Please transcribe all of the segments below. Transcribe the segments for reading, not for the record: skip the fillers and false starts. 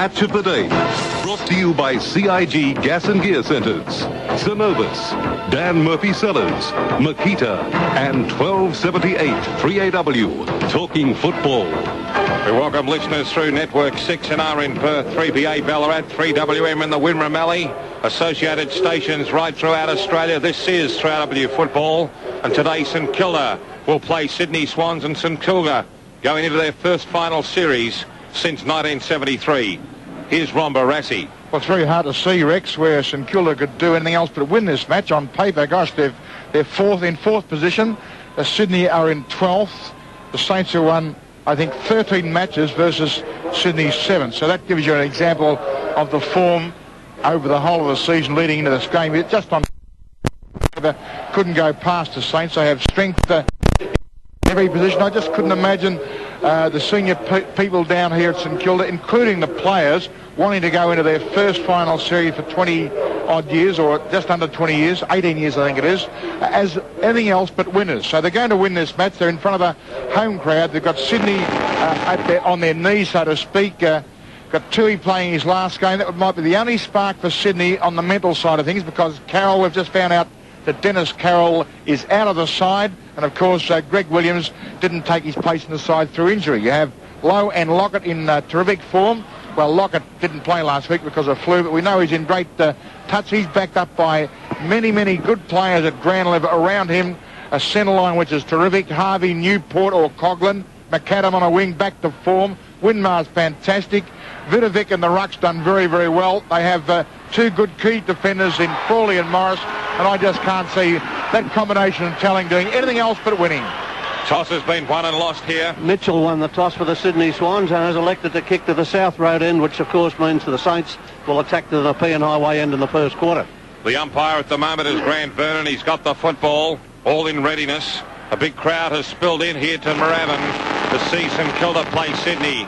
Match of the Day. Brought to you by CIG Gas and Gear Centres, Synovus, Dan Murphy Cellars, Makita, and 1278 3AW. Talking football. We welcome listeners through Network 6 and R in Perth, 3BA Ballarat, 3WM in the Wimmera Mallee, associated stations right throughout Australia. This is 3AW football, and today St Kilda will play Sydney Swans, and St Kilda going into their first final series since 1973. Here's Ron Barassi. Well, it's very hard to see, Rex, where St Kilda could do anything else but win this match. On paper, gosh, they're in fourth position. Sydney are in 12th. The Saints have won, I think, 13 matches versus Sydney's 7. So that gives you an example of the form over the whole of the season leading into this game. It just on couldn't go past the Saints. They have strength in every position. I just couldn't imagine the senior people down here at St Kilda, including the players, wanting to go into their first final series for 20-odd years, or just under 20 years, 18 years I think it is, as anything else but winners. So they're going to win this match. They're in front of a home crowd. They've got Sydney on their knees, so to speak. Got Tui playing his last game. That might be the only spark for Sydney on the mental side of things, because Carroll, we've just found out that Dennis Carroll is out of the side, and of course Greg Williams didn't take his place in the side through injury. You have Lowe and Lockett in terrific form. Well, Lockett didn't play last week because of flu, but we know he's in great touch. He's backed up by many, many good players at ground level around him. A centre line which is terrific. Harvey, Newport or Coglin. McAdam on a wing, back to form. Winmar's fantastic. Vidovic and the Ruck's done very, very well. They have two good key defenders in Frawley and Morris, and I just can't see that combination of talent doing anything else but winning. Toss has been won and lost here. Mitchell won the toss for the Sydney Swans and has elected to kick to the South Road end, which of course means the Saints will attack to the Nepean Highway end in the first quarter. The umpire at the moment is Grant Vernon. He's got the football all in readiness. A big crowd has spilled in here to Moorabbin to see St Kilda play Sydney.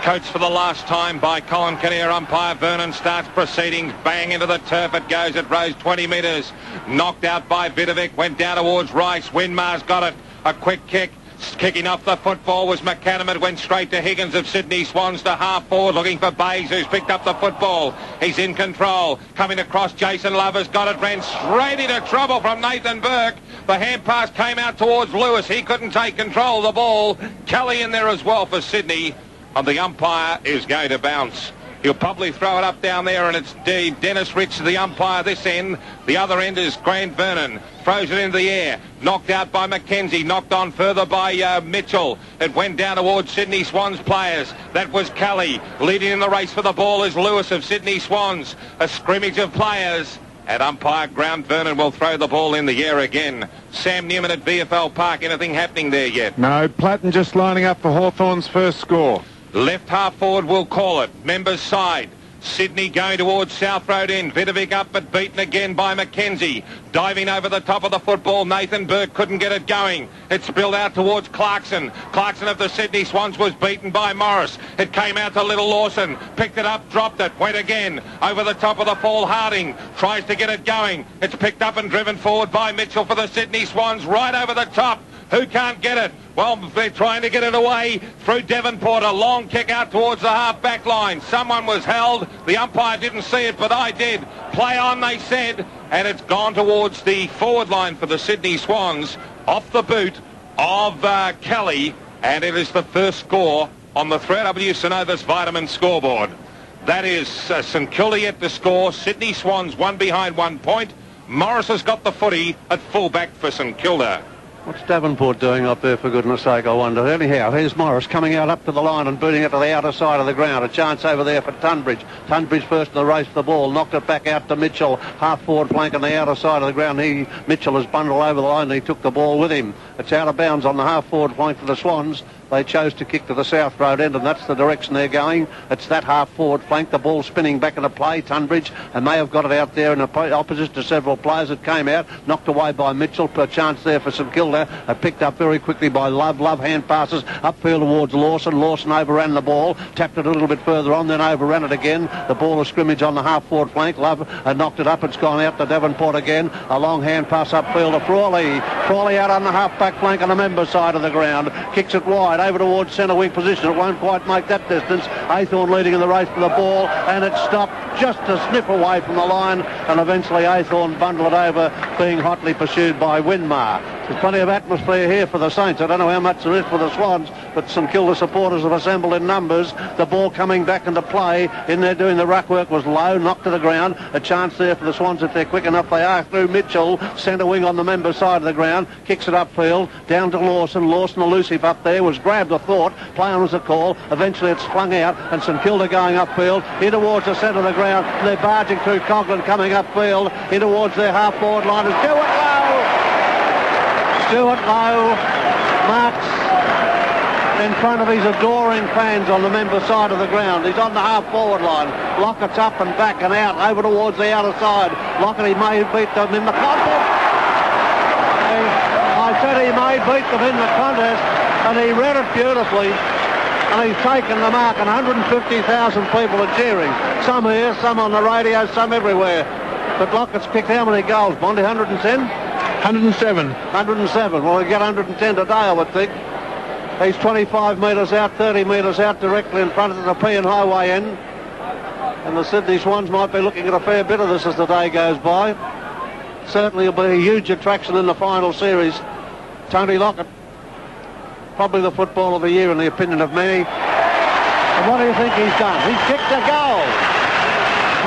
Coached for the last time by Colin Kinnear. Umpire Vernon starts proceedings. Bang into the turf it goes. It rose 20 metres. Knocked out by Vidovic. Went down towards Rice. Winmar's got it. A quick kick. Kicking off the football was McAdam. It went straight to Higgins of Sydney Swans to half forward, looking for Bayes, who's picked up the football. He's in control. Coming across, Jason Lover's got it. Ran straight into trouble from Nathan Burke. The hand pass came out towards Lewis. He couldn't take control of the ball. Kelly in there as well for Sydney. And the umpire is going to bounce. He'll probably throw it up down there, and it's Dennis Rich, the umpire this end. The other end is Grant Vernon. Throws it into the air. Knocked out by McKenzie. Knocked on further by Mitchell. It went down towards Sydney Swans players. That was Kelly. Leading in the race for the ball is Lewis of Sydney Swans. A scrimmage of players. And umpire Grant Vernon will throw the ball in the air again. Sam Newman at VFL Park. Anything happening there yet? No, Platten just lining up for Hawthorn's first score. Left half forward will call it. Members side. Sydney going towards South Road end. Vidovic up but beaten again by McKenzie. Diving over the top of the football. Nathan Burke couldn't get it going. It spilled out towards Clarkson. Clarkson of the Sydney Swans was beaten by Morris. It came out to Little Lawson. Picked it up, dropped it. Went again. Over the top of the fall. Harding tries to get it going. It's picked up and driven forward by Mitchell for the Sydney Swans. Right over the top. Who can't get it? Well, they're trying to get it away through Devonport. A long kick out towards the half-back line. Someone was held. The umpire didn't see it, but I did. Play on, they said. And it's gone towards the forward line for the Sydney Swans. Off the boot of Kelly. And it is the first score on the 3AW Synovus Vitamin scoreboard. That is St Kilda yet to score. Sydney Swans 1 behind 1 point. Morris has got the footy at full-back for St Kilda. What's Davenport doing up there, for goodness sake, I wonder? Anyhow, here's Morris coming out up to the line and booting it to the outer side of the ground. A chance over there for Tunbridge. Tunbridge first in the race for the ball. Knocked it back out to Mitchell. Half forward flank on the outer side of the ground. Mitchell has bundled over the line and he took the ball with him. It's out of bounds on the half forward flank for the Swans. They chose to kick to the South Road end, and that's the direction they're going. It's that half-forward flank. The ball spinning back into play. Tunbridge, and they have got it out there in opposition to several players that came out. Knocked away by Mitchell. Per chance there for St Kilda. Picked up very quickly by Love. Love hand passes upfield towards Lawson. Lawson overran the ball. Tapped it a little bit further on, then overran it again. The ball of scrimmage on the half-forward flank. Love knocked it up. It's gone out to Davenport again. A long hand pass upfield to Frawley. Frawley out on the half-back flank on the member side of the ground. Kicks it wide over towards centre wing position. It won't quite make that distance. Aythorne leading in the race for the ball, and it stopped just a sniff away from the line, and eventually Aythorne bundled it over, being hotly pursued by Winmar. There's plenty of atmosphere here for the Saints. I don't know how much there is for the Swans, but St Kilda supporters have assembled in numbers. The ball coming back into play. In there doing the ruck work was low, knocked to the ground. A chance there for the Swans if they're quick enough. They are through Mitchell, centre wing on the member side of the ground. Kicks it upfield, down to Lawson. Lawson elusive up there, was grabbed, I thought. Play on was a call. Eventually it's flung out, and St Kilda going upfield, in towards the centre of the ground. They're barging through Coglin, coming upfield, in towards their half-forward line. Stuart Lowe marks in front of his adoring fans on the member side of the ground. He's on the half-forward line. Lockett's up and back and out, over towards the outer side. Lockett, he may beat them in the contest. I said he may beat them in the contest, and he read it beautifully. And he's taken the mark, and 150,000 people are cheering. Some here, some on the radio, some everywhere. But Lockett's kicked how many goals, Bondi? 110? 107. 107. Well, he'll get 110 today, I would think. He's 25 metres out, 30 metres out, directly in front of the P and Highway end. And the Sydney Swans might be looking at a fair bit of this as the day goes by. Certainly will be a huge attraction in the final series. Tony Lockett, probably the football of the year in the opinion of many. And what do you think he's done? He's kicked a goal.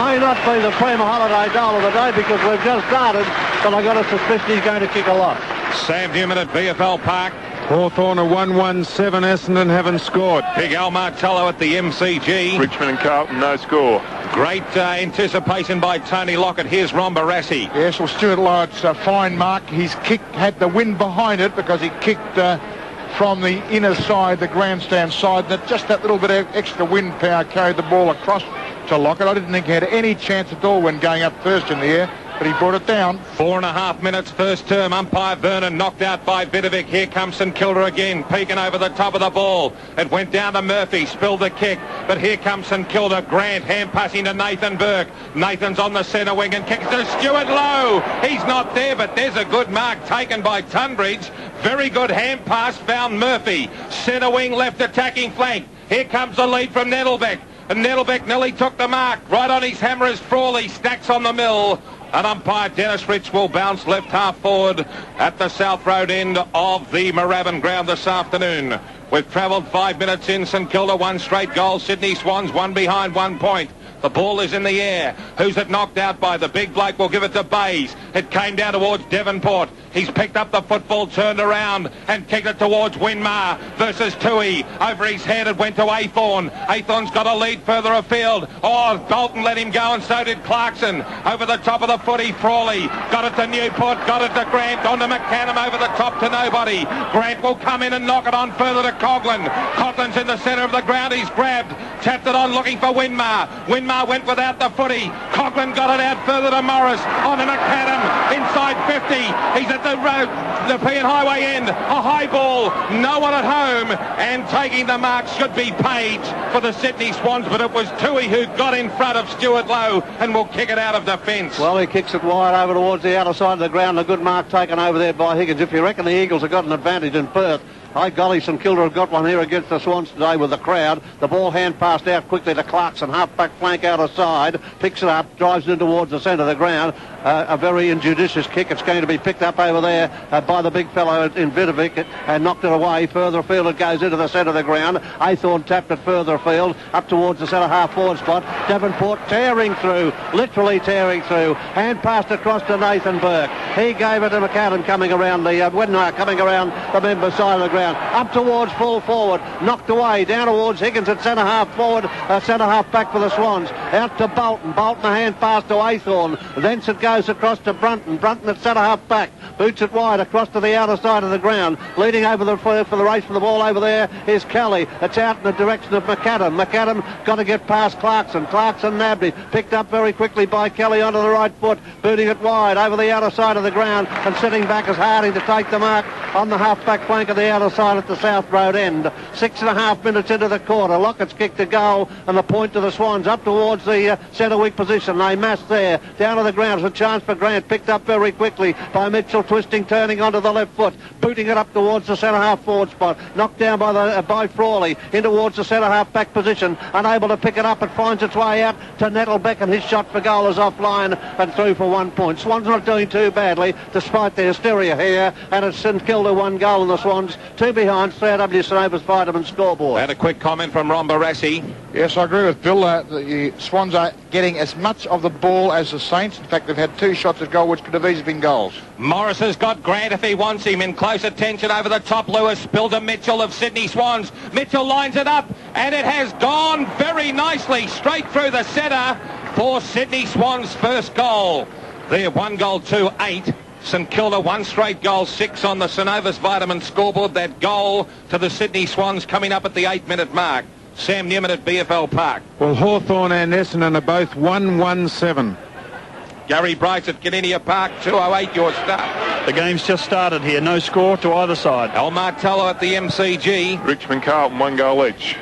May not be the Prima Holiday goal of the day because we've just started, but I got a suspicion he's going to kick a lot. Sam Newman at VFL Park. Hawthorn are 1-1-7. Essendon haven't scored. Big Al Martello at the MCG. Richmond and Carlton, no score. Great anticipation by Tony Lockett. Here's Ron Barassi. Yes, well, Stuart Lowe's a fine mark. His kick had the wind behind it because he kicked from the inner side, the grandstand side. That just that little bit of extra wind power carried the ball across to Lockett. I didn't think he had any chance at all when going up first in the air, but he brought it down. 4.5 minutes first term. Umpire Vernon knocked out by Vidovic. Here comes St Kilda again, peeking over the top of the ball. It went down to Murphy, spilled the kick, but here comes St Kilda. Grant hand passing to Nathan Burke. Nathan's on the centre wing and kicks to Stuart Lowe. He's not there, but there's a good mark taken by Tunbridge. Very good hand pass, found Murphy. Centre wing, left attacking flank. Here comes the lead from Nettlebeck. And Nettlebeck nearly took the mark. Right on his hammer is Frawley. Stacks on the mill. And umpire Dennis Rich will bounce left half forward at the South Road end of the Moorabbin ground this afternoon. We've travelled 5 minutes in. St Kilda, one straight goal. Sydney Swans, one behind, 1 point. The ball is in the air. Who's it knocked out by? The big bloke will give it to Bays. It came down towards Devonport. He's picked up the football, turned around and kicked it towards Winmar versus Tui. Over his head it went to Aythorne. Aythorne's got a lead further afield. Oh, Bolton let him go and so did Clarkson. Over the top of the footy, Frawley. Got it to Newport, got it to Grant. On to McAdam, over the top to nobody. Grant will come in and knock it on further to Coglin. Coglin's in the centre of the ground. He's grabbed. Tapped it on looking for Winmar. Winmar went without the footy. Coglin got it out further to Morris. On to McAdam. Inside 50. He's at the road, the P and Highway end. A high ball. No one at home. And taking the mark should be Page for the Sydney Swans, but it was Tui who got in front of Stuart Lowe and will kick it out of defence. Well, he kicks it wide over towards the outer side of the ground. A good mark taken over there by Higgins. If you reckon the Eagles have got an advantage in Perth, By golly, St Kilda have got one here against the Swans today with the crowd. The ball hand passed out quickly to Clarkson, half-back flank out of side, picks it up, drives it in towards the centre of the ground. A very injudicious kick. It's going to be picked up over there by the big fellow in Vidovic and knocked it away. Further afield it goes into the centre of the ground. Aythorne tapped it further afield, up towards the centre half-forward spot. Devonport tearing through, literally tearing through. Hand passed across to Nathan Burke. He gave it to McAdam coming around coming around the member side of the ground. Up towards full forward, knocked away, down towards Higgins at centre half forward, centre half back for the Swans. Out to Bolton. Bolton a hand pass to Aythorne. Thence it goes across to Brunton. Brunton at centre half back. Boots it wide across to the outer side of the ground. Leading over for the race for the ball over there is Kelly. It's out in the direction of McAdam. McAdam got to get past Clarkson. Clarkson nabbed it. Picked up very quickly by Kelly onto the right foot. Booting it wide over the outer side of the ground and sitting back as Harding to take the mark on the half-back flank of the outer side at the South Road end. 6.5 minutes into the quarter. Lockett's kicked a goal and the point to the Swans up towards the centre weak position. They mass there. Down to the ground. It's a chance for Grant, picked up very quickly by Mitchell, twisting, turning onto the left foot, booting it up towards the centre-half forward spot, knocked down by Frawley in towards the centre-half back position, unable to pick it up. It finds its way out to Nettlebeck, and his shot for goal is offline and through for 1 point. Swans not doing too badly despite the hysteria here, and it's St Kilda 1 goal and the Swans 2 behind. 3AW St Ober's Vitamin scoreboard. And a quick comment from Ron Barassi. Yes, I agree with Bill. The Swans are getting as much of the ball as the Saints. In fact, they've had 2 shots at goal, which could have easily been goals. Morris has got Grant if he wants him. In close attention over the top, Lewis spilled to Mitchell of Sydney Swans. Mitchell lines it up, and it has gone very nicely straight through the centre for Sydney Swans' first goal. They're 1 goal to 8. St Kilda 1 straight goal, 6 on the Synovus Vitamin scoreboard. That goal to the Sydney Swans coming up at the 8-minute mark. Sam Newman at BFL Park. Well, Hawthorn and Essendon are both 1-1-7. Gary Bryce at Gadinia Park, 2:08 your start. The game's just started here. No score to either side. El Martello at the MCG. Richmond Carlton 1 goal each.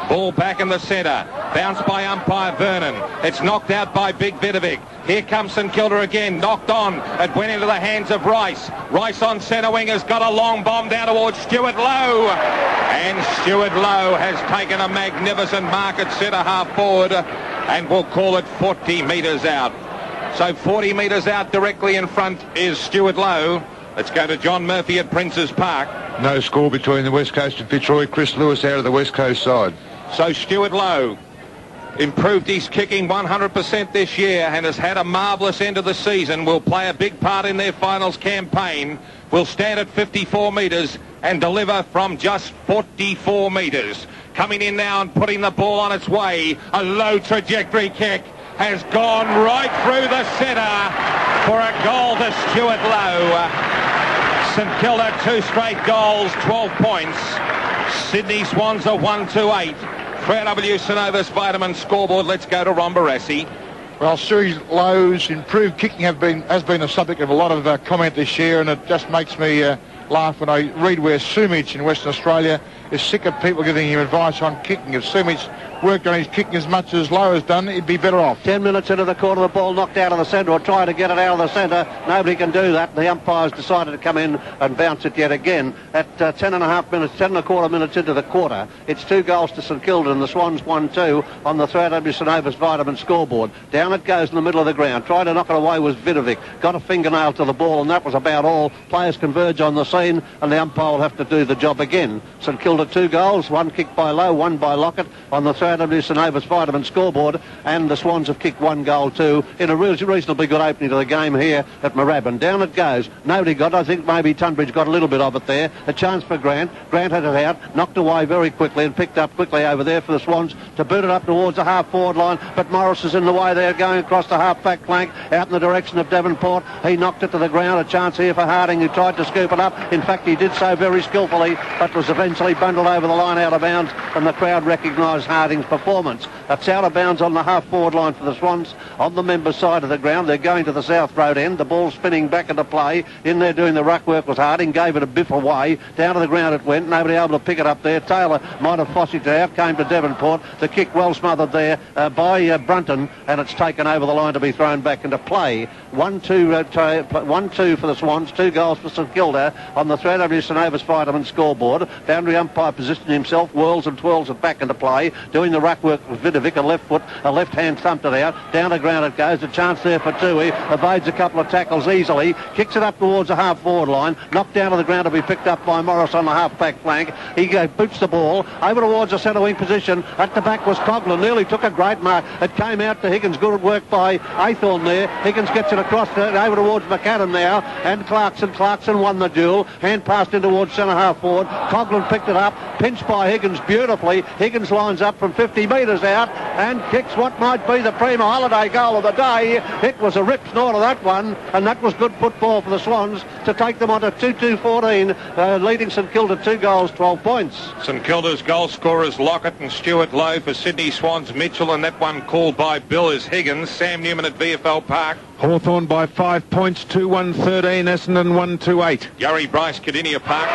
Ball back in the centre. Bounced by umpire Vernon. It's knocked out by Big Vidovic. Here comes St Kilda again. Knocked on. It went into the hands of Rice. Rice on centre wing has got a long bomb down towards Stuart Lowe. And Stuart Lowe has taken a magnificent mark at centre half forward, and we'll call it 40 metres out. So 40 metres out directly in front is Stuart Lowe. Let's go to John Murphy at Prince's Park. No score between the West Coast and Fitzroy. Chris Lewis out of the West Coast side. So Stuart Lowe improved his kicking 100% this year and has had a marvellous end of the season. Will play a big part in their finals campaign. Will stand at 54 metres and deliver from just 44 metres. Coming in now and putting the ball on its way. A low trajectory kick has gone right through the centre for a goal to Stuart Lowe. St Kilda 2 straight goals, 12 points. Sydney Swans are 1-8. 3AW Synovus Vitamin scoreboard. Let's go to Ron Barassi. Well, Stuart Lowe's improved kicking has been a subject of a lot of comment this year, and it just makes me laugh when I read where Sumich in Western Australia is sick of people giving him advice on kicking. If Sumich worked on his kicking as much as Lowe has done, he'd be better off. 10 minutes into the quarter, the ball knocked out of the centre, or trying to get it out of the centre. Nobody can do that. The umpires decided to come in and bounce it yet again. At 10 and a quarter minutes into the quarter, it's 2 goals to St Kilda, and the Swans 1-2 on the 3AW Synovus Vitamin scoreboard. Down it goes in the middle of the ground. Tried to knock it away was Vidovic. Got a fingernail to the ball, and that was about all. Players converge on the scene, and the umpire will have to do the job again. St Kilda 2 goals, 1 kicked by Lowe, 1 by Lockett on the 3AW Synovus Vitamin scoreboard, and the Swans have kicked 1 goal too in a reasonably good opening to the game here at Moorabbin. Down it goes. Nobody got it. I think maybe Tunbridge got a little bit of it there. A chance for Grant. Grant had it out, knocked away very quickly and picked up quickly over there for the Swans to boot it up towards the half-forward line, but Morris is in the way there, going across the half-back flank out in the direction of Devonport. He knocked it to the ground. A chance here for Harding, who tried to scoop it up. In fact, he did so very skillfully, but was eventually bundled over the line out of bounds, and the crowd recognised Harding's performance. That's out of bounds on the half-forward line for the Swans on the members' side of the ground. They're going to the South Road end. The ball spinning back into play. In there doing the ruck work was Harding. Gave it a biff away. Down to the ground it went. Nobody able to pick it up there. Taylor might have fossicked it out. Came to Devonport. The kick well smothered there by Brunton, and it's taken over the line to be thrown back into play. 1-2 for the Swans. 2 goals for St Kilda on the 3AW Synovus Vitamin scoreboard. Boundary umpire positioning himself. Whirls and twirls it back into play. Doing the ruck work with Vidovic, a left foot, a left hand thumped it out. Down the ground it goes. A chance there for Tui. Evades a couple of tackles easily. Kicks it up towards the half-forward line. Knocked down to the ground to be picked up by Morris on the half-back flank. He boots the ball over towards the centre wing position. At the back was Coglin. Nearly took a great mark. It came out to Higgins. Good work by Aythorne there. Higgins gets it across over towards McAdam now. And Clarkson won the duel. Hand passed in towards centre half forward. Coglin picked it up. Pinched by Higgins beautifully. Higgins lines up from 50 metres out and kicks what might be the Prima Holiday goal of the day. It was a rip snort of that one, and that was good football for the Swans to take them on to 2-2-14, leading St Kilda 2 goals, 12 points. St Kilda's goal scorers Lockett and Stuart Lowe. For Sydney Swans, Mitchell, and that one called by Bill is Higgins. Sam Newman at VFL Park. Hawthorn by 5 points, 2-1-13, Essendon 1-2-8. Gary Bryce, Gadinia Park.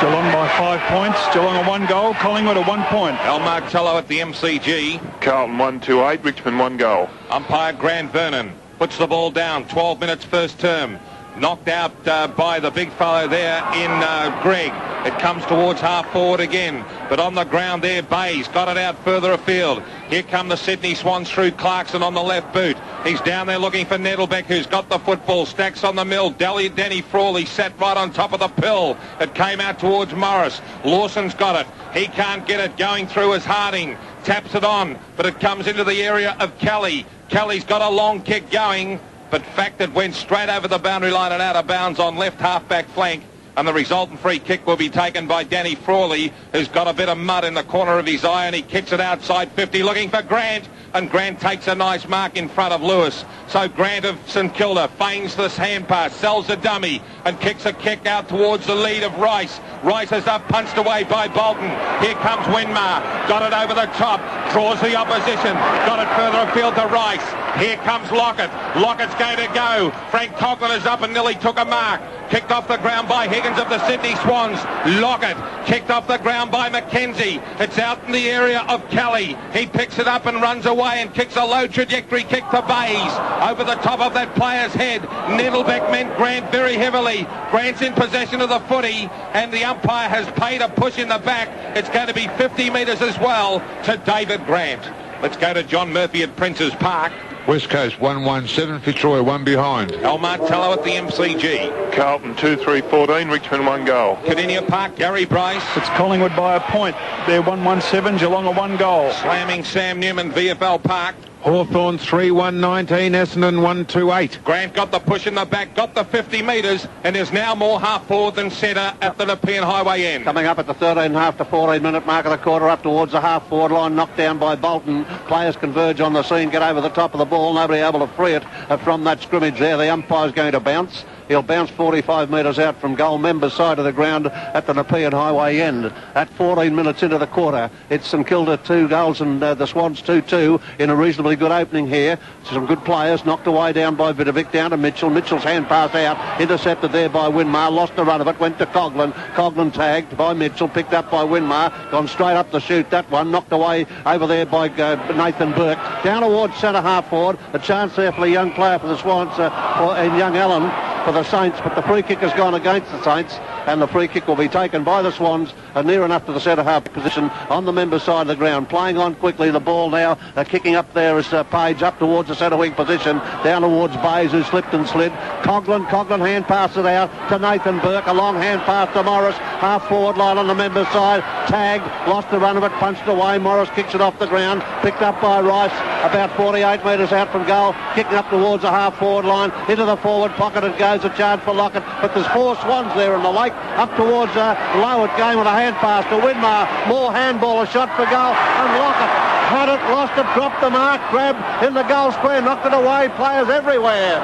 Geelong by 5 points, Geelong a 1 goal, Collingwood a 1 point. El Martello at the MCG. Carlton 1-2-8, Richmond 1 goal. Umpire Grant Vernon. puts the ball down. 12 minutes first term. Knocked out by the big fellow there in Greg. It comes towards half forward again, but on the ground there, Bayes got it out further afield. Here come the Sydney Swans through Clarkson on the left boot. He's down there looking for Nettlebeck, who's got the football. Stacks on the mill. Denny Frawley sat right on top of the pill. It came out towards Morris. Lawson's got it. He can't get it. Going through is Harding. Taps it on, but it comes into the area of Kelly. Kelly's got a long kick going, but fact it went straight over the boundary line and out of bounds on left half-back flank. And the resultant free kick will be taken by Danny Frawley, who's got a bit of mud in the corner of his eye, and he kicks it outside 50, looking for Grant. And Grant takes a nice mark in front of Lewis. So Grant of St Kilda feigns this hand pass, sells a dummy, and kicks a kick out towards the lead of Rice. Rice is up, punched away by Bolton. Here comes Winmar. Got it over the top, draws the opposition. Got it further afield to Rice. Here comes Lockett. Lockett's going to go. Frank Coglin is up and nearly took a mark. Kicked off the ground by Higgins of the Sydney Swans. Lockett kicked off the ground by McKenzie. It's out in the area of Kelly. He picks it up and runs away and kicks a low trajectory kick to Bayes. Over the top of that player's head. Nettlebeck meant Grant very heavily. Grant's in possession of the footy, and the umpire has paid a push in the back. It's going to be 50 metres as well to David Grant. Let's go to John Murphy at Prince's Park. West Coast 117, Fitzroy 1 behind. El Martello at the MCG. Carlton 2-3-14, Richmond 1 goal. Cardinia Park, Gary Bryce. It's Collingwood by a point. They're 117, Geelong a 1 goal. Slamming Sam Newman, VFL Park. Hawthorn 3-119, Essendon 128. Grant got the push in the back, got the 50 metres, and is now more half forward than centre at the Nepean Highway end. Coming up at the 13.5 to 14 minute mark of the quarter, up towards the half forward line, knocked down by Bolton. Players converge on the scene, get over the top of the ball, nobody able to free it from that scrimmage there. The umpire's going to bounce. He'll bounce 45 metres out from goal member's side of the ground at the Nepean Highway end. At 14 minutes into the quarter, it's St Kilda 2 goals and the Swans 2-2 in a reasonably good opening here. Some good players knocked away down by Vidovic, down to Mitchell. Mitchell's hand pass out, intercepted there by Winmar, lost the run of it, went to Coglin. Coglin tagged by Mitchell, picked up by Winmar, gone straight up the chute, that one, knocked away over there by Nathan Burke. Down towards centre half forward, a chance there for a young player for the Swans, and young Allen for the Saints, but the free kick has gone against the Saints, and the free kick will be taken by the Swans near enough to the centre half position on the member side of the ground. Playing on quickly, the ball now kicking up there is Page up towards the centre wing position, down towards Bayes, who slipped and slid. Coglin hand passes it out to Nathan Burke, a long hand pass to Morris, half forward line on the member side, tagged, lost the run of it, punched away. Morris kicks it off the ground, picked up by Rice, about 48 metres out from goal, kicking up towards the half forward line, into the forward pocket it goes, a charge for Lockett, but there's 4 Swans there in the lake, up towards Lockett game with a hand pass to Winmar, more handball, a shot for goal, and Lockett had it, lost it, dropped the mark, grabbed in the goal square, knocked it away, players everywhere.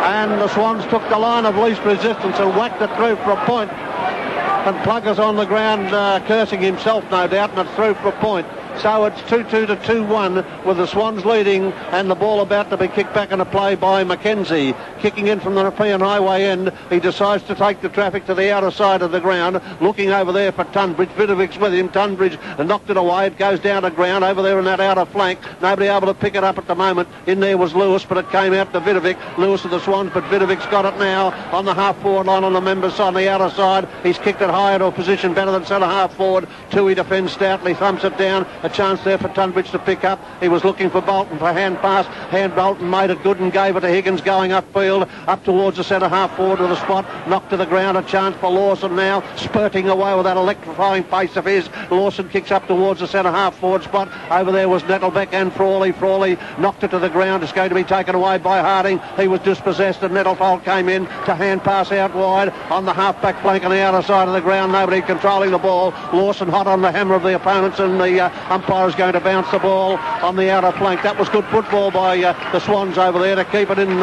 And the Swans took the line of least resistance and whacked it through for a point. And Plugger's on the ground cursing himself, no doubt, and it's through for a point. So it's 2-2 to 2-1 with the Swans leading and the ball about to be kicked back into play by McKenzie. Kicking in from the Nepean Highway end, he decides to take the traffic to the outer side of the ground, looking over there for Tunbridge. Vidovic's with him. Tunbridge knocked it away. It goes down to ground over there in that outer flank. Nobody able to pick it up at the moment. In there was Lewis, but it came out to Vidovic. Lewis of the Swans, but Vidovic's got it now on the half forward line on the members on the outer side. He's kicked it higher to a position better than centre half forward. Tui defends stoutly, thumps it down. A chance there for Tunbridge to pick up. He was looking for Bolton for hand pass. Bolton made it good and gave it to Higgins going upfield, up towards the centre half forward to the spot. Knocked to the ground. A chance for Lawson now, spurting away with that electrifying pace of his. Lawson kicks up towards the centre half forward spot. Over there was Nettlebeck and Frawley. Frawley knocked it to the ground. It's going to be taken away by Harding. He was dispossessed and Nettlefold came in to hand pass out wide on the half-back flank on the outer side of the ground. Nobody controlling the ball. Lawson hot on the hammer of the opponents, and the umpire is going to bounce the ball on the outer flank. That was good football by the Swans over there to keep it in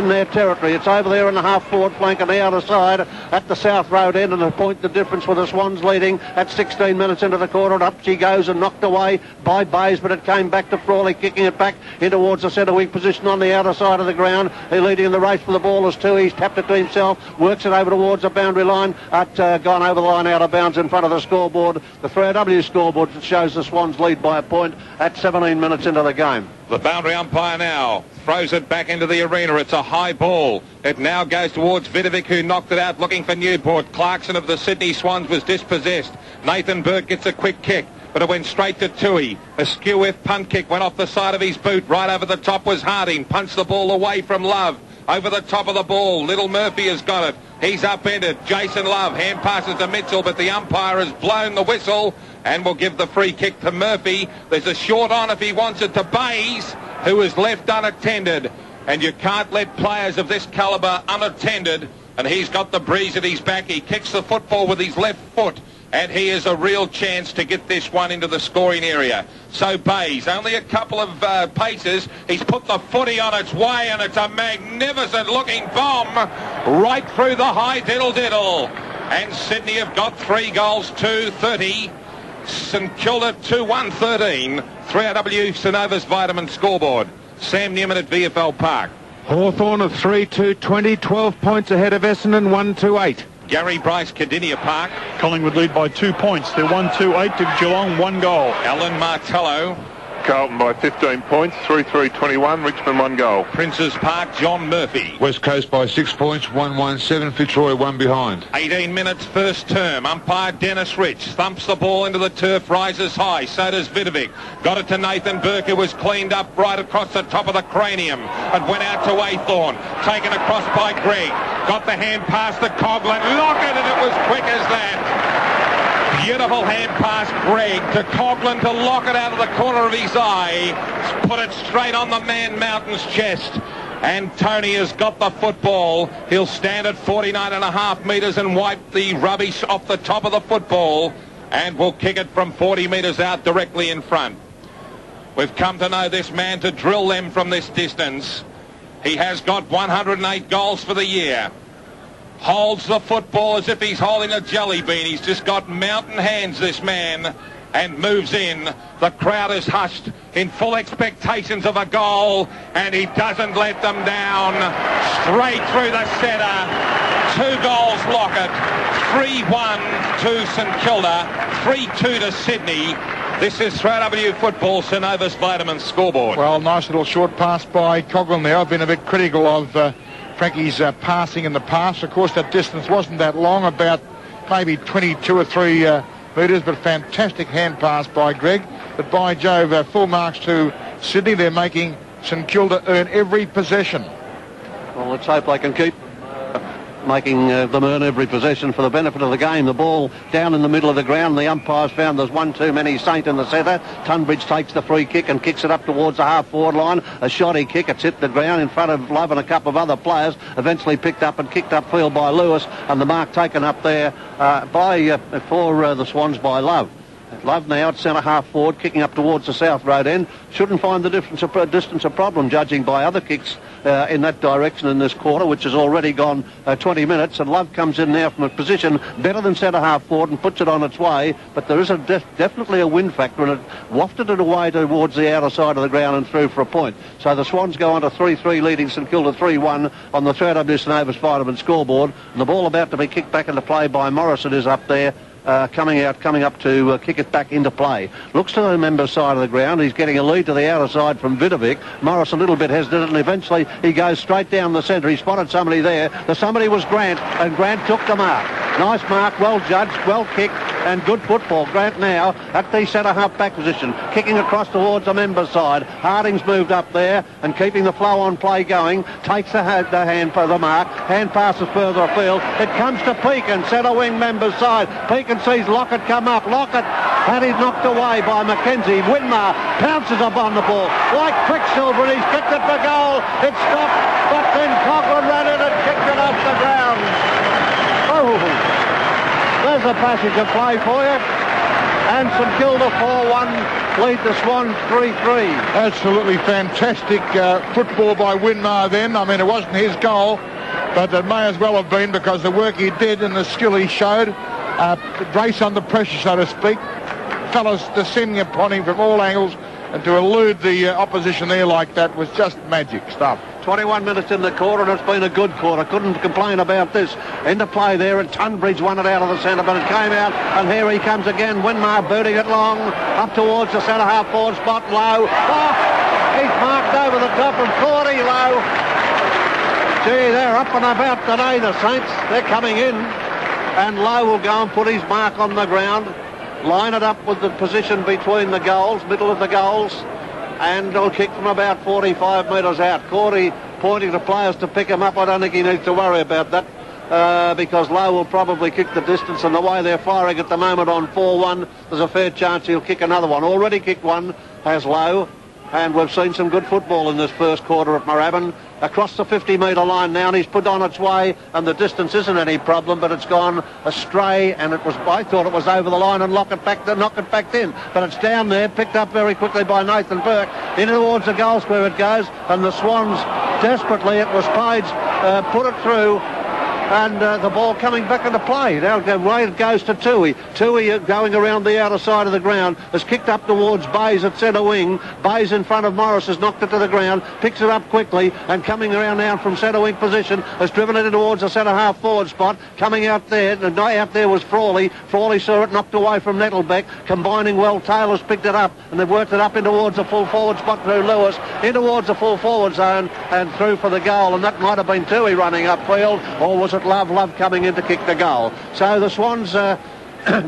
their territory. It's over there in the half-forward flank on the outer side at the South Road end, and a point the difference with the Swans leading at 16 minutes into the quarter. And up she goes and knocked away by Bayes, but it came back to Frawley, kicking it back in towards the centre wing position on the outer side of the ground. He leading in the race for the ball is Tui. He's tapped it to himself, works it over towards the boundary line. Gone over the line out of bounds in front of the scoreboard, the 3W scoreboard that shows the Swans Swans lead by a point at 17 minutes into the game. The boundary umpire now throws it back into the arena. It's a high ball. It now goes towards Vidovic, who knocked it out looking for Newport. Clarkson of the Sydney Swans was dispossessed. Nathan Burke gets a quick kick, but it went straight to Tui. A skew-whiff punt kick went off the side of his boot. Right over the top was Harding. Punched the ball away from Love. Over the top of the ball, Little Murphy has got it. He's upended. Jason Love hand passes to Mitchell, but the umpire has blown the whistle and will give the free kick to Murphy. There's a short on if he wants it to Bays, who is left unattended. And you can't let players of this calibre unattended. And he's got the breeze at his back. He kicks the football with his left foot. And he has a real chance to get this one into the scoring area. So Bays, only a couple of paces. He's put the footy on its way, and it's a magnificent looking bomb right through the high diddle-diddle. And Sydney have got 3 goals, 2-30. St Kilda 2-1-13. 3AW Synovus Vitamin scoreboard. Sam Newman at VFL Park. Hawthorn of 3-2-20, 12 points ahead of Essendon, 1-2-8. Gary Bryce, Cardinia Park. Collingwood lead by 2 points. They're 1-2-8 to Geelong, 1 goal. Alan Martello. Carlton by 15 points, 3-3-21, Richmond 1 goal. Princes Park, John Murphy. West Coast by 6 points, 1-1-7. Fitzroy 1 behind. 18 minutes first term. Umpire Dennis Rich thumps the ball into the turf, rises high. So does Vidovic. Got it to Nathan Burke, who was cleaned up right across the top of the cranium and went out to Aythorne. Taken across by Gregg. Got the hand pass to Coglin. Lockett, and it was quick as that. Beautiful hand pass, Gregg, to Coglin to Lockett out of the corner of his eye. Put it straight on the man Mountain's chest. And Tony has got the football. He'll stand at 49.5 metres and wipe the rubbish off the top of the football. And will kick it from 40 metres out directly in front. We've come to know this man to drill them from this distance. He has got 108 goals for the year. Holds the football as if he's holding a jelly bean. He's just got mountain hands, this man, and moves in. The crowd is hushed in full expectations of a goal, and he doesn't let them down. Straight through the centre. 2 goals, Lockett. 3-1 to St Kilda. 3-2 to Sydney. This is 3AW Football, Synovus Vitamin scoreboard. Well, nice little short pass by Coglin there. I've been a bit critical of Frankie's passing in the past. Of course, that distance wasn't that long, about maybe 22 or 3 metres, but fantastic hand pass by Gregg. But by Jove, full marks to Sydney. They're making St Kilda earn every possession. Well, let's hope they can keep making them earn every possession for the benefit of the game. The ball down in the middle of the ground. The umpires found there's one too many. Saint in the centre. Tunbridge takes the free kick and kicks it up towards the half-forward line. A shoddy kick. It's hit the ground in front of Love and a couple of other players. Eventually picked up and kicked upfield by Lewis, and the mark taken up there for the Swans by Love. Love now at centre half forward, kicking up towards the South Road end. Shouldn't find the distance a problem, judging by other kicks in that direction in this quarter, which has already gone 20 minutes. And Love comes in now from a position better than centre half forward and puts it on its way. But there is definitely a wind factor, and it wafted it away towards the outer side of the ground and through for a point. So the Swans go on to 3-3, leading St Kilda 3-1 on the 3AW Synovus Vitamin scoreboard. And the ball about to be kicked back into play by Morrison is up there. Coming up to kick it back into play. Looks to the member's side of the ground. He's getting a lead to the outer side from Vidovic. Morris a little bit hesitant, and eventually he goes straight down the centre. He spotted somebody there. The somebody was Grant, and Grant took the mark. Nice mark, well judged, well kicked, and good football. Grant now at the centre half back position, kicking across towards the member's side. Harding's moved up there and keeping the flow on play going. Takes the hand for the mark. Hand passes further afield. It comes to Pekin, centre wing member's side. Pekin sees Lockett come up. Lockett had it knocked away by Mackenzie. Winmar pounces upon the ball like Quicksilver, and he's kicked it for goal. It stopped, but then Coglin ran in and kicked it off the ground. Oh, there's a passage of play for you. And St Kilda 4-1 lead the Swans 3-3. Absolutely fantastic football by Winmar then. I mean, it wasn't his goal, but it may as well have been, because the work he did and the skill he showed, brace under pressure, so to speak, fellas descending upon him from all angles, and to elude the opposition there like that was just magic stuff. 21 minutes in the quarter, and it's been a good quarter. Couldn't complain about this. Into play there, and Tunbridge won it out of the centre, but it came out, and here he comes again. Winmar booting it long, up towards the centre half forward spot. Low. Oh, he's marked over the top of Cordy. Low. Gee, they're up and about today, the Saints. They're coming in, and Low will go and put his mark on the ground. Line it up with the position between the goals, middle of the goals, and he'll kick from about 45 metres out. Cordy pointing to players to pick him up. I don't think he needs to worry about that because Lowe will probably kick the distance, and the way they're firing at the moment on 4-1, there's a fair chance he'll kick another one. Already kicked one, has Lowe, and we've seen some good football in this first quarter at Moorabbin. Across the 50-metre line now, and he's put on its way, and the distance isn't any problem, but it's gone astray, and I thought it was over the line and knock it back in, but it's down there, picked up very quickly by Nathan Burke, in towards the goal square it goes, and the Swans desperately, it was Page, put it through, and the ball coming back into play. Now away it goes to Toohey. Toohey going around the outer side of the ground, has kicked up towards Bays at centre wing. Bays in front of Morris has knocked it to the ground, picks it up quickly, and coming around now from centre wing position, has driven it in towards the centre half forward spot. Coming out there, the guy out there was Frawley. Frawley saw it, knocked away from Nettlebeck, combining well. Taylor's picked it up, and they've worked it up in towards the full forward spot through Lewis, in towards the full forward zone, and through for the goal, and that might have been Toohey running upfield, or was it Love coming in to kick the goal? So the Swans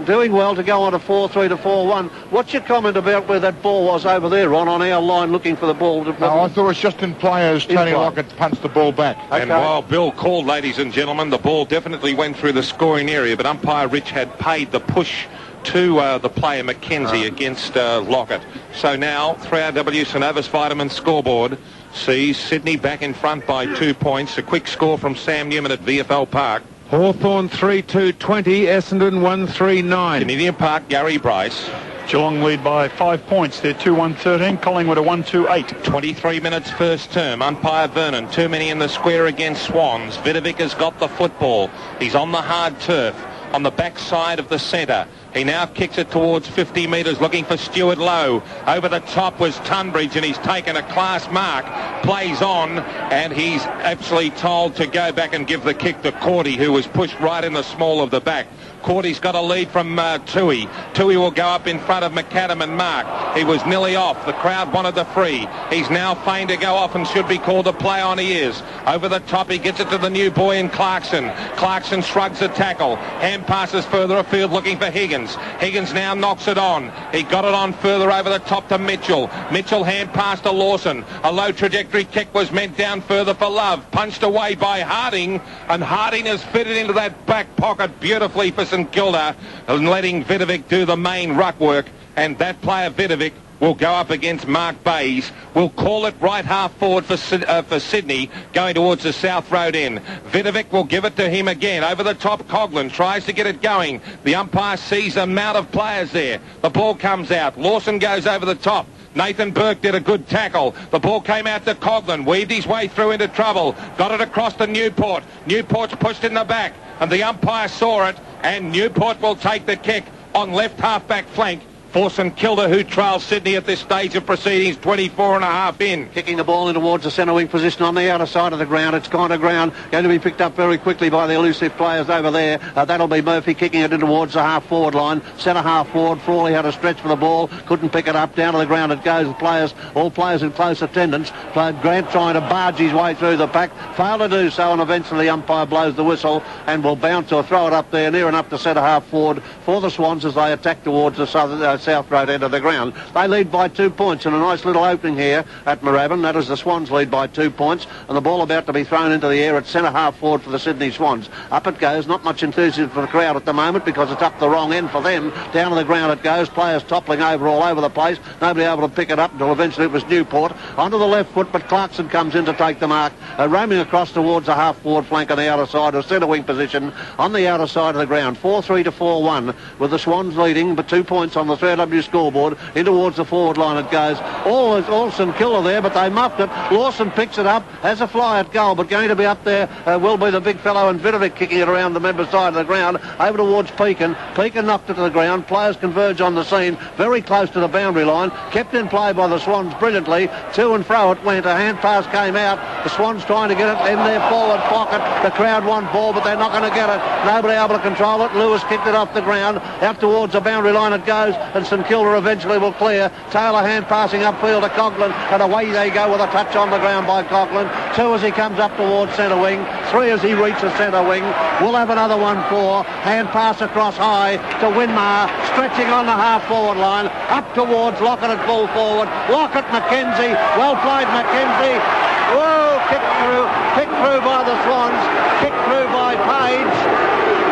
doing well to go on to 4-3 to 4-1. What's your comment about where that ball was over there, Ron, on our line looking for the ball? No, I thought it was just in play as Tony Lockett punched the ball back. Okay. And while Bill called, ladies and gentlemen, the ball definitely went through the scoring area, but umpire Rich had paid the push to the player Mackenzie against Lockett. So now 3RW Synovus Vitamin scoreboard sees Sydney back in front by 2 points. A quick score from Sam Newman at VFL Park. Hawthorn 3-2-20, Essendon 1-3-9. Canadian Park, Gary Bryce. Geelong lead by 5 points. They're 2-1-13. Collingwood a 1-2-8. 23 minutes first term. Umpire Vernon. Too many in the square against Swans. Vidovic has got the football. He's on the hard turf, on the back side of the centre. He now kicks it towards 50 metres, looking for Stuart Lowe. Over the top was Tunbridge, and he's taken a class mark. Plays on, and he's actually told to go back and give the kick to Cordy, who was pushed right in the small of the back. Cordy's got a lead from Toohey. Toohey will go up in front of McAdam and Mark. He was nearly off. The crowd wanted the free. He's now feigned to go off and should be called a play on. He is. Over the top, he gets it to the new boy in Clarkson. Clarkson shrugs the tackle. Hand passes further afield looking for Higgins. Higgins now knocks it on. He got it on further over the top to Mitchell. Mitchell hand pass to Lawson. A low trajectory kick was meant down further for Love. Punched away by Harding, and Harding has fitted into that back pocket beautifully for St Kilda, and letting Vidovic do the main ruck work, and that player Vidovic will go up against Mark Bays. We'll call it right half forward for Sydney, going towards the South Road end. Vidovic will give it to him again. Over the top, Coglin tries to get it going. The umpire sees the amount of players there. The ball comes out. Lawson goes over the top. Nathan Burke did a good tackle. The ball came out to Coglin, weaved his way through into trouble, got it across to Newport. Newport's pushed in the back, and the umpire saw it, and Newport will take the kick on left half-back flank for St Kilda, who trails Sydney at this stage of proceedings, 24 and a half in. Kicking the ball in towards the centre wing position on the outer side of the ground. It's gone to ground, going to be picked up very quickly by the elusive players over there. That'll be Murphy kicking it in towards the half forward line. Centre half forward, Frawley had a stretch for the ball, couldn't pick it up. Down to the ground it goes. Players, all players in close attendance. Grant trying to barge his way through the pack, failed to do so, and eventually the umpire blows the whistle and will bounce or throw it up there near enough to centre half forward for the Swans as they attack towards the South Road end of the ground. They lead by 2 points, and a nice little opening here at Moorabbin. That is the Swans lead by 2 points, and the ball about to be thrown into the air at centre half forward for the Sydney Swans. Up it goes. Not much enthusiasm for the crowd at the moment because it's up the wrong end for them. Down to the ground it goes. Players toppling over all over the place. Nobody able to pick it up until eventually it was Newport onto the left foot, but Clarkson comes in to take the mark, roaming across towards the half forward flank on the outer side of centre wing position on the outer side of the ground. 4-3 to 4-1 with the Swans leading but 2 points on the fair scoreboard. In towards the forward line it goes. All St Kilda there, but they muffed it. Lawson picks it up, has a fly at goal, but going to be up there will be the big fellow and Vidovic kicking it around the member side of the ground, over towards Pekin. Pekin knocked it to the ground. Players converge on the scene, very close to the boundary line. Kept in play by the Swans brilliantly. To and fro it went. A hand pass came out. The Swans trying to get it in their forward pocket. The crowd want ball, but they're not going to get it. Nobody able to control it. Lewis kicked it off the ground. Out towards the boundary line it goes, and St Kilda eventually will clear. Taylor hand passing upfield to Coglin, and away they go with a touch on the ground by Coglin. 2 as he comes up towards centre wing. 3 as he reaches centre wing. We'll have another 1-4. Hand pass across high to Winmar, stretching on the half-forward line. Up towards Lockett at full forward. Lockett, McKenzie. Well played, McKenzie. Whoa, kicked through by the Swans. Kicked through by Page.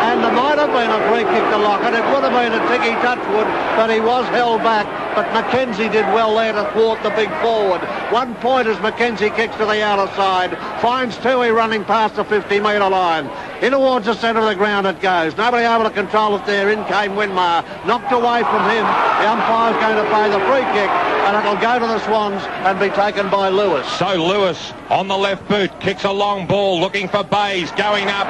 And there might have been a free kick to Lockett. It would have been a Tiggy Touchwood, but he was held back. But McKenzie did well there to thwart the big forward. 1 point as McKenzie kicks to the outer side. Finds Toohey running past the 50-metre line. In towards the centre of the ground it goes. Nobody able to control it there. In came Winmar. Knocked away from him. The umpire's going to play the free kick, and it'll go to the Swans and be taken by Lewis. So Lewis on the left boot kicks a long ball looking for Bays. Going up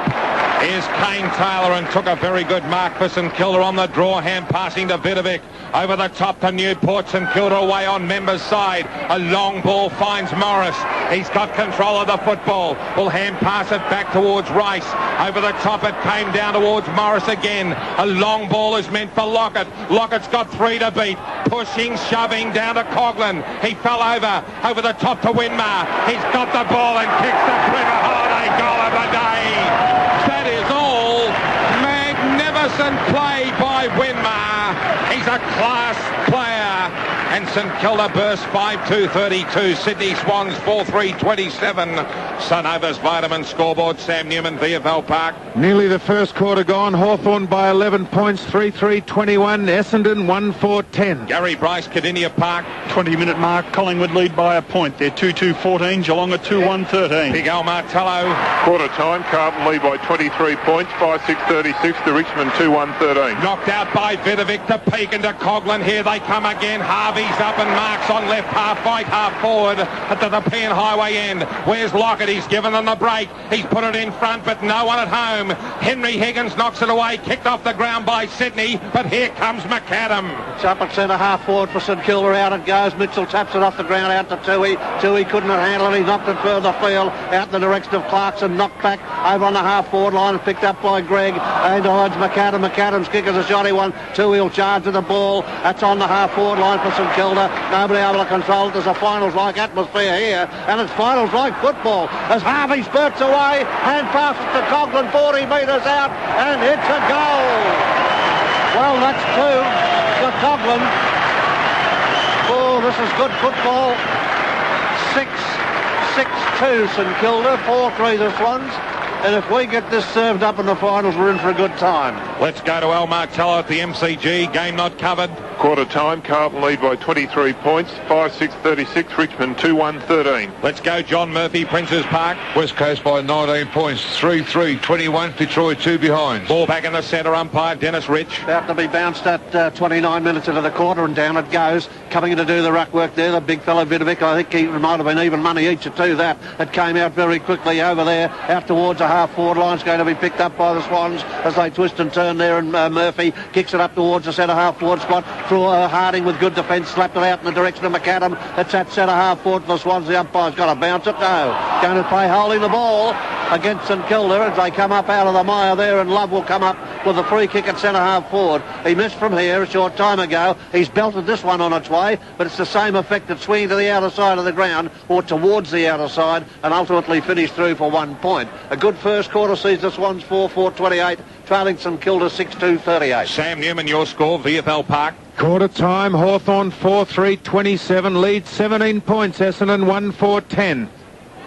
is Kane Taylor and took a very good mark for St Kilda on the draw. Hand passing to Vidovic. Over the top to Newport. St Kilda away on Member's side. A long ball finds Morris. He's got control of the football. Will hand pass it back towards Rice. Over the top it came down towards Morris again. A long ball is meant for Lockett. Lockett's got 3 to beat. Pushing, shoving down to Coglin. He fell over the top to Winmar. He's got the ball and kicks the Trevor Holiday goal of the day. That is all. Magnificent play by Winmar. He's a class player. And St Kilda burst 5-2-32. Sydney Swans 4-3-27. St Ova's Vitamin scoreboard. Sam Newman, VFL Park. Nearly the first quarter gone. Hawthorn by 11 points, 3-3-21. Essendon 1-4-10. Gary Bryce, Cardinia Park. 20-minute mark. Collingwood lead by a point. They're 2-2-14. Geelong at 2-1-13. Big Al Martello. Quarter time, Carlton lead by 23 points, 5-6-36 to Richmond 2-1-13. Knocked out by Vidovic to Pekin to Coglin. Here they come again. Harvey's up and marks on left half right, half forward at the Nepean Highway end. Where's Lockett? He's given them the break. He's put it in front, but no one at home. Henry Higgins knocks it away, kicked off the ground by Sydney, but here comes McAdam. It's up at centre half forward for St Kilda. Out it goes. Mitchell taps it off the ground out to Toohey. Toohey couldn't handle it. He knocked it further field out in the direction of Clarkson. Knocked back over on the half forward line, picked up by Gregg and towards McAdam. McAdam's kick is a shotty one. Toohey will charge to the ball. That's on the half forward line for St Kilda. Nobody able to control it. There's a finals-like atmosphere here, and it's finals-like football as Harvey spurts away and passes to Coglin 40 metres out, and it's a goal. Well, that's 2 for Coglin. Oh, this is good football. 6-2 St Kilda, 4-3 the Swans. And if we get this served up in the finals, we're in for a good time. Let's go to Al Martello at the MCG. Game not covered. Quarter time, Carlton lead by 23 points, 5-6-36, Richmond 2-1-13. Let's go John Murphy, Princes Park. West Coast by 19 points, 3-3-21. Fitzroy 2 behind. Ball back in the centre, umpire Dennis Rich. About to be bounced at 29 minutes into the quarter, and down it goes. Coming in to do the ruck work there, the big fellow Vidovic. I think he might have been even money each or two that. It came out very quickly over there, out towards the half-forward line's going to be picked up by the Swans as they twist and turn there, and Murphy kicks it up towards the centre half-forward spot. Through Harding with good defence, slapped it out in the direction of McAdam. It's at centre half-forward for the Swans. The umpire's got to bounce it. No. Going to play holding the ball against St Kilda as they come up out of the mire there, and Love will come up with a free kick at centre half-forward. He missed from here a short time ago. He's belted this one on its way, but it's the same effect of swinging to the outer side of the ground or towards the outer side, and ultimately finished through for 1 point. A good first quarter sees the Swans 4-4-28, trailing St Kilda 6-2-38. Sam Newman, your score, VFL Park. Quarter time, Hawthorn 4-3-27, lead 17 points, Essendon 1-4-10.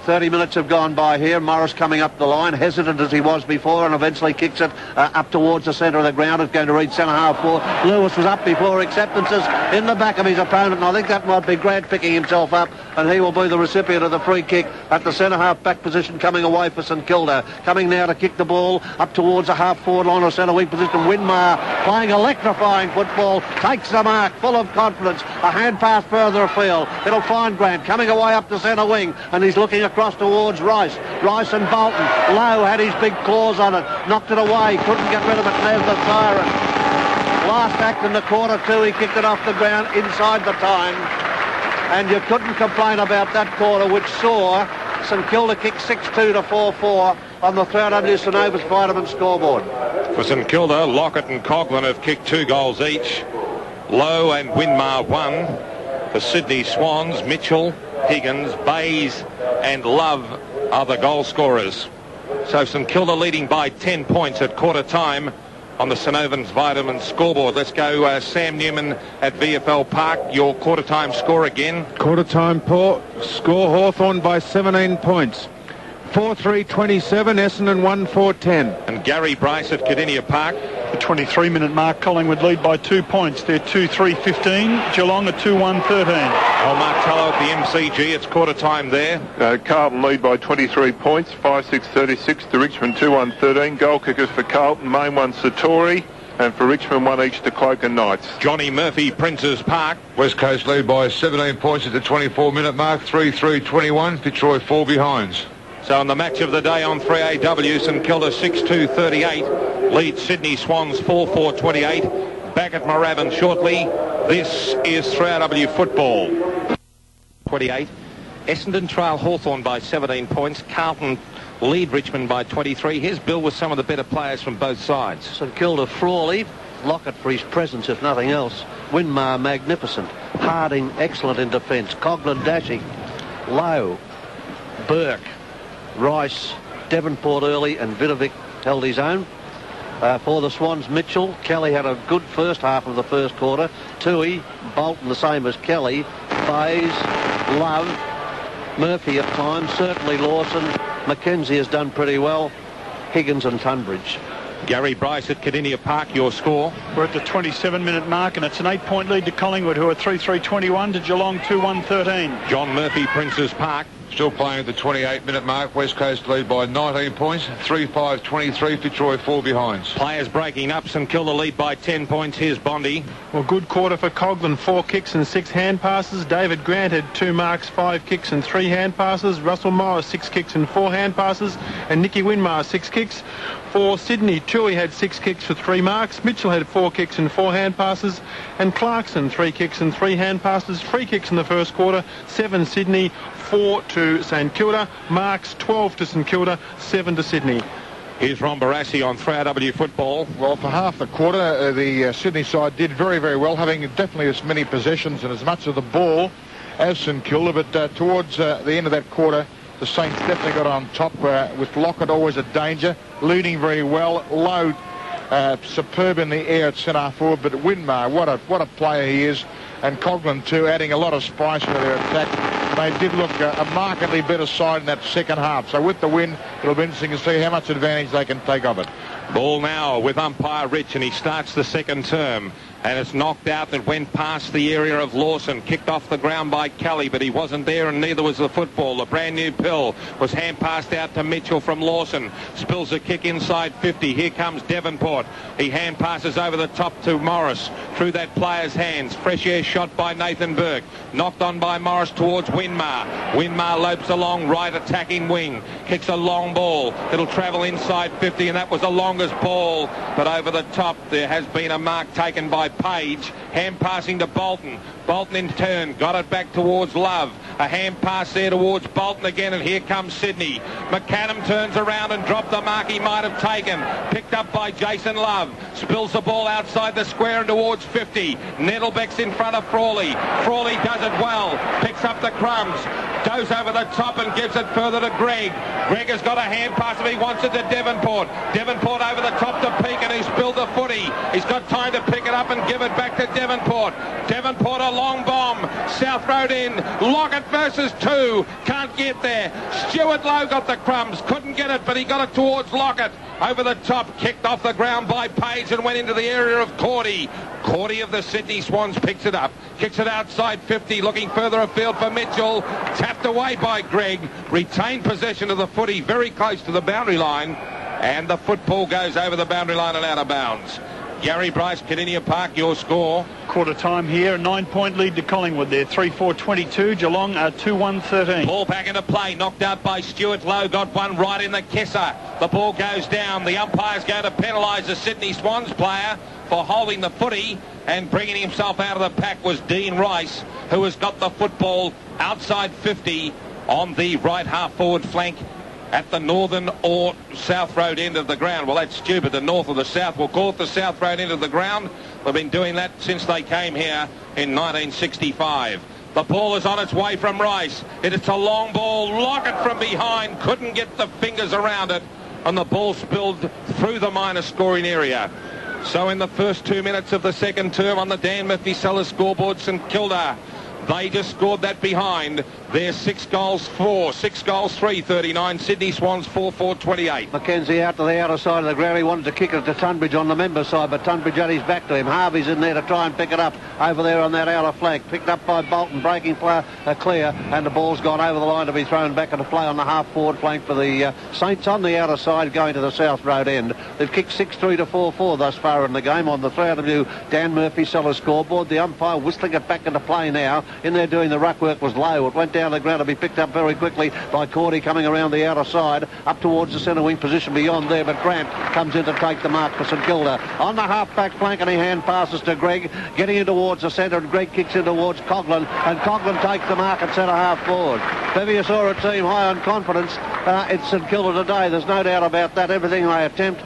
30 minutes have gone by here. Morris coming up the line, hesitant as he was before, and eventually kicks it up towards the centre of the ground. It's going to reach centre half forward. Lewis was up before. Acceptances in the back of his opponent, and I think that might be Grant picking himself up, and he will be the recipient of the free kick at the centre half back position, coming away for St Kilda. Coming now to kick the ball up towards the half forward line or centre wing position. Winmar playing electrifying football, takes the mark, full of confidence. A hand pass further afield. It'll find Grant coming away up the centre wing, and he's looking across towards Rice. Rice and Bolton. Lowe had his big claws on it, knocked it away, couldn't get rid of it. There's the siren. Last act in the quarter two, he kicked it off the ground inside the time, and you couldn't complain about that quarter, which saw St Kilda kick 6-2 to 4-4 on the 3W Synovus Vitamin scoreboard. For St Kilda, Lockett and Coglin have kicked 2 goals each. Lowe and Winmar 1. For Sydney Swans, Mitchell, Higgins, Bays and Love are the goal scorers. So St Kilda leading by 10 points at quarter time on the Synovus Vitamin scoreboard. Let's go Sam Newman at VFL Park. Your quarter time score again. Quarter time, Paul. Score Hawthorn by 17 points. 4-3-27, Essendon 1-4-10. And Gary Bryce at Cardinia Park. The 23-minute mark, Collingwood lead by 2 points. They're 2-3-15. Geelong at 2-1-13. Oh, Martello at the MCG. It's quarter time there. Carlton lead by 23 points, 5-6-36 to Richmond 2-1-13. Goal kickers for Carlton, main one Satori, and for Richmond 1 each to Cloak and Knights. Johnny Murphy, Prince's Park. West Coast lead by 17 points at the 24-minute mark, 3-3-21. Fitzroy 4 behinds. So in the match of the day on 3AW, St Kilda 6-2-38 leads Sydney Swans 4-4-28. Back at Moorabbin shortly. This is 3AW football. 28. Essendon trail Hawthorn by 17 points. Carlton lead Richmond by 23. Here's Bill with some of the better players from both sides. St Kilda Frawley, Lockett for his presence if nothing else. Winmar magnificent. Harding excellent in defence. Coglin dashing. Lowe, Burke, Rice, Devonport early, and Vidovic held his own. For the Swans, Mitchell. Kelly had a good first half of the first quarter. Toohey, Bolton the same as Kelly. Bays, Love, Murphy at times, certainly Lawson. Mackenzie has done pretty well. Higgins and Tunbridge. Gary Bryce at Cardinia Park, your score. We're at the 27-minute mark, and it's an 8-point lead to Collingwood, who are 3-3-21 to Geelong 2-1-13. John Murphy, Prince's Park. Still playing at the 28-minute mark. West Coast lead by 19 points, 3-5-23. Fitzroy 4 behinds. Players breaking up. St Kilda lead by 10 points. Here's Bondi. Well, good quarter for Coglin, 4 kicks and 6 hand passes. David Grant had 2 marks, 5 kicks and 3 hand passes. Russell Morris 6 kicks and 4 hand passes, and Nicky Winmar 6 kicks. For Sydney, Toohey had 6 kicks for 3 marks. Mitchell had 4 kicks and 4 hand passes, and Clarkson 3 kicks and 3 hand passes. Free kicks in the first quarter, 7 Sydney, 4 to St Kilda. Marks 12 to St Kilda, 7 to Sydney. Here's Ron Barassi on 3AW football. Well, for half the quarter, the Sydney side did very, very well, having definitely as many possessions and as much of the ball as St Kilda. But towards the end of that quarter, the Saints definitely got on top with Lockett always a danger, leading very well. Lowe, superb in the air at centre forward, but Winmar, what a player he is, and Coglin too, adding a lot of spice to their attack. They did look a markedly better side in that second half. So with the win, it'll be interesting to see how much advantage they can take of it. Ball now with umpire Rich, and he starts the second term. And it's knocked out that went past the area of Lawson. Kicked off the ground by Kelly, but he wasn't there, and neither was the football. The brand new pill was hand passed out to Mitchell from Lawson. Spills a kick inside 50. Here comes Devonport. He hand passes over the top to Morris. Through that player's hands. Fresh air shot by Nathan Burke. Knocked on by Morris towards Winmar. Winmar lopes along right attacking wing. Kicks a long ball. It'll travel inside 50, and that was the longest ball. But over the top, there has been a mark taken by Page. Hand passing to Bolton. Bolton in turn got it back towards Love. A hand pass there towards Bolton again, and here comes Sydney. McAdam turns around and dropped the mark he might have taken. Picked up by Jason Love. Spills the ball outside the square and towards 50. Nettlebeck's in front of Frawley. Frawley does it well. Picks up the crumbs. Goes over the top and gives it further to Greg. Greg has got a hand pass if he wants it to Devonport. Devonport over the top to Peake, and he spills spilled the footy. He's got time to pick it up and give it back to Devonport. Devonport, a long bomb. South Road in. Lockett versus 2. Can't get there. Stuart Lowe got the crumbs. Couldn't get it, but he got it towards Lockett. Over the top, kicked off the ground by Page and went into the area of Cordy. Cordy of the Sydney Swans picks it up. Kicks it outside 50, looking further afield for Mitchell. Tapped away by Gregg. Retained possession of the footy very close to the boundary line. And the football goes over the boundary line and out of bounds. Gary Bryce, Kardinia Park, your score. Quarter time here, a 9-point lead to Collingwood there. 3-4-22, Geelong 2-1-13. Ball back into play, knocked out by Stuart Lowe, got one right in the kisser. The ball goes down. The umpire's going to penalise the Sydney Swans player for holding the footy, and bringing himself out of the pack was Dean Rice, who has got the football outside 50 on the right half forward flank at the northern or south road end of the ground. Well, that's stupid. The north or the south. We'll call it the south road end of the ground. They've been doing that since they came here in 1965. The ball is on its way from Rice. It's a long ball. Lockett from behind. Couldn't get the fingers around it. And the ball spilled through the minor scoring area. So in the first 2 minutes of the second term on the Dan Murphy Sellers scoreboard, St Kilda, they just scored that behind. They're 6 goals 4, 6 goals 3, 39. Sydney Swans 4-4-28. Mackenzie out to the outer side of the ground. He wanted to kick it to Tunbridge on the member side, but Tunbridge had his back to him. Harvey's in there to try and pick it up over there on that outer flank. Picked up by Bolton, breaking play clear, and the ball's gone over the line to be thrown back into play on the half forward flank for the Saints on the outer side going to the South Road end. They've kicked 6-3 to 4-4 thus far in the game on the 3W Dan Murphy Sellers scoreboard. The umpire whistling it back into play now. In there doing the ruck work was Lowe. It went down the ground to be picked up very quickly by Cordy coming around the outer side up towards the centre wing position beyond there, but Grant comes in to take the mark for St Kilda. On the half-back flank, and he hand passes to Gregg, getting in towards the centre, and Gregg kicks in towards Coglin, and Coglin takes the mark at centre half forward. Bevier saw a team high on confidence. It's St Kilda today, there's no doubt about that. Everything they attempt,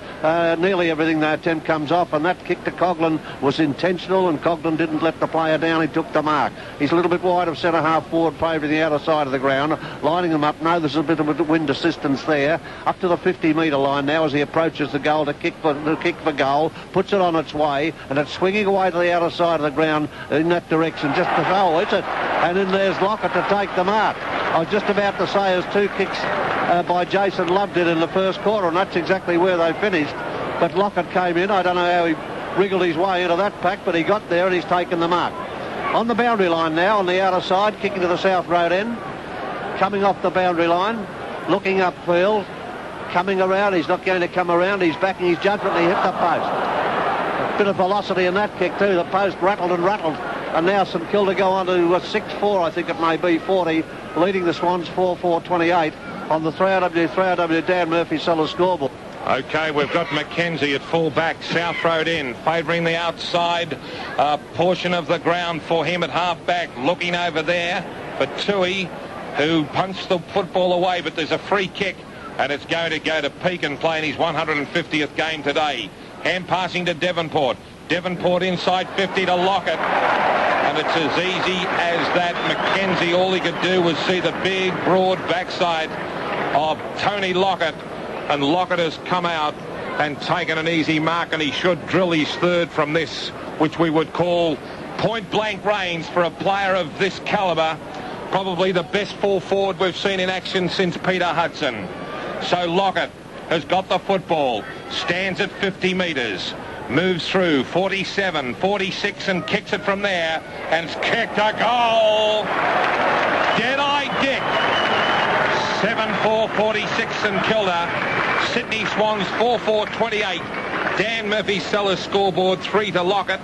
nearly everything they attempt comes off, and that kick to Coglin was intentional, and Coglin didn't let the player down. He took the mark. He's a little bit wide of centre half forward, favouring the outer side of the ground, lining them up. No, there's a bit of wind assistance there. Up to the 50-metre line now as he approaches the goal to kick for goal, puts it on its way, and it's swinging away to the outer side of the ground in that direction. Just to goal, is it? And then there's Lockett to take the mark. I was just about to say there's 2 kicks by Jason Love did in the first quarter, and that's exactly where they finished. But Lockett came in. I don't know how he wriggled his way into that pack, but he got there and he's taken the mark. On the boundary line now, on the outer side, kicking to the South Road end. Coming off the boundary line, looking upfield, coming around. He's not going to come around. He's backing his judgment and he hit the post. A bit of velocity in that kick too. The post rattled and rattled. And now St Kilda go on to 6-4, I think it may be, 40, leading the Swans 4-4-28 on the 3RW Dan Murphy Sellers scoreboard. Okay, we've got Mackenzie at full back, South Road end, favouring the outside portion of the ground for him at half back, looking over there for Tui, who punched the football away, but there's a free kick, and it's going to go to Pekin, playing his 150th game today. Hand passing to Devonport. Devonport inside 50 to Lockett, and it's as easy as that. Mackenzie, all he could do was see the big, broad backside of Tony Lockett, and Lockett has come out and taken an easy mark, and he should drill his third from this, which we would call point-blank range for a player of this calibre. Probably the best full forward we've seen in action since Peter Hudson. So Lockett has got the football, stands at 50 metres, moves through 47, 46, and kicks it from there, and it's kicked a goal. Dead-eye Dick. 7-4-46 St Kilda. Sydney Swans 4-4-28. Dan Murphy Sellers scoreboard 3 to Lockett.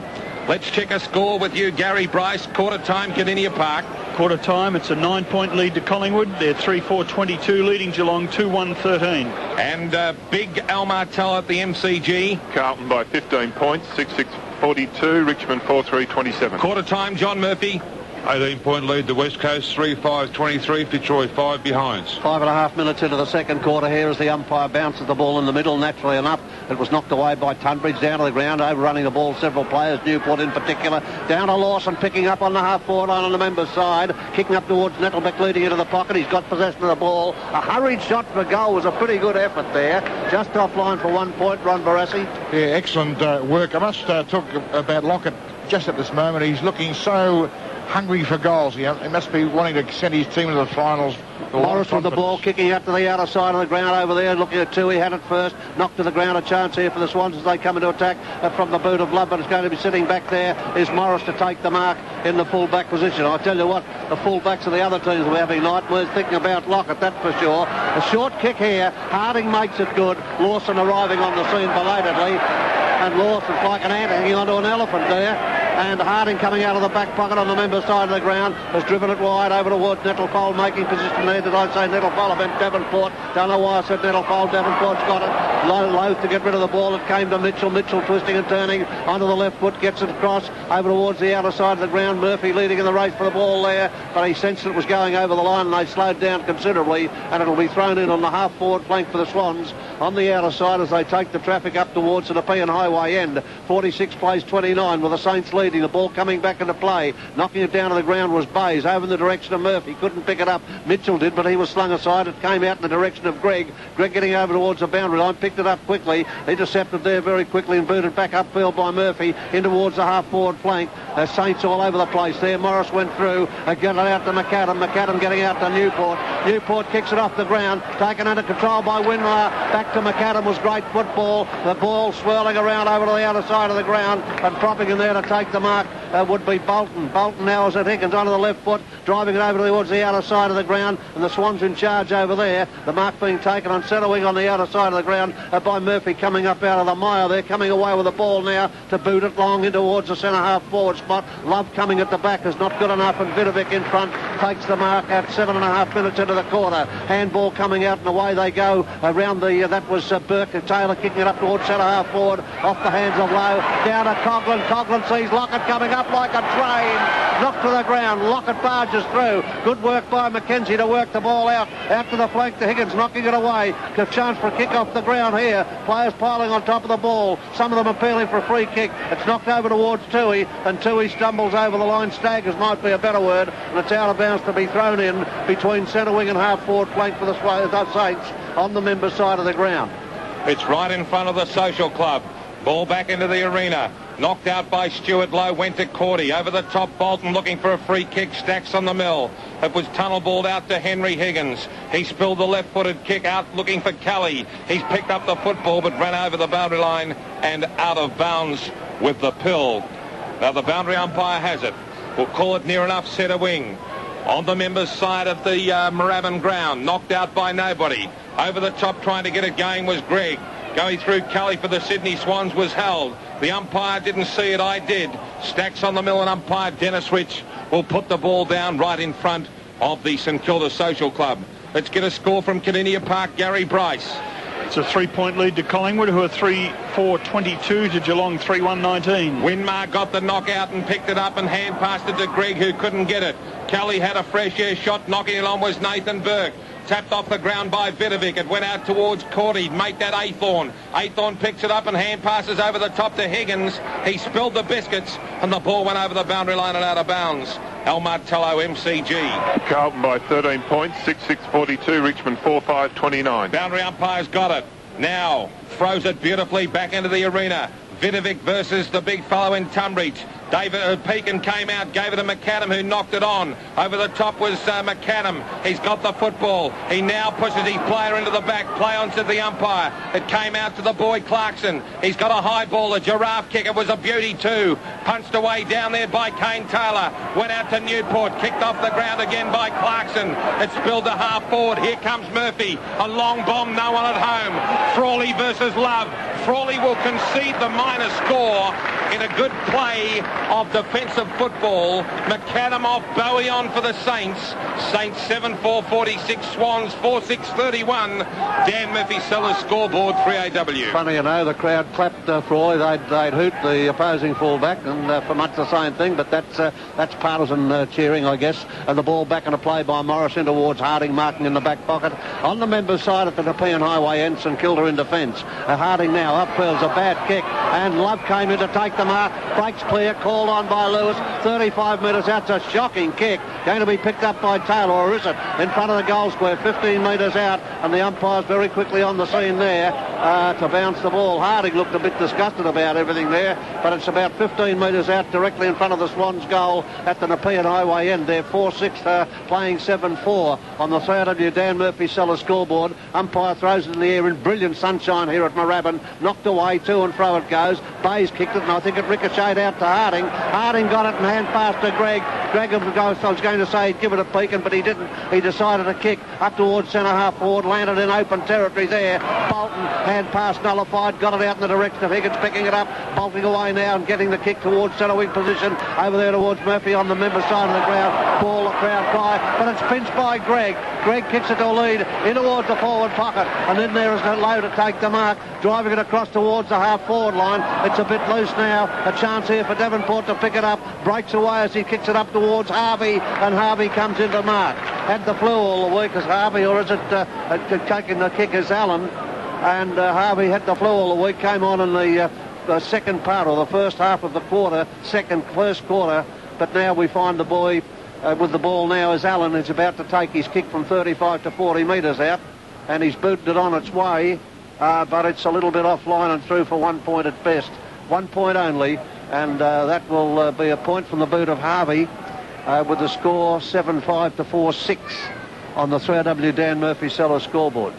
Let's check a score with you, Gary Bryce. Quarter time, Kardinia Park. Quarter time, it's a 9-point lead to Collingwood. They're 3-4-22, leading Geelong 2-1-13. And big Al Martel at the MCG. Carlton by 15 points, 6-6-42. Richmond 4-3-27. Quarter time, John Murphy. 18-point lead to West Coast, 3-5-23, Fitzroy 5 behinds. 5.5 minutes into the second quarter here as the umpire bounces the ball in the middle. Naturally enough, it was knocked away by Tunbridge down to the ground, overrunning the ball several players, Newport in particular. Down to Lawson, picking up on the half-forward line on the members' side, kicking up towards Nettlebeck, leading into the pocket. He's got possession of the ball. A hurried shot for goal was a pretty good effort there. Just offline for 1 point, Ron Barassi. Yeah, excellent work. I must talk about Lockett just at this moment. He's looking so hungry for goals. He must be wanting to send his team to the finals. Morris with the ball, kicking out to the outer side of the ground over there, looking at Tui, had it first, knocked to the ground. A chance here for the Swans as they come into attack from the boot of Love, but it's going to be sitting back there is Morris to take the mark in the full-back position. I tell you what, the full-backs of the other teams were having nightmares thinking about Lockett, that's for sure. A short kick here, Harding makes it good. Lawson arriving on the scene belatedly, and Lawson's like an ant hanging onto an elephant there. And Harding coming out of the back pocket on the member side of the ground has driven it wide over towards Nettlepole, making position there. Did I say Nettlepole? I meant Devonport. Don't know why I said Nettlepole. Devonport's got it. Loath to get rid of the ball. It came to Mitchell. Mitchell twisting and turning onto the left foot, gets it across over towards the outer side of the ground. Murphy leading in the race for the ball there, but he sensed it was going over the line and they slowed down considerably, and it'll be thrown in on the half-forward flank for the Swans on the outer side as they take the traffic up towards the Nepean Highway end. 46 plays 29 with the Saints leading. The ball coming back into play. Knocking it down to the ground was Bays over in the direction of Murphy. Couldn't pick it up. Mitchell did, but he was slung aside. It came out in the direction of Greg. Greg getting over towards the boundary line. Picked it up quickly. Intercepted there very quickly and booted back upfield by Murphy in towards the half-forward flank. Saints all over the place there. Morris went through. Got it out to McAdam. McAdam getting out to Newport. Newport kicks it off the ground. Taken under control by Winmar. Back to McAdam was great football. The ball swirling around over to the outer side of the ground and propping in there to take the mark would be Bolton. Bolton now is at Higgins onto the left foot, driving it over towards the outer side of the ground, and the Swans in charge over there. The mark being taken on centre wing on the outer side of the ground by Murphy coming up out of the mire there, coming away with the ball now to boot it long in towards the centre half forward spot. Love coming at the back is not good enough, and Vidovic in front takes the mark at 7.5 minutes into the quarter. Handball coming out and away they go around the, that was Burke and Taylor kicking it up towards centre half forward, off the hands of Lowe, down to Coglin. Coglin sees Lockett coming up like a train, knocked to the ground. Lockett barges through. Good work by Mackenzie to work the ball out to the flank to Higgins, knocking it away. A chance for a kick off the ground here. Players piling on top of the ball. Some of them appealing for a free kick. It's knocked over towards Tui, and Tui stumbles over the line. Staggers might be a better word, and it's out of bounds to be thrown in between centre wing and half forward flank for the Saints on the member side of the ground. It's right in front of the Social Club. Ball back into the arena. Knocked out by Stuart Lowe, went to Cordy. Over the top, Bolton looking for a free kick. Stacks on the mill. It was tunnel balled out to Henry Higgins. He spilled the left-footed kick out looking for Kelly. He's picked up the football but ran over the boundary line and out of bounds with the pill. Now the boundary umpire has it. We'll call it near enough centre wing. On the members' side of the Moorabbin ground. Knocked out by nobody. Over the top trying to get it going was Greg. Going through Kelly for the Sydney Swans was held. The umpire didn't see it, I did. Stacks on the mill and umpire Dennis Rich will put the ball down right in front of the St Kilda Social Club. Let's get a score from Kardinia Park, Gary Bryce. It's a 3-point lead to Collingwood, who are 3-4-22 to Geelong 3-1-19. Winmar got the knockout and picked it up and hand passed it to Greg, who couldn't get it. Kelly had a fresh air shot. Knocking it on was Nathan Burke. Tapped off the ground by Vidovic. It went out towards Cordy. Make that Aythorne. Aythorne picks it up and hand passes over the top to Higgins. He spilled the biscuits and the ball went over the boundary line and out of bounds. El Martello, MCG. Carlton by 13 points, 6-6-42, Richmond 4-5-29. Boundary umpire's got it. Now throws it beautifully back into the arena. Vidovic versus the big fellow in Tunbridge. David Pekin came out, gave it to McAdam, who knocked it on. Over the top was McAdam. He's got the football. He now pushes his player into the back. Play on to the umpire. It came out to the boy Clarkson. He's got a high ball, a giraffe kick. It was a beauty too. Punched away down there by Kane Taylor. Went out to Newport. Kicked off the ground again by Clarkson. It spilled to half forward. Here comes Murphy. A long bomb, no one at home. Frawley versus Love. Frawley will concede the minor score in a good play of defensive football. McAdam off, Bowie on for the Saints. Saints 7-4-46, Swans 4-6-31. Dan Murphy Sellers scoreboard 3AW. Funny, you know, the crowd clapped for Roy. They'd hoot the opposing fullback, and for much the same thing, but that's partisan cheering, I guess. And the ball back in a play by Morris in towards Harding, marking in the back pocket. On the members' side at the Nepean Highway end, St Kilda in defence. Harding now up fields a bad kick, and Love came in to take the mark. Breaks clear, called on by Lewis. 35 metres out, it's a shocking kick. Going to be picked up by Taylor, or is it? In front of the goal square, 15 metres out, and the umpire's very quickly on the scene there to bounce the ball. Harding looked a bit disgusted about everything there, but it's about 15 metres out directly in front of the Swans goal at the Nepean Highway end. They're 4-6 playing 7-4 on the 3AW Dan Murphy Sellers scoreboard. Umpire throws it in the air in brilliant sunshine here at Moorabbin. Knocked away, to and fro it goes. Bayes kicked it, and I think it ricocheted out to Harding. Harding got it and hand passed to Greg. Greg was going to say he'd give it a peeking, but he didn't. He decided to kick up towards centre half forward, landed in open territory there. Bolton, hand pass nullified, got it out in the direction of Higgins, picking it up, bolting away now and getting the kick towards centre wing position, over there towards Murphy on the member side of the ground. Ball, the crowd cry, but it's pinched by Greg. Greg kicks it to a lead in towards the forward pocket, and in there is Low to take the mark, driving it across towards the half forward line. It's a bit loose now. A chance here for Devonport to pick it up. Breaks away as he kicks it up towards Harvey, and Harvey comes into mark. Had the flu all the week as Harvey, or is it taking the kick as Allen? And Harvey had the flu all the week, came on in the second part, or the first half of the quarter, first quarter, but now we find the boy with the ball now as Allen is about to take his kick from 35 to 40 metres out, and he's booted it on its way, but it's a little bit offline and through for 1 point at best. 1 point only, and that will be a point from the boot of Harvey, with the score 7-5 to 4-6 on the 3AW Dan Murphy Sellers scoreboard.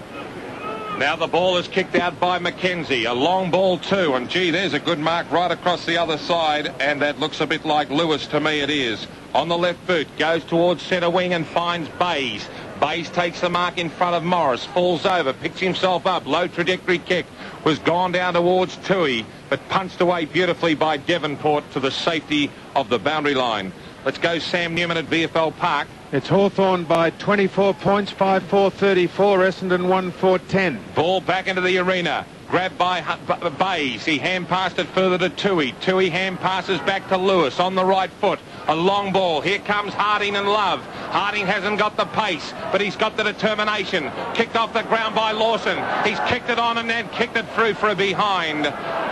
Now the ball is kicked out by Mackenzie. A long ball too, and gee, there's a good mark right across the other side, and that looks a bit like Lewis to me. It is. On the left boot, goes towards centre wing and finds Bayes. Bayes takes the mark in front of Morris, falls over, picks himself up. Low trajectory kick was gone down towards Toohey, but punched away beautifully by Devonport to the safety of the boundary line. Let's go Sam Newman at VFL Park. It's Hawthorn by 24 points, 5-4-34, Essendon 1-4-10. Ball back into the arena. Grabbed by Bayes. He hand passed it further to Toohey. Toohey hand passes back to Lewis on the right foot. A long ball. Here comes Harding and Love. Harding hasn't got the pace, but he's got the determination. Kicked off the ground by Lawson. He's kicked it on and then kicked it through for a behind.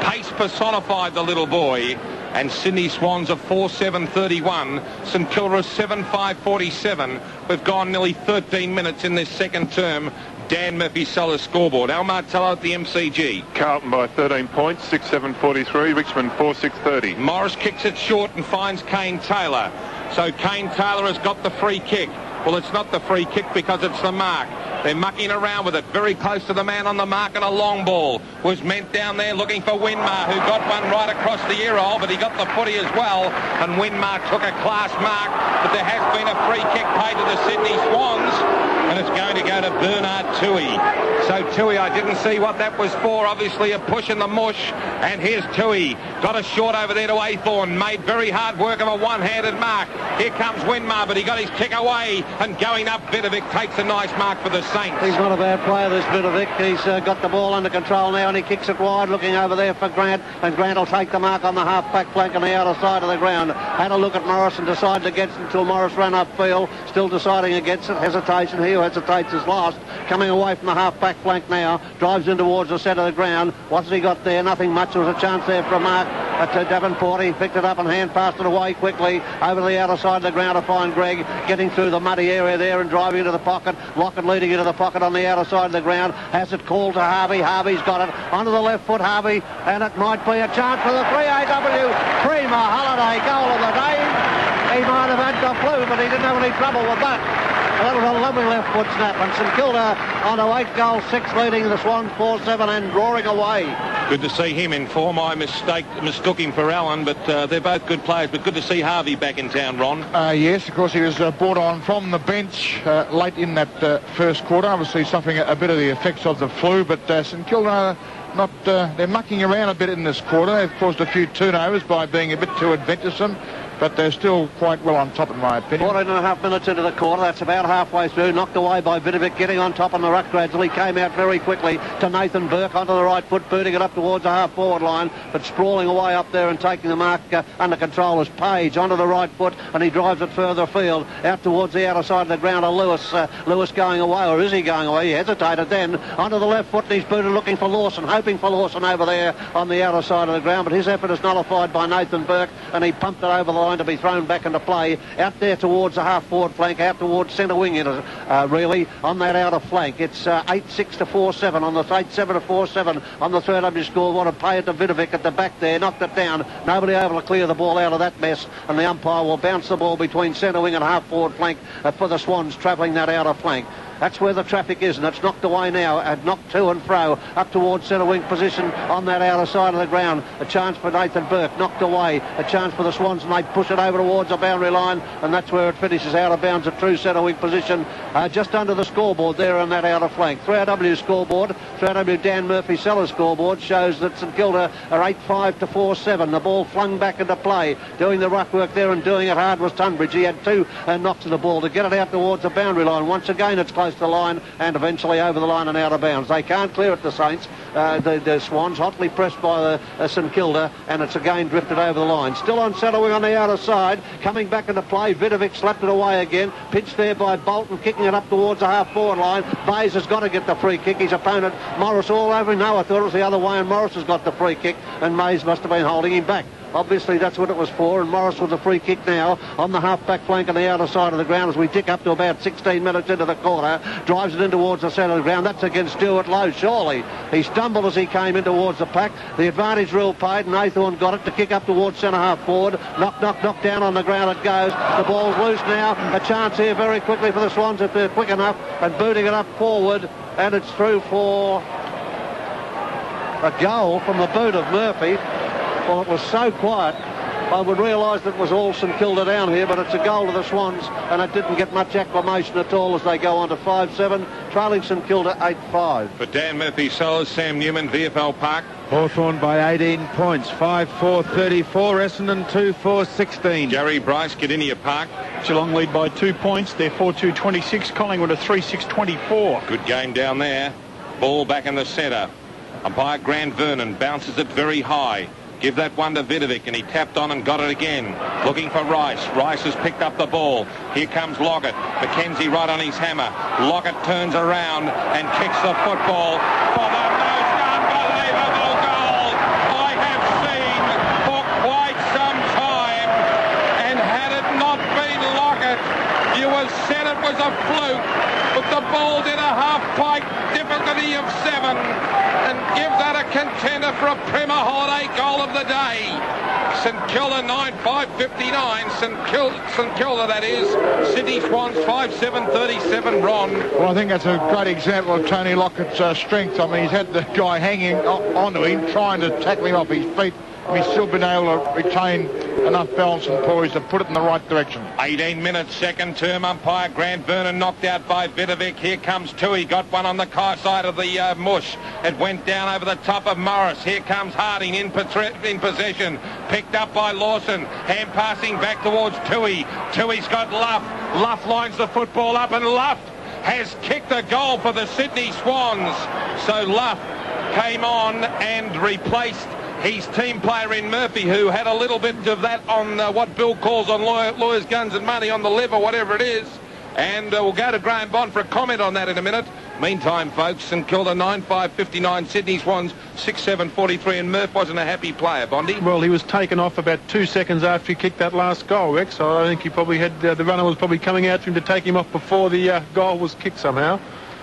Pace personified, the little boy. And Sydney Swans are 4-7-31. St Kilda 7-5-47. We've gone nearly 13 minutes in this second term. Dan Murphy Sellers scoreboard. Al Martello at the MCG. Carlton by 13 points, 6-7-43. Richmond 4-6-30. Morris kicks it short and finds Kane Taylor. So Kane Taylor has got the free kick. Well, it's not the free kick because it's the mark. They're mucking around with it, very close to the man on the mark, and a long ball was meant down there looking for Winmar, who got one right across the ear hole, but he got the footy as well, and Winmar took a class mark, but there has been a free kick paid to the Sydney Swans, and it's going to go to Bernard Toohey. So Toohey, I didn't see what that was for, obviously a push in the mush, and here's Toohey, got a short over there to Aythorne, made very hard work of a one-handed mark. Here comes Winmar, but he got his kick away, and going up, Vidovic takes a nice mark for the Saints. He's not a bad player, this Vidovic. He's got the ball under control now, and he kicks it wide, looking over there for Grant, and Grant will take the mark on the half-back flank on the outer side of the ground. Had a look at Morris and decided against it until Morris ran upfield, still deciding against it. Hesitation. He who hesitates is lost. Coming away from the half-back flank now, drives in towards the centre of the ground. What's he got there? Nothing much. There was a chance there for a mark at Devonport. He picked it up and hand passed it away quickly over the outer side of the ground to find Greg, getting through the muddy area there and driving into the pocket. Lockett leading into the pocket on the outer side of the ground. Has it called to Harvey. Harvey's got it onto the left foot, Harvey, and it might be a chance for the 3AW Prima Holiday goal of the day. He might have had the flu, but he didn't have any trouble with that. That was a lovely left foot snap, and St Kilda on a 8-6 leading the Swans 4-7 and drawing away. Good to see him in form. I mistook him for Allen, but they're both good players. But good to see Harvey back in town, Ron. Yes, of course, he was brought on from the bench late in that first quarter, obviously suffering a bit of the effects of the flu, but St Kilda they're mucking around a bit in this quarter. They've caused a few turnovers by being a bit too adventuresome, but they're still quite well on top, in my opinion. 14.5 minutes into the quarter. That's about halfway through. Knocked away by Vidovic, getting on top on the ruck gradually. Came out very quickly to Nathan Burke onto the right foot, booting it up towards the half-forward line, but sprawling away up there and taking the mark under control is Page onto the right foot, and he drives it further afield, out towards the outer side of the ground. Lewis going away, or is he going away? He hesitated then. Onto the left foot, and he's booted looking for Lawson, hoping for Lawson over there on the outer side of the ground, but his effort is nullified by Nathan Burke, and he pumped it over the line to be thrown back into play out there towards the half-forward flank, out towards centre wing, really, on that outer flank. It's 8-6 to 4-7 on the 8-7 to 4-7 on the 3W scoreboard, and play it to Vidovic at the back there, knocked it down. Nobody able to clear the ball out of that mess, and the umpire will bounce the ball between centre wing and half-forward flank for the Swans travelling that outer flank. That's where the traffic is, and it's knocked away now, and knocked to and fro up towards centre wing position on that outer side of the ground. A chance for Nathan Burke, knocked away. A chance for the Swans, and they push it over towards the boundary line, and that's where it finishes out of bounds at true centre wing position, just under the scoreboard there on that outer flank. 3AW scoreboard, 3AW Dan Murphy Sellers scoreboard shows that St Kilda are 8-5 to 4-7. The ball flung back into play. Doing the ruck work there and doing it hard was Tunbridge. He had two knocks of the ball to get it out towards the boundary line. Once again, it's close to the line and eventually over the line and out of bounds. They can't clear it, the Saints. The Swans hotly pressed by the St Kilda, and it's again drifted over the line. Still on centre wing on the outer side, coming back into play. Vidovic slapped it away again, pitched there by Bolton, kicking it up towards the half-forward line. Bayes has got to get the free kick. His opponent Morris all over him. No, I thought it was the other way, and Morris has got the free kick, and Mays must have been holding him back. Obviously, that's what it was for, and Morris with a free kick now on the half-back flank on the outer side of the ground as we tick up to about 16 minutes into the quarter. Drives it in towards the centre of the ground. That's against Stuart Lowe, surely. He stumbled as he came in towards the pack. The advantage rule paid, and Nathorn got it to kick up towards centre half forward. Knock down on the ground it goes. The ball's loose now. A chance here very quickly for the Swans if they're quick enough, and booting it up forward, and it's through for a goal from the boot of Murphy. Well, it was so quiet, I would realise that it was all St Kilda down here, but it's a goal to the Swans, and it didn't get much acclamation at all as they go on to 5-7, trailing St Kilda 8-5. For Dan Murphy Sellers, Sam Newman, VFL Park. Hawthorn by 18 points, 5-4-34, Essendon 2-4-16. Gary Bryce, Gadinia Park. Geelong lead by 2 points. They're 4-2-26. Collingwood are 3-6-24. Good game down there. Ball back in the centre. Umpire Grant Vernon bounces it very high. Give that one to Vidovic, and he tapped on and got it again. Looking for Rice. Rice has picked up the ball. Here comes Lockett. McKenzie right on his hammer. Lockett turns around and kicks the football for the most unbelievable goal I have seen for quite some time. And had it not been Lockett, you would have said it was a fluke. But the ball did a half-pike difficulty of 7 and give that a contender for a Premier Holiday goal of the day. St Kilda 9-5-59. St Kilda, that is. Sydney Swans 5-7-37. Ron. Well, I think that's a great example of Tony Lockett's strength. I mean, he's had the guy hanging onto him, trying to tackle him off his feet. He's still been able to retain enough balance and poise to put it in the right direction. 18 minutes, second term umpire Grant Vernon knocked out by Vidovic. Here comes Tui, got one on the side of the mush. It went down over the top of Morris. Here comes Harding in possession. Picked up by Lawson. Hand passing back towards Tui. Tui's got Luff. Luff lines the football up, and Luff has kicked a goal for the Sydney Swans. So Luff came on and replaced his team player in Murphy, who had a little bit of that on what Bill calls on lawyers, guns and money on the liver, whatever it is. And we'll go to Graham Bond for a comment on that in a minute. Meantime, folks, St Kilda 9-5-59, Sydney Swans 6-7-43, and Murph wasn't a happy player, Bondi. Well, he was taken off about 2 seconds after he kicked that last goal, Rex. So I think he probably had, the runner was probably coming out to him to take him off before the goal was kicked somehow.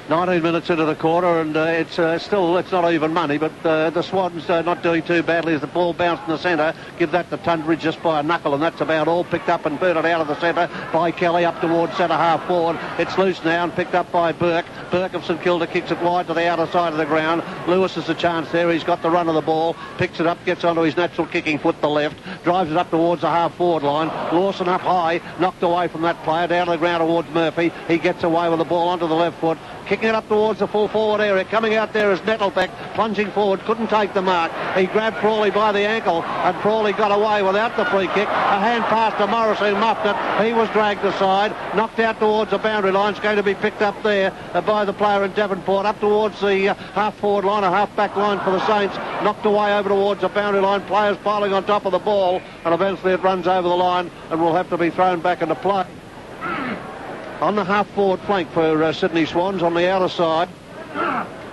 19 minutes into the quarter, and it's not even money, but the Swans not doing too badly as the ball bounced in the centre. Give that to Tunbridge just by a knuckle, and that's about all. Picked up and booted out of the centre by Kelly up towards centre half forward. It's loose now and picked up by Burke. Burke of St Kilda kicks it wide to the outer side of the ground. Lewis has a chance there. He's got the run of the ball, picks it up, gets onto his natural kicking foot, the left, drives it up towards the half-forward line. Lawson up high, knocked away from that player, down to the ground towards Murphy. He gets away with the ball onto the left foot, kicking it up towards the full forward area. Coming out there is Nettlebeck, plunging forward, couldn't take the mark. He grabbed Frawley by the ankle, and Frawley got away without the free kick. A hand pass to Morris, who muffed it. He was dragged aside, knocked out towards the boundary line. It's going to be picked up there by the player in Devonport, up towards the half-forward line, a half-back line for the Saints. Knocked away over towards the boundary line. Players piling on top of the ball, and eventually it runs over the line and will have to be thrown back into play. On the half-forward flank for Sydney Swans, on the outer side.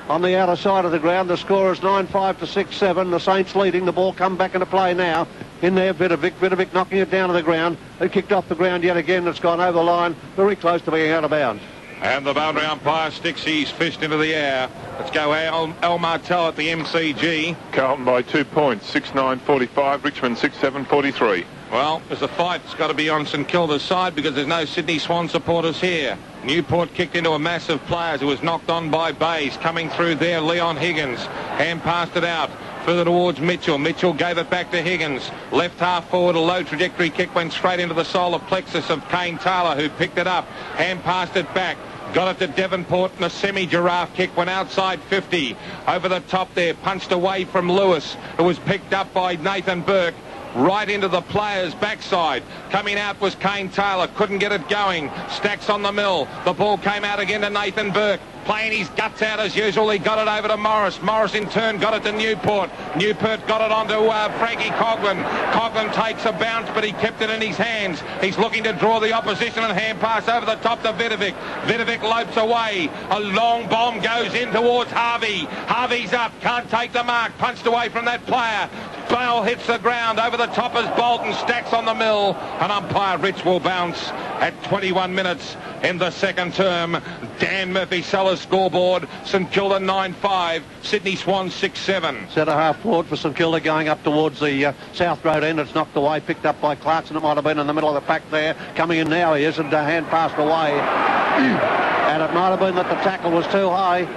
On the outer side of the ground, the score is 9-5 to 6-7. The Saints leading. The ball come back into play now. In there, Vidovic knocking it down to the ground. It kicked off the ground yet again. It's gone over the line, very close to being out of bounds. And the boundary umpire sticks his fist into the air. Let's go Al Martel at the MCG. Carlton by 2 points, 6-9-45. Richmond 6-7-43. Well, there's a fight. It's got to be on St Kilda's side because there's no Sydney Swan supporters here. Newport kicked into a mass of players who was knocked on by Bays. Coming through there, Leon Higgins. Hand passed it out. Further towards Mitchell. Mitchell gave it back to Higgins. Left half forward, a low trajectory kick went straight into the solar plexus of Kane Taylor, who picked it up. Hand passed it back. Got it to Devonport, and a semi-giraffe kick went outside 50. Over the top there, punched away from Lewis, who was picked up by Nathan Burke. Right into the player's backside. Coming out was Kane Taylor. Couldn't get it going. Stacks on the mill. The ball came out again to Nathan Burke. Playing his guts out as usual. He got it over to Morris. Morris in turn got it to Newport. Newport got it onto Frankie Coglin. Coglin takes a bounce, but he kept it in his hands. He's looking to draw the opposition and hand pass over the top to Vidovic. Vidovic lopes away. A long bomb goes in towards Harvey. Harvey's up. Can't take the mark. Punched away from that player. Bale hits the ground. Over the top is Bolton. Stacks on the mill. And umpire Rich will bounce at 21 minutes in the second term. Dan Murphy Sellers scoreboard. St Kilda 9-5. Sydney Swans 6-7. Centre half forward for St Kilda going up towards the South Road end. It's knocked away, picked up by Clarkson. It might have been in the middle of the pack there. Coming in now he is, and hand passed away. And it might have been that the tackle was too high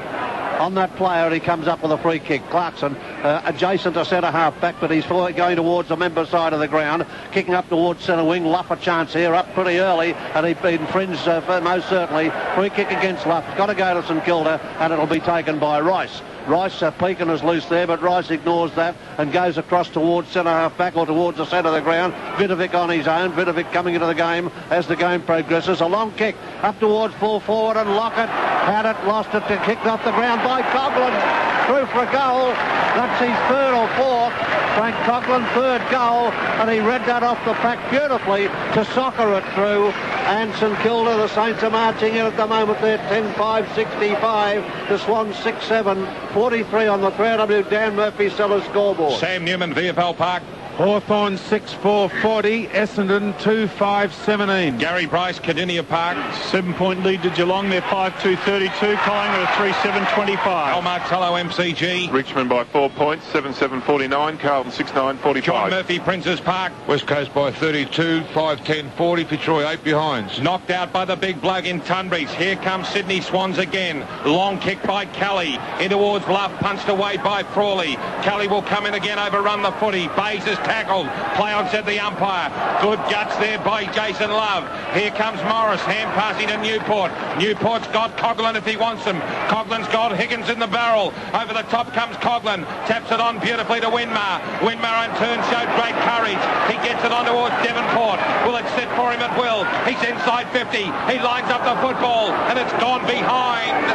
on that player. He comes up with a free kick. Clarkson adjacent to centre half back, but he's going towards the member side of the ground, kicking up towards centre wing. Luff a chance here, up pretty early, and he's been infringed most certainly. Free kick against Luff. It's got to go to St Kilda, and it'll be taken by Rice. Rice, Pekin is loose there, but Rice ignores that and goes across towards centre half back or towards the centre of the ground. Vidovic on his own. Vidovic coming into the game as the game progresses. A long kick up towards full forward, and Lockett had it, lost it, kicked off the ground by Coglin. Through for a goal. That's his third or fourth. Frank Coglin, third goal, and he read that off the pack beautifully to soccer it through. And St Kilda, the Saints are marching in at the moment. They're 10-5-65. The Swans 6-7. 43 on the 3AW Dan Murphy Sellers scoreboard. Sam Newman, VFL Park. Hawthorn 6-4-40, Essendon 2-5-17. Gary Price, Cardinia Park. 7-point lead to Geelong. They're 5-2-32. Collingwood 3-7-25. Al Martello, MCG. Richmond by 4 points, 7-7-49. Carlton 6-9-45. John Murphy, Princes Park. West Coast by 32, 5-10-40. Fitzroy 8 behinds. Knocked out by the big bloke in Tunbridge. Here comes Sydney Swans again. Long kick by Kelly. In towards Bluff, punched away by Frawley. Kelly will come in again, overrun the footy. Bays is tackled. Play on, said the umpire. Good guts there by Jason Love. Here comes Morris, hand passing to Newport. Newport's got Coglin if he wants him. Coglin's got Higgins in the barrel. Over the top comes Coglin. Taps it on beautifully to Winmar. Winmar in turn showed great courage. He gets it on towards Devonport. Will it set for him at will? He's inside 50. He lines up the football, and it's gone behind.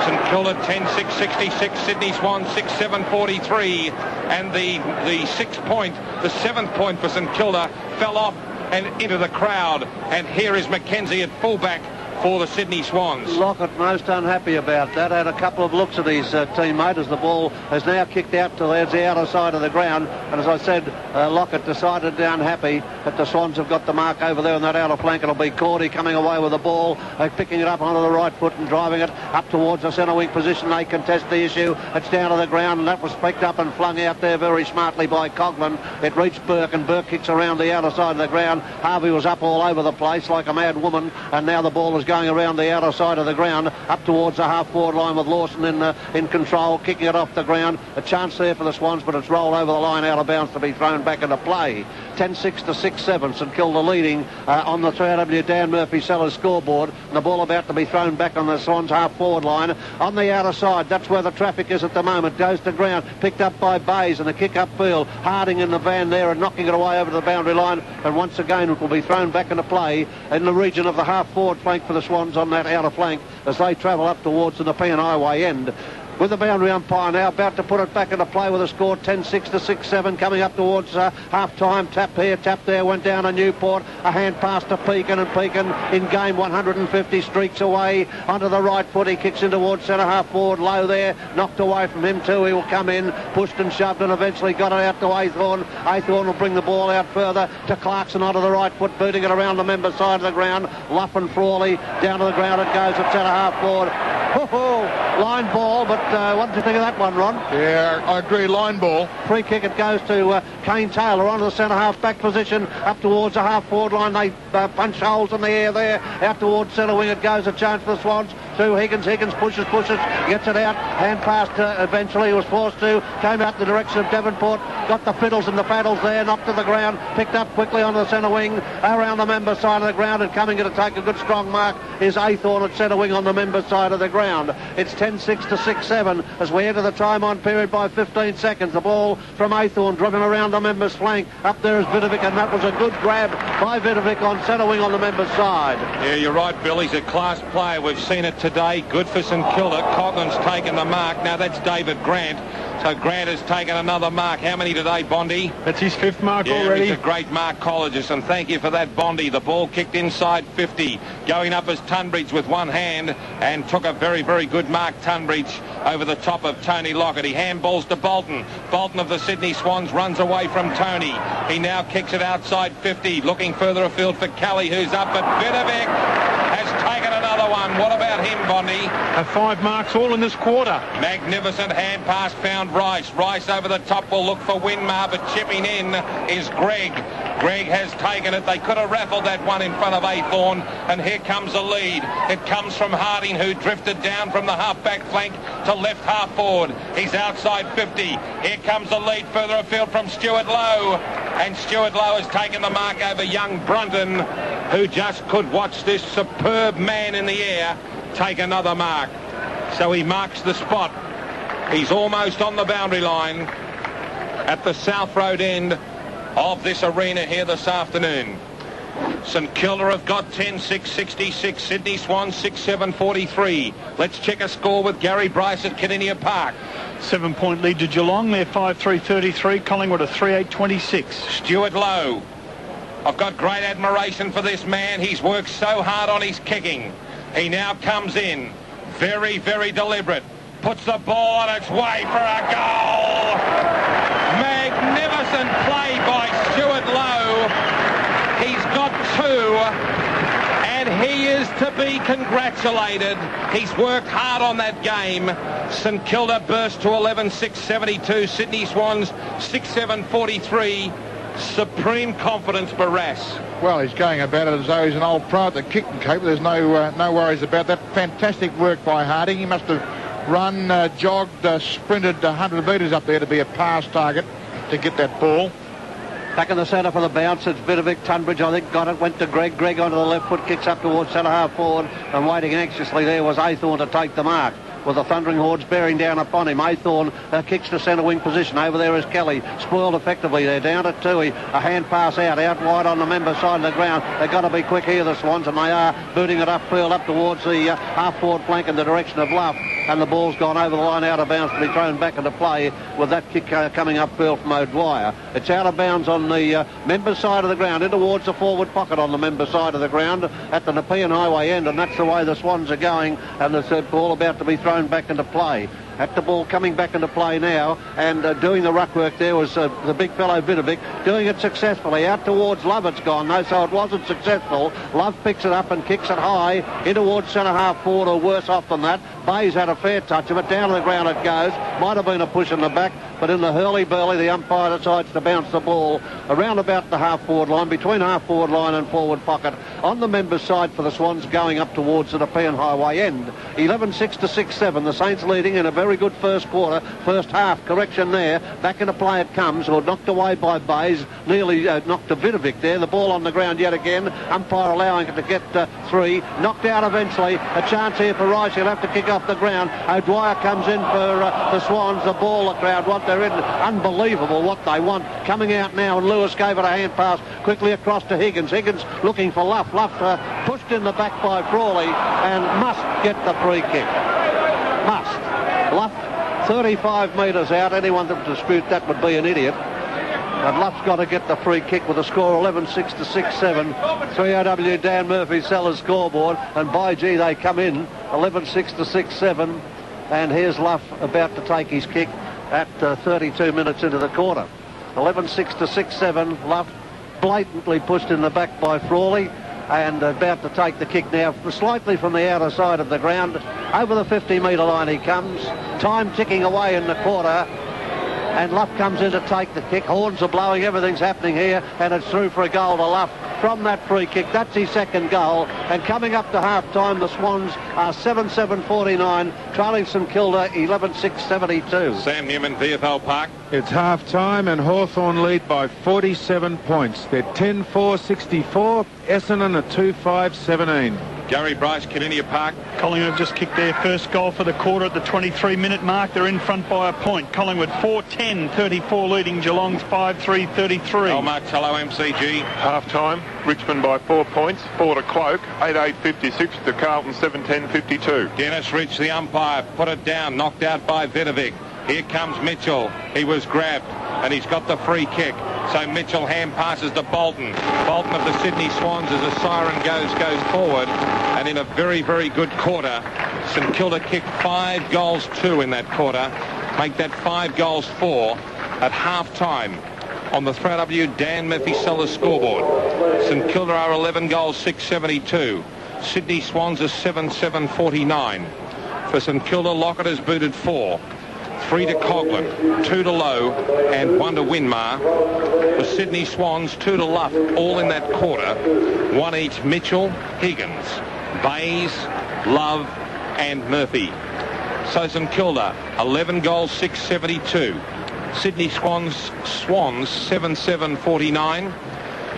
St Kilda 10-6-66, Sydney Swans 6-7-43, and the 6 point, the 7th point for St Kilda fell off and into the crowd. And here is Mackenzie at fullback for the Sydney Swans. Lockett most unhappy about that. Had a couple of looks at his teammate as the ball has now kicked out to the outer side of the ground. And as I said, Lockett decided unhappy that the Swans have got the mark over there on that outer flank. It'll be Cordy coming away with the ball, picking it up onto the right foot and driving it up towards the centre wing position. They contest the issue. It's down to the ground, and that was picked up and flung out there very smartly by Coglin. It reached Burke, and Burke kicks around the outer side of the ground. Harvey was up all over the place like a mad woman, and now the ball is going around the outer side of the ground up towards the half-forward line with Lawson in control, kicking it off the ground. A chance there for the Swans, but it's rolled over the line out of bounds to be thrown back into play. 10-6 to 6-7. St Kilda leading on the 3AW Dan Murphy Sellers scoreboard. And the ball about to be thrown back on the Swans half-forward line. On the outer side, that's where the traffic is at the moment. Goes to ground, picked up by Bays and a kick upfield. Harding in the van there and knocking it away over the boundary line. And once again, it will be thrown back into play in the region of the half-forward flank for the Swans on that outer flank as they travel up towards the Nepean Highway end. With the boundary umpire now about to put it back into play with a score 10-6 to 6-7 coming up towards half-time. Tap here, tap there, went down to Newport. A hand pass to Pekin, and Pekin in game 150 streaks away onto the right foot. He kicks in towards centre half forward, low there, knocked away from him too. He will come in, pushed and shoved and eventually got it out to Aythorne. Aythorne will bring the ball out further to Clarkson onto the right foot, booting it around the member side of the ground. Luff and Frawley down to the ground it goes at centre half forward. Line ball, but what did you think of that one, Ron? Yeah, I agree, line ball. Free kick, it goes to Kane Taylor onto the centre half back position, up towards the half forward line. They punch holes in the air there, out towards centre wing it goes. A chance for the Swans. To Higgins. Higgins pushes, gets it out. Hand pass eventually. He was forced to. Came out in the direction of Devonport. Got the fiddles and the paddles there. Knocked to the ground. Picked up quickly onto the centre wing. Around the member side of the ground. And coming in to take a good strong mark is Aythorne at centre wing on the member side of the ground. It's 10-6 to 6-7 as we enter the time on period by 15 seconds. The ball from Aythorne driven around the member's flank. Up there is Vidovic, and that was a good grab by Vidovic on centre wing on the member's side. Yeah, you're right, Bill. He's a class player. We've seen it today. Good for St Kilda. Coglin's taken the mark. Now that's David Grant. So Grant has taken another mark. How many today, Bondi? That's his 5th mark already. He's a great markologist, and thank you for that, Bondi. The ball kicked inside 50. Going up as Tunbridge with one hand and took a very, very good mark, Tunbridge, over the top of Tony Lockett. He handballs to Bolton. Bolton of the Sydney Swans runs away from Tony. He now kicks it outside 50, looking further afield for Kelly, who's up, but Vidovic has taken another one. What about him, Bondi? 5 marks all in this quarter. Magnificent hand pass found Rice. Rice over the top will look for Winmar, but chipping in is Gregg. Gregg has taken it. They could have raffled that one in front of Aythorne, and here comes a lead. It comes from Harding, who drifted down from the half-back flank to left half forward. He's outside 50. Here comes a lead further afield from Stuart Lowe, and Stuart Lowe has taken the mark over young Brunton, who just could watch this superb man in the air take another mark. So he marks the spot. He's almost on the boundary line at the South Road end of this arena here this afternoon. St Kilda have got 10-6-66. Sydney Swans 6-7-43. Let's check a score with Gary Bryce at Kardinia Park. 7-point lead to Geelong. They're 5-3-33. Collingwood are 3-8-26. Stuart Lowe. I've got great admiration for this man. He's worked so hard on his kicking. He now comes in. Very, very deliberate. Puts the ball on its way for a goal. Magnificent play by Stuart Lowe. He's got 2, and he is to be congratulated. He's worked hard on that game. St Kilda burst to 11-6-72. Sydney Swans 6-7-43. Supreme confidence, Barassi. Well, he's going about it as though he's an old pro at the kicking cape. There's no worries about that. Fantastic work by Harding. He must have run, jogged, sprinted 100 metres up there to be a pass target to get that ball. Back in the centre for the bounce, it's Vidovic. Tunbridge, I think, got it, went to Gregg. Gregg onto the left foot, kicks up towards centre half forward, and waiting anxiously there was Aythorne to take the mark. With the Thundering Hordes bearing down upon him. Aythorne kicks to centre wing position. Over there is Kelly. Spoiled effectively there. Down to Toohey. A hand pass out wide on the member side of the ground. They've got to be quick here, the Swans, and they are booting it upfield up towards the half-forward flank in the direction of Luff. And the ball's gone over the line out of bounds to be thrown back into play with that kick coming upfield from O'Dwyer. It's out of bounds on the member side of the ground, in towards the forward pocket on the member side of the ground at the Nepean Highway end, and that's the way the Swans are going, and the ball about to be thrown back into play. At the ball coming back into play now, and doing the ruck work there was the big fellow Vidovic, doing it successfully. Out towards Love it's gone, no, so it wasn't successful. Love picks it up and kicks it high in towards centre half forward, or worse off than that. Bayes had a fair touch of it. Down to the ground it goes. Might have been a push in the back, but in the hurly-burly, the umpire decides to bounce the ball around about the half-forward line, between half-forward line and forward pocket, on the members' side for the Swans going up towards the Nepean Highway end. 11-6 to 6-7. The Saints leading in a very good first quarter, first half. Correction there. Back into play it comes, or knocked away by Bayes. Nearly knocked to Vidovic there. The ball on the ground yet again. Umpire allowing it to get 3. Knocked out eventually. A chance here for Rice. He'll have to kick off the ground. O'Dwyer comes in for the Swans. The ball the crowd want. They're in. Unbelievable what they want. Coming out now, and Lewis gave it a hand pass quickly across to Higgins. Higgins looking for Luff. Luff pushed in the back by Frawley and must get the free kick. Must. Luff 35 metres out. Anyone that dispute that would be an idiot. And Luff's got to get the free kick with a score 11-6 to 6-7. 3AW Dan Murphy Sellers scoreboard, and by gee they come in 11-6 to 6-7. And here's Luff about to take his kick at 32 minutes into the quarter. 11-6 to 6-7. Luff blatantly pushed in the back by Frawley, and about to take the kick now slightly from the outer side of the ground. Over the 50-metre line he comes. Time ticking away in the quarter. And Luff comes in to take the kick. Horns are blowing, everything's happening here, and it's through for a goal to Luff from that free kick. That's his second goal. And coming up to half-time, the Swans are 7-7-49, trailing St Kilda 11-6-72. Sam Newman, VFL Park. It's half-time and Hawthorn lead by 47 points. They're 10-4-64, Essendon are 2-5-17. Gary Bryce, Kilda Park. Collingwood have just kicked their first goal for the quarter at the 23-minute mark. They're in front by a point. Collingwood 4-10-34 leading Geelong's 5-3-33. Oh, Martello, MCG. Half-time, Richmond by 4 points, 4 to Cloak, 8-8-56 to Carlton, 7-10-52. Dennis Rich, the umpire, put it down, knocked out by Vidovic. Here comes Mitchell. He was grabbed, and he's got the free kick. So Mitchell hand passes to Bolton. Bolton of the Sydney Swans, as a siren goes forward. And in a very, very good quarter, St Kilda kicked 5 goals 2 in that quarter. Make that 5 goals 4 at half-time on the 3AW Dan Murphy Sellers scoreboard. St Kilda are 11 goals 672. Sydney Swans are 7-7-49. For St Kilda, Lockett has booted 4. 3 to Coglin, 2 to Lowe, and 1 to Winmar. The Sydney Swans, 2 to Luff, all in that quarter. 1 each Mitchell, Higgins, Bayes, Love, and Murphy. So St Kilda, 11 goals, 672. Sydney Swans 7-7-49.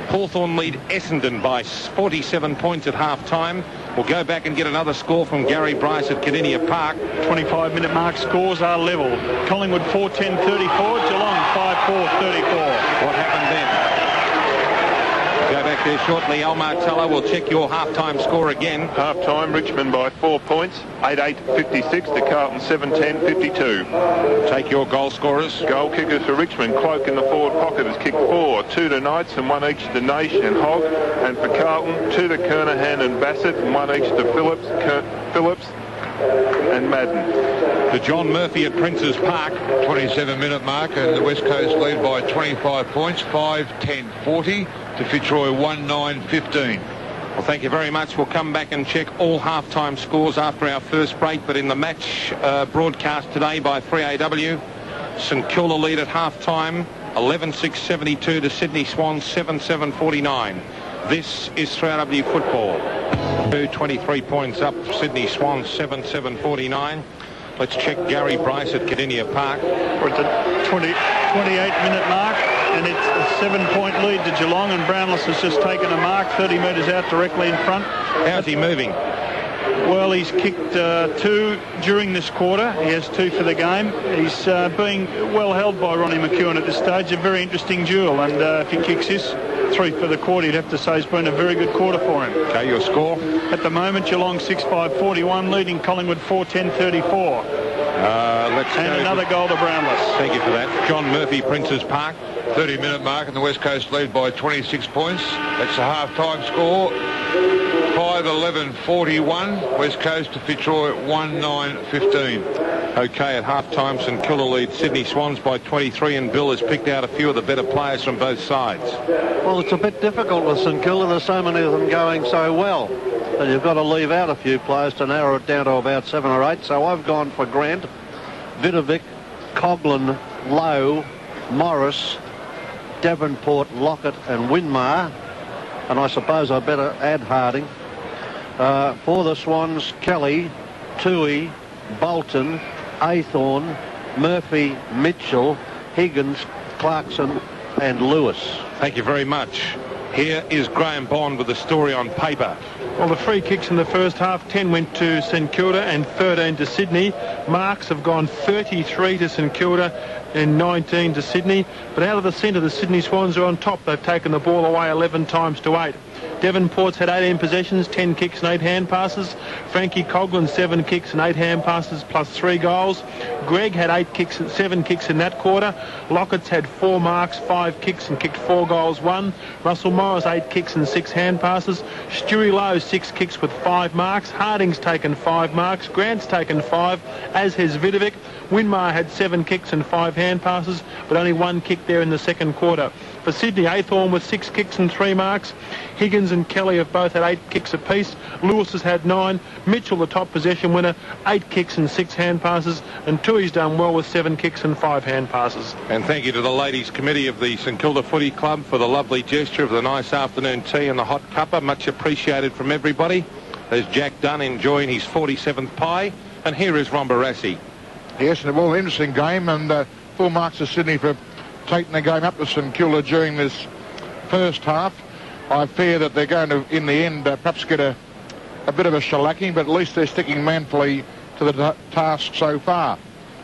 Hawthorn lead Essendon by 47 points at half-time. We'll go back and get another score from Gary Bryce at Kilda Park. 25-minute mark, scores are level. Collingwood 4-10-34, Geelong 5-4-34. What happened then? Go back there shortly. Al Martello will check your half-time score again. Half-time, Richmond by 4 points, 8-8-56 to Carlton, 7-10-52. Take your goal scorers. Goal kickers for Richmond, Cloak in the forward pocket has kicked 4, 2 to Knights and 1 each to Nation and Hogg. And for Carlton, 2 to Kernahan and Bassett and 1 each to Phillips and Madden. To John Murphy at Princes Park. 27-minute mark, and the West Coast lead by 25 points, 5-10-40 to Fitzroy 1-9-15. Well, thank you very much. We'll come back and check all half-time scores after our first break. But in the match broadcast today by 3AW, St Kilda lead at half-time, 11-6-72 to Sydney Swans, 7-7-49. This is 3AW football. 23 points up, Sydney Swans, 7-7-49. Let's check Gary Bryce at Kilda Park. We're at the 28-minute mark, and it's a 7-point lead to Geelong, and Brownless has just taken a mark 30 metres out directly in front. How's he moving? Well, he's kicked 2 during this quarter. He has 2 for the game. He's being well held by Ronnie McEwen at this stage. A very interesting duel, and if he kicks this 3 for the quarter, you'd have to say it's been a very good quarter for him. Okay, your score? At the moment, Geelong 6-5-41, leading Collingwood 4-10-34. And another goal to Brownless. Thank you for that. John Murphy, Princes Park. 30-minute mark, and the West Coast lead by 26 points. That's the half-time score. 5-11-41. West Coast to Fitzroy 1-9-15. Okay, at half-time, St Kilda leads Sydney Swans by 23, and Bill has picked out a few of the better players from both sides. Well, it's a bit difficult with St Kilda. There's so many of them going so well. And you've got to leave out a few players to narrow it down to about 7 or 8. So I've gone for Grant, Vidovic, Coglin, Lowe, Morris, Davenport, Lockett and Winmar. And I suppose I better add Harding. For the Swans, Kelly, Toohey, Bolton, Aythorne, Murphy, Mitchell, Higgins, Clarkson and Lewis. Thank you very much. Here is Graham Bond with the story on paper. Well, the free kicks in the first half, 10 went to St Kilda and 13 to Sydney. Marks have gone 33 to St Kilda and 19 to Sydney. But out of the centre, the Sydney Swans are on top. They've taken the ball away 11 times to 8. Devonport's had 18 possessions, 10 kicks and 8 hand passes. Frankie Coglin, 7 kicks and 8 hand passes plus 3 goals. Greg had 8 kicks and 7 kicks in that quarter. Lockett's had 4 marks, 5 kicks and kicked 4 goals, 1. Russell Morris, 8 kicks and 6 hand passes. Stewie Lowe, 6 kicks with 5 marks. Harding's taken 5 marks. Grant's taken 5, as has Vidovic. Winmar had 7 kicks and 5 hand passes, but only 1 kick there in the second quarter. For Sydney, Aythorne with 6 kicks and 3 marks. Higgins and Kelly have both had 8 kicks apiece. Lewis has had 9. Mitchell, the top possession winner, 8 kicks and 6 hand passes. And Toohey's done well with 7 kicks and 5 hand passes. And thank you to the ladies' committee of the St Kilda Footy Club for the lovely gesture of the nice afternoon tea and the hot cuppa. Much appreciated from everybody. There's Jack Dunn enjoying his 47th pie. And here is Ron Barassi. Yes, and it was an interesting game, and full marks to Sydney for taking the game up to St Kilda during this first half. I fear that they're going to, in the end, perhaps get a bit of a shellacking, but at least they're sticking manfully to the task so far.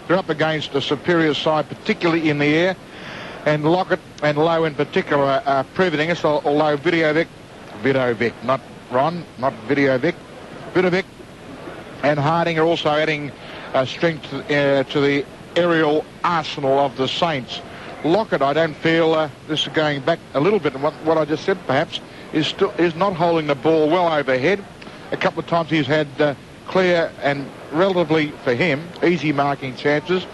They're up against a superior side, particularly in the air, and Lockett and Lowe in particular are proving us, although Vidovic, not Ron, not Vidovic and Harding are also adding strength to the aerial arsenal of the Saints. Lockett, I don't feel, this is going back a little bit, what I just said perhaps, is not holding the ball well overhead. A couple of times he's had clear and relatively, for him, easy marking chances,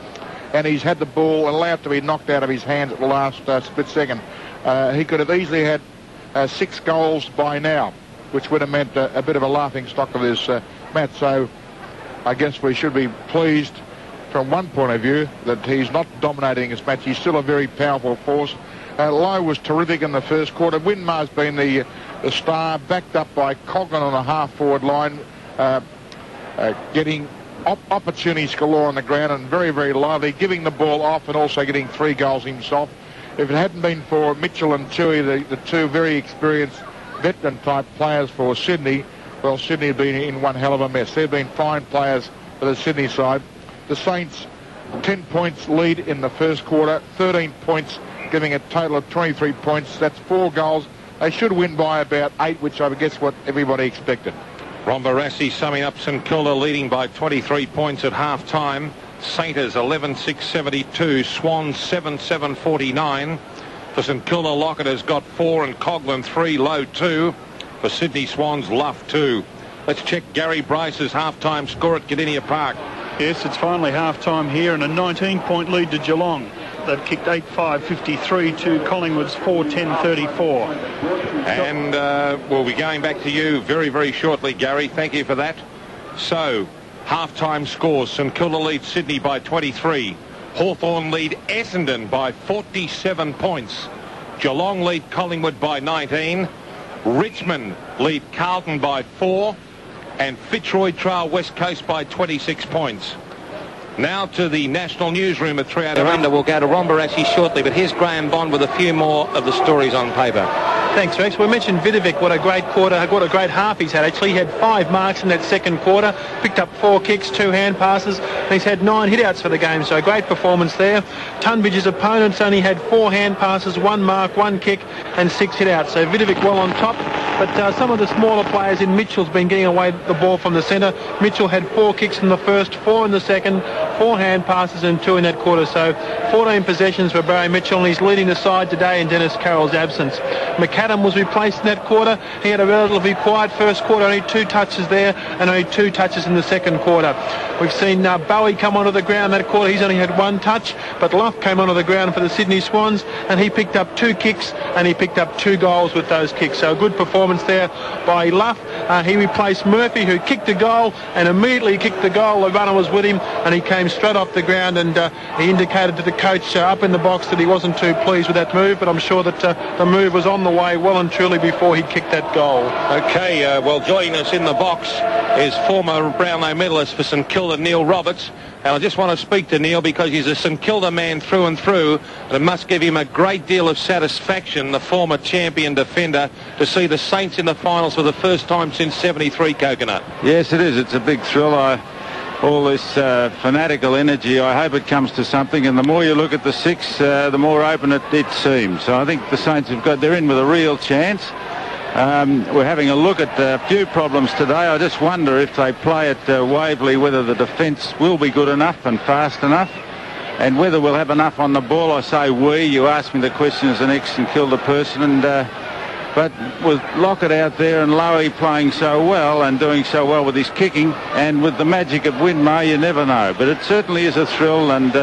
and he's had the ball allowed to be knocked out of his hands at the last split second. He could have easily had 6 goals by now, which would have meant a bit of a laughing stock of this match. So I guess we should be pleased from one point of view that he's not dominating this match. He's still a very powerful force. Lowe was terrific in the first quarter. Winmar's been the star, backed up by Coglin on the half-forward line, getting opportunities galore on the ground and very, very lively, giving the ball off and also getting 3 goals himself. If it hadn't been for Mitchell and Toohey, the 2 very experienced veteran-type players for Sydney, well, Sydney have been in one hell of a mess. They've been fine players for the Sydney side. The Saints, 10 points lead in the first quarter, 13 points, giving a total of 23 points. That's 4 goals. They should win by about 8, which I guess what everybody expected. Ron Barassi summing up St Kilda leading by 23 points at half-time. Sainters 11-6-72, Swans 7-7-49. For St Kilda, Lockett has got 4 and Coglin 3, Lowe 2. For Sydney Swans, Luff 2. Let's check Gary Bryce's half-time score at Gardenia Park. Yes, it's finally half-time here and a 19-point lead to Geelong. They've kicked 8-5-53 to Collingwood's 4-10-34. And we'll be going back to you very, very shortly, Gary. Thank you for that. So, half-time scores. St Kilda leads Sydney by 23. Hawthorn lead Essendon by 47 points. Geelong lead Collingwood by 19. Richmond lead Carlton by 4. And Fitzroy trail West Coast by 26 points. Now to the national newsroom at 3 under. We'll go to Ron Barassi shortly, but here's Graham Bond with a few more of the stories on paper. Thanks, Rex. We mentioned Vidovic, what a great quarter, what a great half he's had. Actually, he had 5 marks in that second quarter, picked up 4 kicks, 2 hand passes, and he's had 9 hit-outs for the game, so great performance there. Tunbridge's opponents only had 4 hand passes, 1 mark, 1 kick, and 6 hit-outs, so Vidovic well on top. But some of the smaller players in Mitchell's been getting away the ball from the centre. Mitchell had 4 kicks in the first, 4 in the second, 4 hand passes and 2 in that quarter, so 14 possessions for Barry Mitchell, and he's leading the side today in Dennis Carroll's absence. McAdam was replaced in that quarter. He had a relatively quiet first quarter, only 2 touches there and only 2 touches in the second quarter. We've seen Bowie come onto the ground that quarter. He's only had 1 touch, but Luff came onto the ground for the Sydney Swans, and he picked up 2 kicks and he picked up 2 goals with those kicks. So a good performance there by Luff. He replaced Murphy, who kicked a goal, and immediately kicked the goal. The runner was with him, and he came straight off the ground, and he indicated to the coach up in the box that he wasn't too pleased with that move, but I'm sure that the move was on the way well and truly before he kicked that goal. Okay, well, joining us in the box is former Brownlow medalist for St Kilda, Neil Roberts. And I just want to speak to Neil because he's a St Kilda man through and through, and it must give him a great deal of satisfaction, the former champion defender, to see the Saints in the finals for the first time since '73, Coconut. Yes, it is. It's a big thrill. All this fanatical energy, I hope it comes to something, and the more you look at the 6, the more open it seems. So I think the Saints they're in with a real chance. We're having a look at a few problems today. I just wonder if they play at Waverley, whether the defence will be good enough and fast enough, and whether we'll have enough on the ball. I say we. You asked me the question as an ex-St Kilda person, and but with Lockett out there and Lowy playing so well and doing so well with his kicking, and with the magic of Winmar, you never know. But it certainly is a thrill, and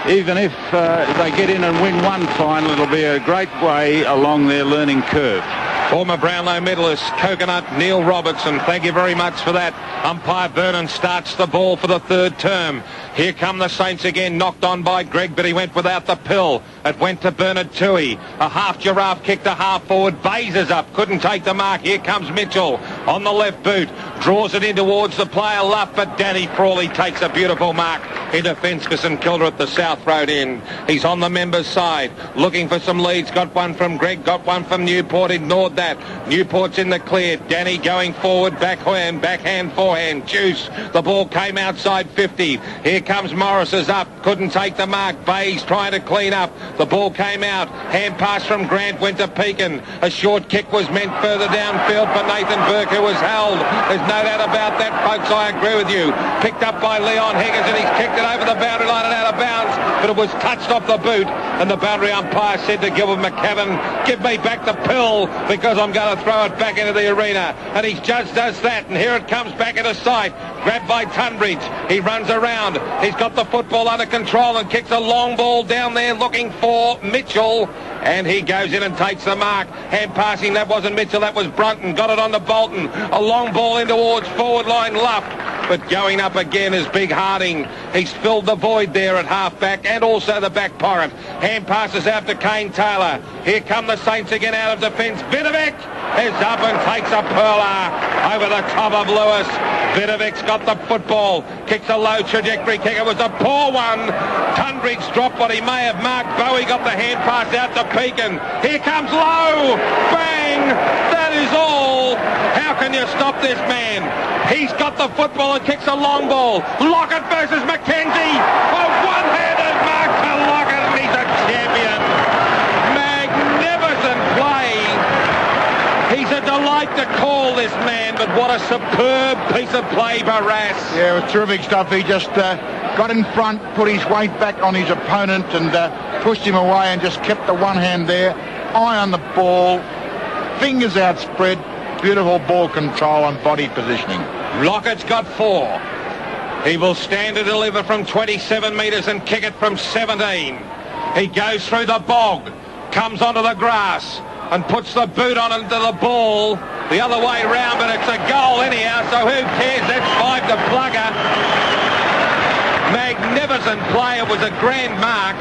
even if they get in and win one final, it'll be a great way along their learning curve. Former Brownlow medalist, Coconut, Neil Robertson, thank you very much for that. Umpire Vernon starts the ball for the 3rd term. Here come the Saints again, knocked on by Greg, but he went without the pill. It went to Bernard Toohey. A half giraffe kick to half forward. Bays is up, couldn't take the mark. Here comes Mitchell on the left boot. Draws it in towards the player Luff, but Danny Frawley takes a beautiful mark in defence for St Kilda at the South Road end. He's on the members' side, looking for some leads. Got one from Greg, got one from Newport, ignored that. Newport's in the clear. Danny going forward, backhand, forehand. Juice. The ball came outside 50. Here comes Morris is up. Couldn't take the mark. Bayes trying to clean up. The ball came out. Hand pass from Grant went to Pekin. A short kick was meant further downfield for Nathan Burke, who was held. There's no doubt about that, folks. I agree with you. Picked up by Leon Higgins, and he's kicked it over the boundary line and out of bounds, but it was touched off the boot, and the boundary umpire said to Gilbert McCavan, give me back the pill because I'm going to throw it back into the arena. And he just does that, and here it comes back into sight. Grabbed by Tunbridge. He runs around. He's got the football under control and kicks a long ball down there looking for Mitchell. And he goes in and takes the mark. Hand passing, that wasn't Mitchell, that was Brunton. Got it on to Bolton. A long ball in towards forward line Luff. But going up again is Big Harding. He's filled the void there at half-back and also the back pocket. Hand passes out to Kane Taylor. Here come the Saints again out of defence. Vidovic is up and takes a perler over the top of Lewis. Vidovic's got the football. Kicks a low trajectory kick. It was a poor one. Tunbridge dropped what he may have marked. Bowie got the hand pass out to Pekin. Here comes Lowe. Bang! That is all. How can you stop this man? He's got the football and kicks a long ball. Lockett versus McKenzie. A one-handed mark to Lockett, and he's a champion. Magnificent play. He's a delight to call, this man, but what a superb piece of play, Barassi. Yeah, it was terrific stuff. He just got in front, put his weight back on his opponent and pushed him away and just kept the one hand there. Eye on the ball, fingers outspread, beautiful ball control and body positioning. Lockett's got 4. He will stand to deliver from 27 metres and kick it from 17. He goes through the bog, comes onto the grass and puts the boot on into the ball the other way round, but it's a goal anyhow, so who cares? That's 5 to Plugger. Magnificent play. It was a grand mark.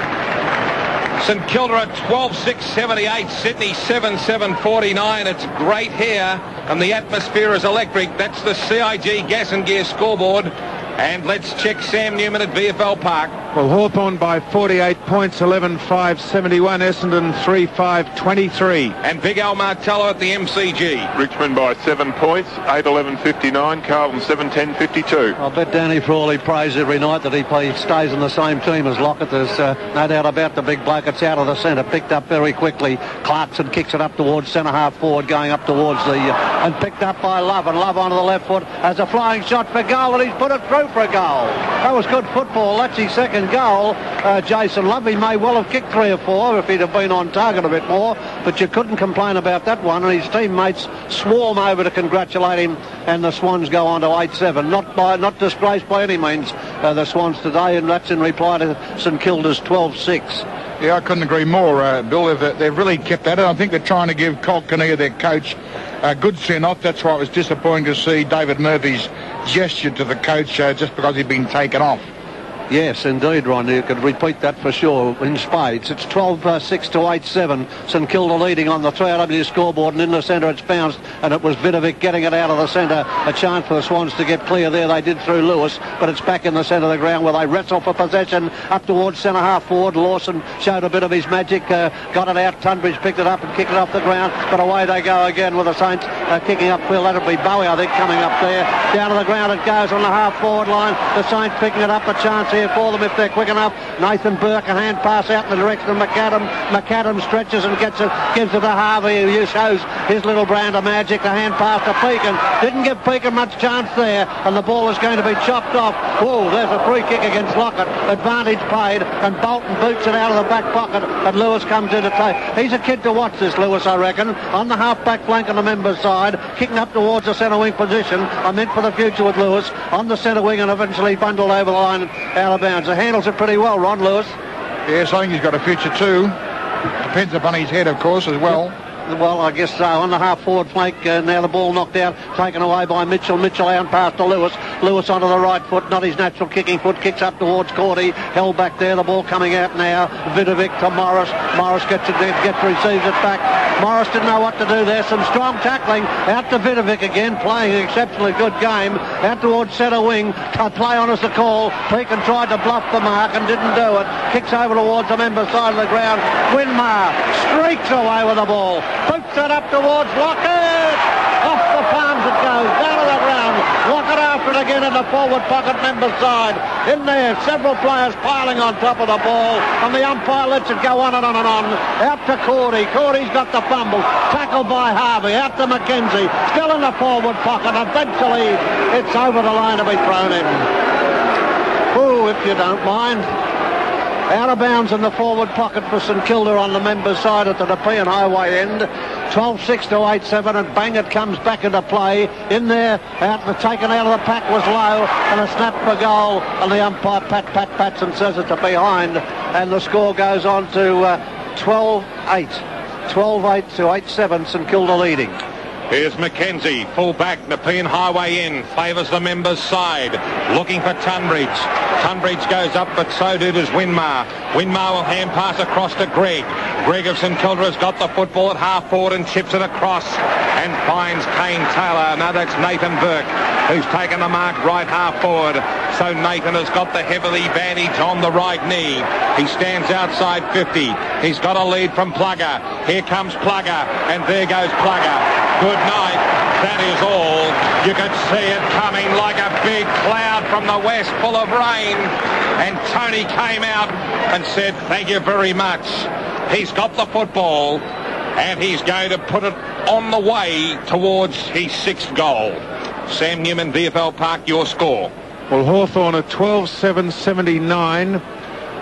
St Kilda at 12.678, Sydney 7.749. It's great here, and the atmosphere is electric. That's the CIG Gas and Gear scoreboard. And let's check Sam Newman at VFL Park. Well, Hawthorn by 48 points, 11.571. Essendon 3.523. And Big Al Martello at the MCG. Richmond by 7 points, 8.11.59. Carlton 7.10.52. I'll bet Danny Frawley prays every night that he stays in the same team as Lockett. There's no doubt about the big bloke. It's out of the centre, picked up very quickly. Clarkson kicks it up towards centre half forward, going up towards the and picked up by Love, and Love onto the left foot as a flying shot for goal, and he's put it through for a goal. That was good football. That's his second in goal, Jason Love. He may well have kicked 3 or 4 if he'd have been on target a bit more, but you couldn't complain about that one, and his teammates swarm over to congratulate him, and the Swans go on to 8-7. Not disgraced by any means, the Swans today, and that's in reply to St Kilda's 12-6. Yeah, I couldn't agree more, Bill. They've really kept at it. I think they're trying to give Coglin, their coach, a good send-off. That's why it was disappointing to see David Murphy's gesture to the coach just because he'd been taken off. Yes, indeed, Ron. You could repeat that for sure in spades. It's 12-6 to 8-7. St Kilda leading on the 3AW scoreboard, and in the centre it's bounced, and it was Vidovic getting it out of the centre. A chance for the Swans to get clear there. They did through Lewis, but it's back in the centre of the ground where they wrestle for possession up towards centre half forward. Lawson showed a bit of his magic, got it out. Tunbridge picked it up and kicked it off the ground, but away they go again with the Saints kicking upfield. That'll be Bowie, I think, coming up there. Down to the ground it goes on the half forward line. The Saints picking it up, a chance here for them if they're quick enough. Nathan Burke, a hand pass out in the direction of McAdam. McAdam stretches and gives it to Harvey, who shows his little brand of magic. A hand pass to Pekin. Didn't give Pekin much chance there, and the ball is going to be chopped off. Oh, there's a free kick against Lockett. Advantage paid, and Bolton boots it out of the back pocket, and Lewis comes in to take. He's a kid to watch, this Lewis, I reckon. On the half-back flank on the members' side, kicking up towards the centre wing position. I meant for the future with Lewis on the centre wing, and eventually bundled over the line out of bounds. Handles it pretty well, Ron, Lewis. Yes, I think he's got a future too. Depends upon his head, of course, as well. Well, I guess so. On the half-forward flank, now the ball knocked out, taken away by Mitchell. Mitchell out past to Lewis. Lewis onto the right foot, not his natural kicking foot. Kicks up towards Cordy. Held back there. The ball coming out now. Vidovic to Morris. Morris receives it back. Morris didn't know what to do there. Some strong tackling. Out to Vidovic again, playing an exceptionally good game. Out towards centre wing. Play on as the call. Pekin tried to bluff the mark and didn't do it. Kicks over towards the member side of the ground. Winmar streaks away with the ball. Boots it up towards Lockett. Off the palms it goes, down to the ground. Lockett after it again in the forward pocket member side. In there, several players piling on top of the ball, and the umpire lets it go on and on and on. Out to Cordy. Cordy's got the fumble. Tackled by Harvey. Out to McKenzie. Still in the forward pocket. Eventually, it's over the line to be thrown in. Ooh, if you don't mind. Out of bounds in the forward pocket for St Kilda on the members' side at the Nepean Highway end. 12-6 to 8-7, and bang, it comes back into play. In there, taken out of the pack was low, and a snap for goal, and the umpire pats and says it's a behind, and the score goes on to 12-8. 12-8 to 8-7, St Kilda leading. Here's McKenzie, full back, Nepean Highway in, favours the members' side, looking for Tunbridge. Tunbridge goes up, but so do does Winmar. Winmar will hand pass across to Greg. Greg of St Kilda has got the football at half forward and chips it across and finds Kane Taylor. Now that's Nathan Burke, who's taken the mark right half forward. So Nathan has got the heavily bandage on the right knee. He stands outside 50. He's got a lead from Plugger. Here comes Plugger, and there goes Plugger. Good night. That is all. You could see it coming like a big cloud from the west full of rain. And Tony came out and said, thank you very much. He's got the football, and he's going to put it on the way towards his 6th goal. Sam Newman, VFL Park, your score. Well, Hawthorn are 12-7-79.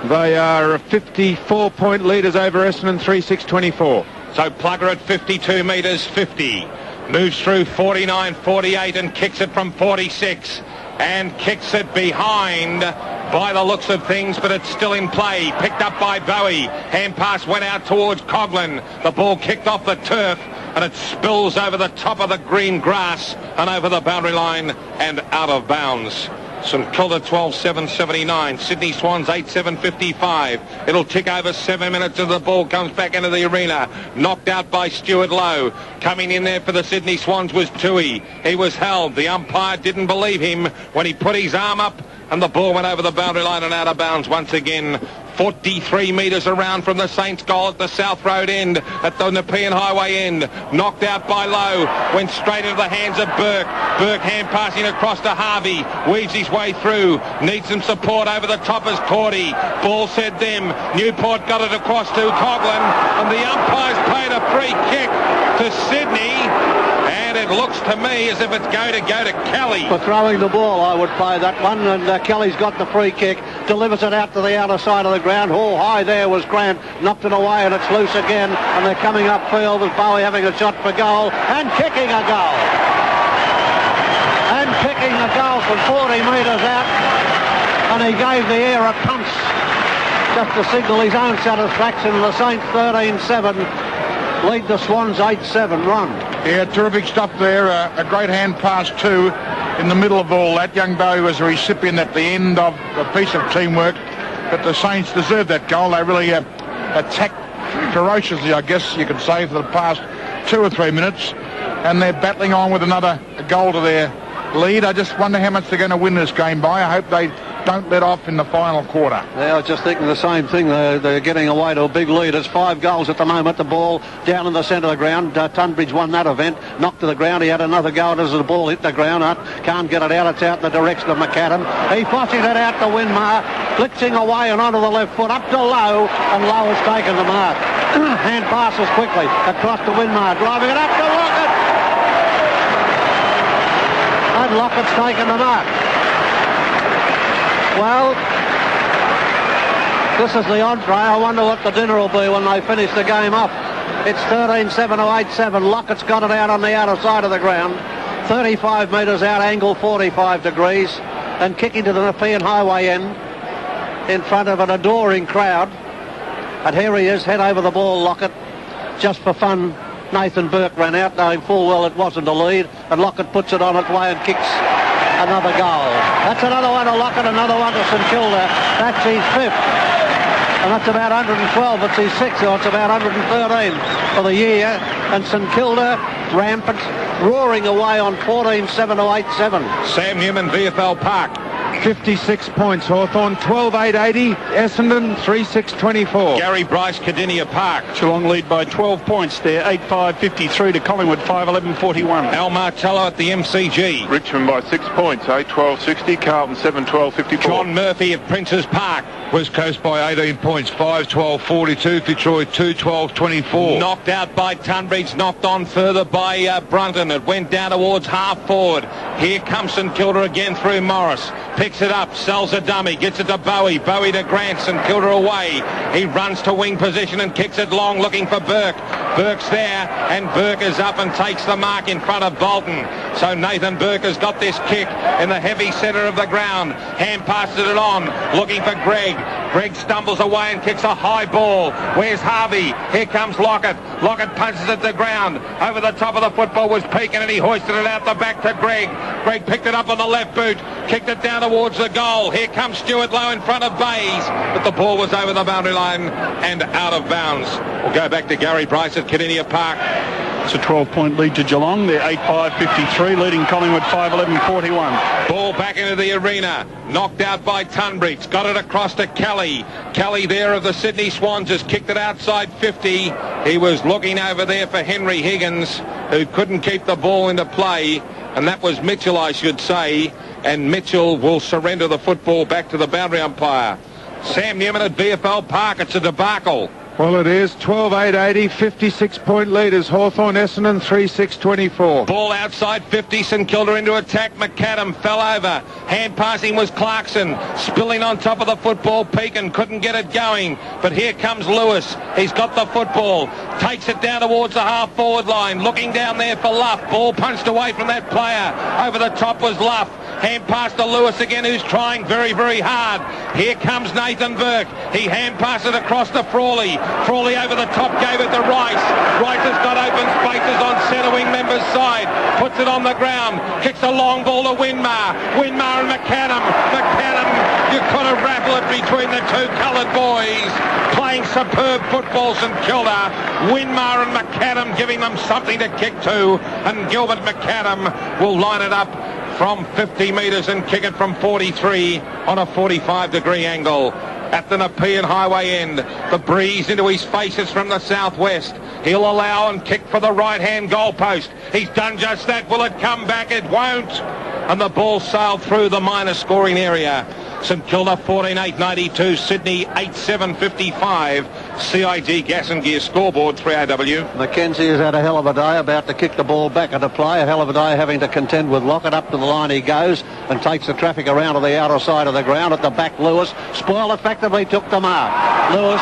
They are 54-point leaders over Essendon, 3-6-24. So Plugger at 52 metres 50. Moves through 49-48 and kicks it from 46. And kicks it behind by the looks of things, but it's still in play. Picked up by Bowie. Hand pass went out towards Coglin. The ball kicked off the turf, and it spills over the top of the green grass and over the boundary line and out of bounds. St Kilda 12-7-79. Sydney Swans 8-7-55. It'll tick over 7 minutes as the ball comes back into the arena. Knocked out by Stuart Lowe. Coming in there for the Sydney Swans was Tui. He was held. The umpire didn't believe him when he put his arm up, and the ball went over the boundary line and out of bounds once again. 43 metres around from the Saints' goal at the South Road end, at the Nepean Highway end. Knocked out by Lowe, went straight into the hands of Burke. Burke hand passing across to Harvey, weaves his way through, needs some support over the top as Cordy. Ball said them. Newport got it across to Coglin, and the umpires paid a free kick to Sydney, and it looks to me as if it's going to go to Kelly. For throwing the ball, I would play that one, and Kelly's got the free kick, delivers it out to the outer side of the ground. Oh, high there was Grant, knocked it away, and it's loose again, and they're coming upfield with Bowie having a shot for goal, and kicking a goal. And kicking a goal from 40 metres out, and he gave the air a punch just to signal his own satisfaction. The Saints 13-7 lead the Swans 8-7 run. Yeah, terrific stuff there. A great hand pass too in the middle of all that. Young Bowie was a recipient at the end of a piece of teamwork, but the Saints deserved that goal. They really attacked ferociously, I guess you could say, for the past 2 or 3 minutes, and they're battling on with another goal to their lead. I just wonder how much they're going to win this game by. I hope they don't let off in the final quarter. Yeah, I was just thinking the same thing. They're getting away to a big lead. It's 5 goals at the moment. The ball down in the centre of the ground. Tunbridge won that event. Knocked to the ground. He had another go as the ball hit the ground. Can't get it out. It's out in the direction of McAdam. He flushes it out to Winmar. Blitzing away and onto the left foot. Up to Lowe. And Lowe has taken the mark. Hand passes quickly. Across to Winmar. Driving it up to Lockett. And Lockett's taken the mark. Well, this is the entree. I wonder what the dinner will be when they finish the game off. It's 13-7 or 8-7. Lockett's got it out on the outer side of the ground. 35 metres out, angle 45 degrees. And kicking to the Nepean Highway end in front of an adoring crowd. And here he is, head over the ball, Lockett. Just for fun, Nathan Burke ran out, knowing full well it wasn't a lead. And Lockett puts it on its way and kicks another goal. That's another one to Lockett, another one to St Kilda. That's his 5th. And that's about 112. It's his 6th, so it's about 113 for the year. And St Kilda rampant, roaring away on 14-7 to 8-7. Sam Newman, VFL Park. 56 points, Hawthorn 12-8-80, Essendon 3-6-24. Gary Bryce, Cardinia Park. Geelong lead by 12 points there, 8-5-53 to Collingwood, 5-11-41. Al Martello at the MCG. Richmond by 6 points, 8-12-60. Carlton 7-12-54. John Murphy at Prince's Park. West Coast by 18 points, 5-12-42. Fitzroy 2-12-24. Knocked out by Tunbridge, knocked on further by Brunton. It went down towards half forward. Here comes St Kilda again through Morris. Picks it up, sells a dummy, gets it to Bowie. Bowie to Grant, St Kilda away. He runs to wing position and kicks it long, looking for Burke. Burke's there, and Burke is up and takes the mark in front of Bolton. So Nathan Burke has got this kick in the heavy centre of the ground. Hand passes it on, looking for Greg. Greg stumbles away and kicks a high ball. Where's Harvey? Here comes Lockett. Lockett punches it to the ground. Over the top of the football was Pekin, and he hoisted it out the back to Greg. Greg picked it up on the left boot, kicked it down towards the goal. Here comes Stewart Lowe in front of Bays, but the ball was over the boundary line and out of bounds. We'll go back to Gary Bryce at Cardinia Park. It's a 12-point lead to Geelong. They're 8-5-53, leading Collingwood 5-11-41. Ball back into the arena. Knocked out by Tunbridge. Got it across to Kelly. Kelly there of the Sydney Swans has kicked it outside 50. He was looking over there for Henry Higgins, who couldn't keep the ball into play. And that was Mitchell, I should say. And Mitchell will surrender the football back to the boundary umpire. Sam Newman at VFL Park. It's a debacle. Well, it is 12-8-80, 56-point leaders. Hawthorn, Essendon 3-6-24. Ball outside 50, St Kilda into attack. McAdam fell over. Hand passing was Clarkson. Spilling on top of the football. Pekin couldn't get it going. But here comes Lewis. He's got the football. Takes it down towards the half-forward line. Looking down there for Luff. Ball punched away from that player. Over the top was Luff. Hand pass to Lewis again, who's trying very, very hard. Here comes Nathan Burke. He hand passed it across to Frawley. Frawley over the top, gave it to Rice. Rice has got open spaces on centre wing member's side. Puts it on the ground. Kicks a long ball to Winmar. Winmar and McAdam. McAdam, you could have rattled it between the two coloured boys. Playing superb football, St Kilda. Winmar and McAdam giving them something to kick to. And Gilbert McAdam will line it up from 50 metres and kick it from 43 on a 45-degree angle. At the Nepean Highway end, the breeze into his faces from the southwest. He'll allow and kick for the right-hand goalpost. He's done just that. Will it come back? It won't. And the ball sailed through the minor scoring area. St Kilda 14-8-92, Sydney 8-7-55. CIG Gas and Gear scoreboard, 3AW. Mackenzie has had a hell of a day, about to kick the ball back into play. A hell of a day having to contend with Lockett. Up to the line he goes and takes the traffic around to the outer side of the ground. At the back, Lewis. Spoil effectively took the mark. Lewis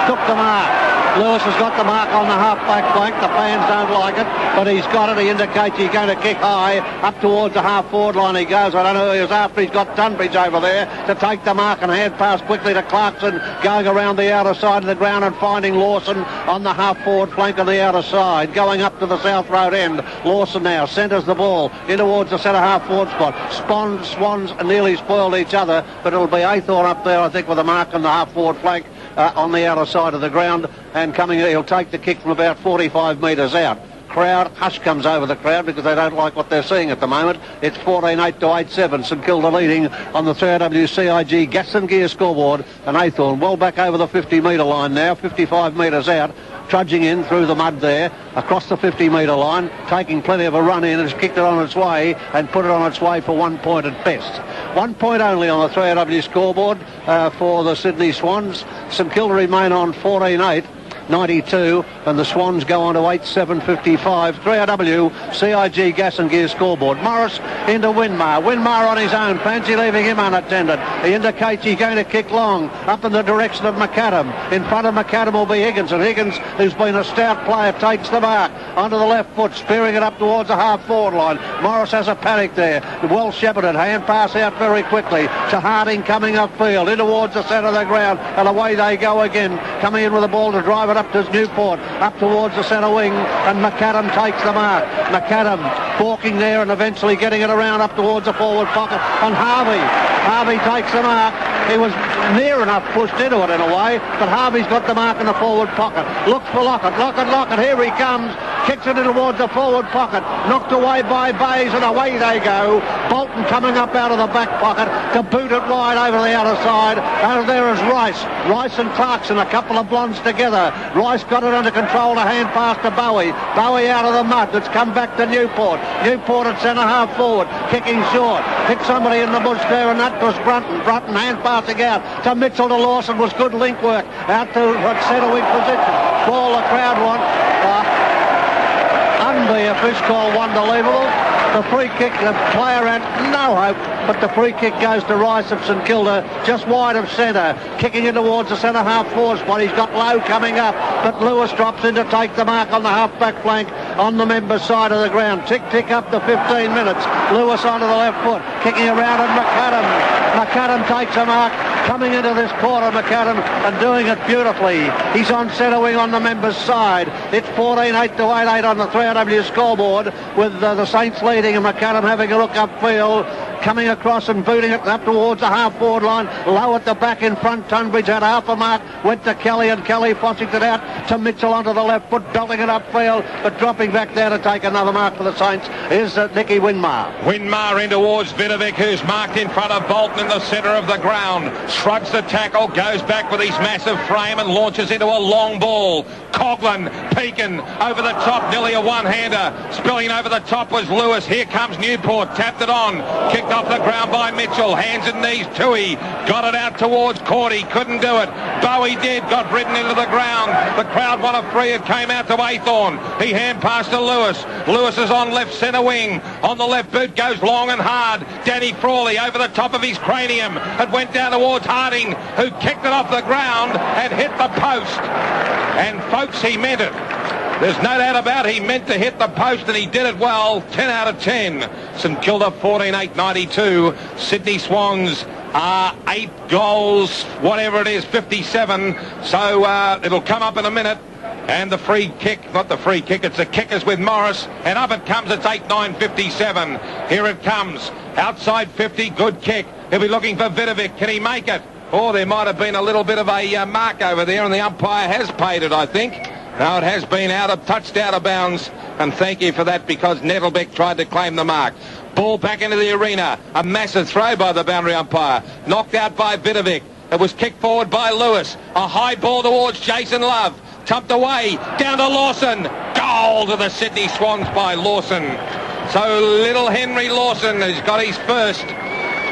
took the mark. Lewis has got the mark on the half-back flank. The fans don't like it, but he's got it. He indicates he's going to kick high. Up towards the half-forward line he goes. I don't know who he was after. He's got Tunbridge over there to take the mark and hand pass quickly to Clarkson, going around the outer side of the ground and finding Lawson on the half-forward flank on the outer side. Going up to the South Road end. Lawson now centres the ball in towards the centre half-forward spot. Swans nearly spoiled each other, but it'll be Aythorne up there, I think, with a mark on the half-forward flank on the outer side of the ground. And coming, he'll take the kick from about 45 metres out. Crowd, hush comes over the crowd because they don't like what they're seeing at the moment. It's 14-8 to 8-7. St Kilda leading on the 3AW CIG Gas and Gear scoreboard. And Aythorne well back over the 50-metre line now, 55 metres out. Trudging in through the mud there, across the 50-metre line, taking plenty of a run in, has kicked it on its way and put it on its way for 1 point at best. 1 point only on the 3AW scoreboard for the Sydney Swans. St Kilda remain on 14-8. 92, and the Swans go on to 8-7-55. 3AW CIG Gas and Gear scoreboard. Morris into Winmar. Winmar on his own. Fancy leaving him unattended. He indicates he's going to kick long up in the direction of McAdam. In front of McAdam will be Higgins, and Higgins, who's been a stout player, takes the mark onto the left foot, spearing it up towards the half-forward line. Morris has a panic there. Well shepherded. Hand pass out very quickly to Harding coming upfield, in towards the centre of the ground, and away they go again. Coming in with the ball to drive it up to Newport, up towards the centre wing, and McAdam takes the mark. McAdam forking there and eventually getting it around up towards the forward pocket, and Harvey takes the mark. He was near enough pushed into it in a way, but Harvey's got the mark in the forward pocket. Looks for Lockett, here he comes, kicks it in towards the forward pocket, knocked away by Bays, and away they go. Bolton coming up out of the back pocket to boot it wide over the outer side. Over there is Rice and Clarkson, a couple of blondes together. Rice got it under control, to hand pass to Bowie out of the mud. It's come back to Newport at centre half forward, kicking short, hit somebody in the bush there, and that was Brunton hand passing out to Mitchell to Lawson. Was good link work out to centre wing position. Ball the crowd want. Unbe, a fish call, unbelievable. The free kick, the player had no hope, but the free kick goes to Rice of St Kilda, just wide of centre, kicking in towards the centre half-forward spot. He's got Lowe coming up, but Lewis drops in to take the mark on the half-back flank on the member's side of the ground. Tick up to 15 minutes. Lewis onto the left foot, kicking around, and McAdam takes a mark. Coming into this quarter, McAdam, and doing it beautifully. He's on centre wing on the member's side. It's 14-8 to 8-8 on the 3AW scoreboard, with the Saints leading and McAdam having a look upfield, coming across and booting it up towards the half-forward line. Low at the back in front. Tunbridge had half a mark, went to Kelly, and Kelly fossicked it out to Mitchell onto the left foot, belting it upfield, but dropping back there to take another mark for the Saints is Nicky Winmar. Winmar in towards Vidovic, who's marked in front of Bolton in the centre of the ground. Shrugs the tackle, goes back with his massive frame and launches into a long ball. Coglin, Pekin, over the top, nearly a one-hander. Spilling over the top was Lewis. Here comes Newport, tapped it on, kicked off the ground by Mitchell. Hands and knees, Toohey, got it out towards Cordy, couldn't do it. Bowie did, got ridden into the ground. The crowd won a free, it came out to Aythorne. He hand passed to Lewis. Lewis is on left centre wing. On the left boot goes long and hard. Danny Frawley over the top of his cranium. It went down towards Harding, who kicked it off the ground and hit the post. And folks, he meant it. There's no doubt about it. He meant to hit the post, and he did it well. 10 out of 10. St Kilda 14-8-92. Sydney Swans are 8 goals, whatever it is, 57. So it'll come up in a minute. And the free kick, not the free kick, it's the kickers with Morris. And up it comes, it's 8-9-57. Here it comes. Outside 50, good kick. He'll be looking for Vidovic. Can he make it? Oh, there might have been a little bit of a mark over there, and the umpire has paid it, I think. No, it has been touched out of bounds, and thank you for that, because Nettlebeck tried to claim the mark. Ball back into the arena. A massive throw by the boundary umpire. Knocked out by Vidovic. It was kicked forward by Lewis. A high ball towards Jason Love. Tumped away. Down to Lawson. Goal to the Sydney Swans by Lawson. So little Henry Lawson has got his first.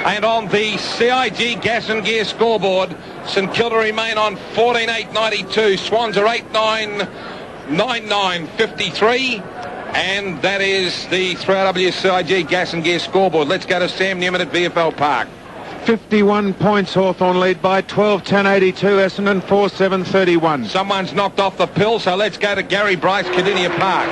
And on the CIG Gas and Gear scoreboard, St Kilda remain on 14.892. Swans are 8.999.53. And that is the 3RW CIG Gas and Gear scoreboard. Let's go to Sam Newman at VFL Park. 51 points, Hawthorn lead by 12.10.82, Essendon 4.7.31. Someone's knocked off the pill, so let's go to Gary Bryce, Cardinia Park.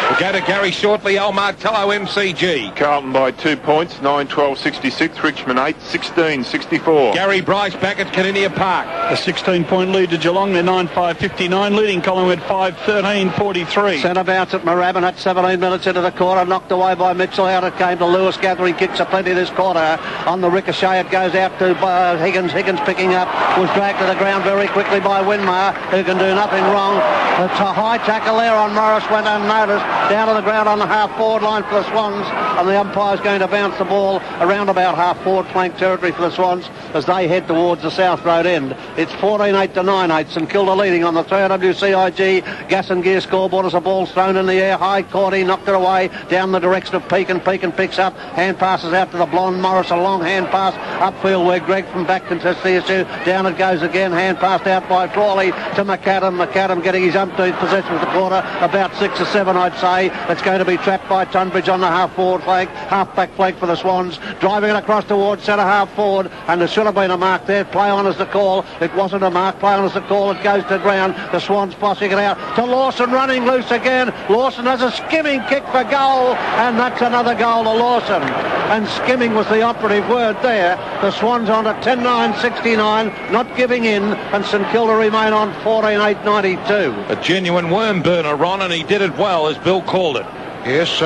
We'll go to Gary shortly. Al Martello, MCG. Carlton by 2 points, 9-12-66. Richmond 8-16-64. Gary Bryce back at Cardinia Park. A 16-point lead to Geelong. They're 9-5-59, leading Collingwood 5-13-43. Centre bounce at Moorabbin at 17 minutes into the quarter, knocked away by Mitchell. Out it came to Lewis, gathering kicks a plenty this quarter. On the ricochet, it goes out to Higgins. Higgins picking up, was dragged to the ground very quickly by Winmar, who can do nothing wrong. It's a high tackle there on Morris, went unnoticed. Down to the ground on the half-forward line for the Swans, and the umpire's going to bounce the ball around about half-forward flank territory for the Swans as they head towards the South Road end. It's 14-8-9-8. St Kilda leading on the 3RW CIG Gas and Gear scoreboard as the ball's thrown in the air. High Cordy knocked it away down the direction of Pekin. Pekin picks up, hand passes out to the blonde Morris, a long hand pass upfield where Greg from back contests the issue. Down it goes again, hand passed out by Frawley to McAdam. McAdam getting his umpteenth possession of the quarter, about 6 or 7 I'd say. It's going to be trapped by Tunbridge on the half-forward flank, half-back flank for the Swans, driving it across towards centre half-forward, and there should have been a mark there. Play on as the call. It wasn't a mark. Play on as the call. It goes to ground. The Swans bossing it out to Lawson, running loose again. Lawson has a skimming kick for goal, and that's another goal to Lawson. And skimming was the operative word there. The Swans on at 10-9-69, not giving in, and St Kilda remain on 14-8-92. A genuine worm burner, Ron, and he did it well, as Bill called it. Yes,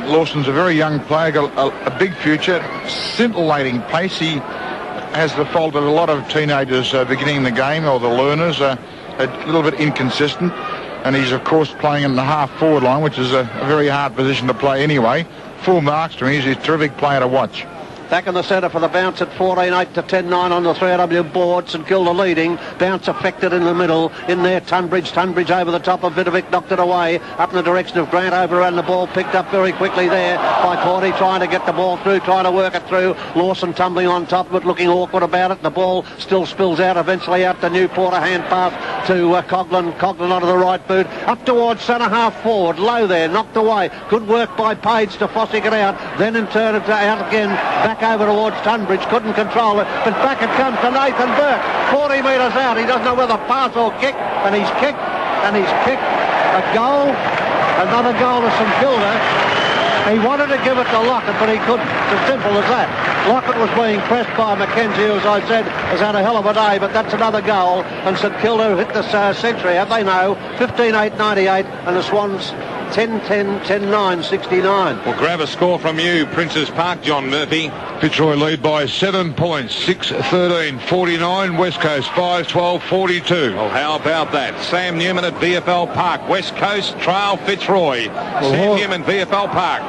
Lawson's a very young player, got a big future, scintillating pace. He has the fault of a lot of teenagers beginning the game, or the learners, a little bit inconsistent. And he's, of course, playing in the half-forward line, which is a very hard position to play anyway. Full marks to him. He's a terrific player to watch. Back in the centre for the bounce at 14-8-10-9 on the 3RW board. St Kilda leading. Bounce affected in the middle. In there, Tunbridge over the top of Vidovic, knocked it away. Up in the direction of Grant, overran the ball, picked up very quickly there by Cordy, trying to get the ball through, trying to work it through. Lawson tumbling on top of it, looking awkward about it. The ball still spills out, eventually out to Newport, a hand pass to Coglin. Coglin onto the right boot. Up towards centre half forward. Low there, knocked away. Good work by Page to Fossick it out. Then in turn it out again. Back over towards Tunbridge, couldn't control it, but back it comes to Nathan Burke, 40 metres out. He doesn't know whether pass or kick, and he's kicked, a goal, another goal to St Kilda. He wanted to give it to Lockett, but he couldn't. It's as simple as that. Lockett was being pressed by Mackenzie, who, as I said, has had a hell of a day, but that's another goal, and St Kilda hit the century, have they know, 15-8-98, and the Swans 10-10-10-9-69. We'll grab a score from you, Princes Park, John Murphy. Fitzroy lead by 7 points, 6-13-49. West Coast 5-12-42. Well, how about that? Sam Newman at VFL Park. West Coast trial Fitzroy. Sam Newman, VFL Park.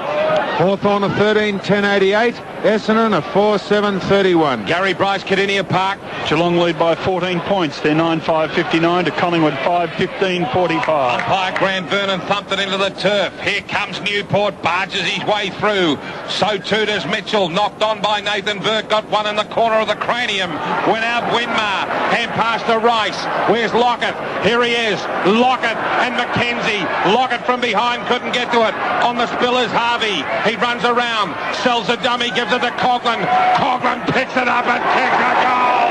Hawthorn a 13-10-88. Essendon a 4-7-31. Gary Bryce, Cardinia Park. Geelong lead by 14 points. They're 9-5-59 to Collingwood 5-15-45. Umpire Grant Vernon thumped it into the turf. Here comes Newport, barges his way through. So too does Mitchell, knocked on by Nathan Burke, got one in the corner of the cranium. Went out Winmar, hand pass to Rice. Where's Lockett? Here he is, Lockett and Mackenzie. Lockett from behind, couldn't get to it. On the spill is Harvey. He runs around, sells a dummy, gives it to Coglin. Coglin picks it up and kicks a goal.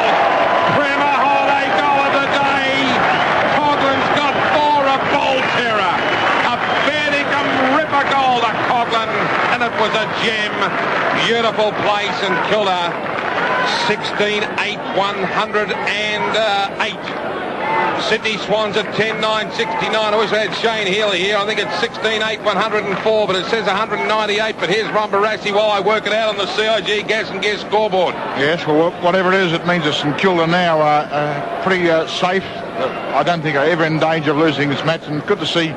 Prima Holiday goal of the day. Coglin's got 4, a bowl terror. A fair-dinkum ripper goal to Coglin, and it was a gem. Beautiful play, St Kilda. 16-8-108. Sydney Swans at 10-9-69. I wish I had Shane Healy here. I think it's 16-8-104, but it says 198. But here's Ron Barassi while I work it out on the CIG Gas and Gear scoreboard. Yes, well, whatever it is, it means that St Kilda now are pretty safe. I don't think are ever in danger of losing this match, and good to see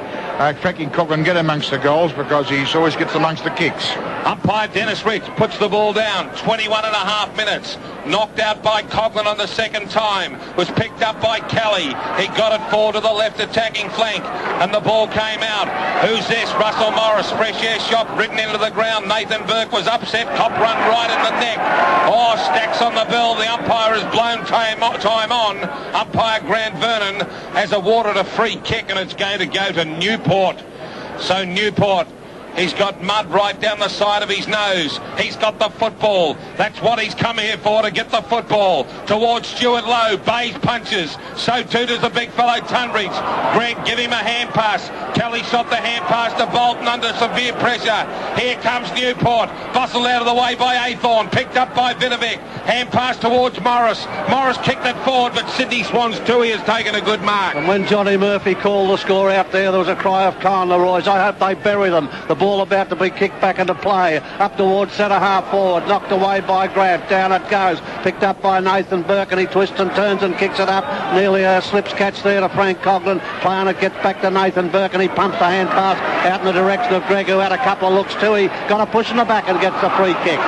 Frankie Coglin get amongst the goals, because he always gets amongst the kicks. Umpire Dennis Rich puts the ball down. 21 and a half minutes. Knocked out by Coglin on the second time. Was picked up by Kelly. He got it forward to the left attacking flank. And the ball came out. Who's this? Russell Morris. Fresh air shot ridden into the ground. Nathan Burke was upset. Cop run right in the neck. Oh, Stacks on the bill. The umpire has blown time on. Umpire Grant Vernon has awarded a free kick, and it's going to go to Newport. So Newport, he's got mud right down the side of his nose. He's got the football. That's what he's come here for, to get the football. Towards Stuart Lowe. Bays punches. So too does the big fellow Tunbridge. Greg, give him a hand pass. Kelly shot the hand pass to Bolton under severe pressure. Here comes Newport. Bustled out of the way by Aythorne. Picked up by Vinovic. Hand pass towards Morris. Morris kicked it forward, but Sydney Swans Tui has taken a good mark. And when Johnny Murphy called the score out there was a cry of Khan Leroy's. I hope they bury them. The ball about to be kicked back into play. Up towards centre half forward. Knocked away by Grant. Down it goes. Picked up by Nathan Burke, and he twists and turns and kicks it up. Nearly a slips catch there to Frank Coglin. Playing it gets back to Nathan Burke, and he pumps the hand pass out in the direction of Greg, who had a couple of looks too. He got a push in the back and gets the free kick.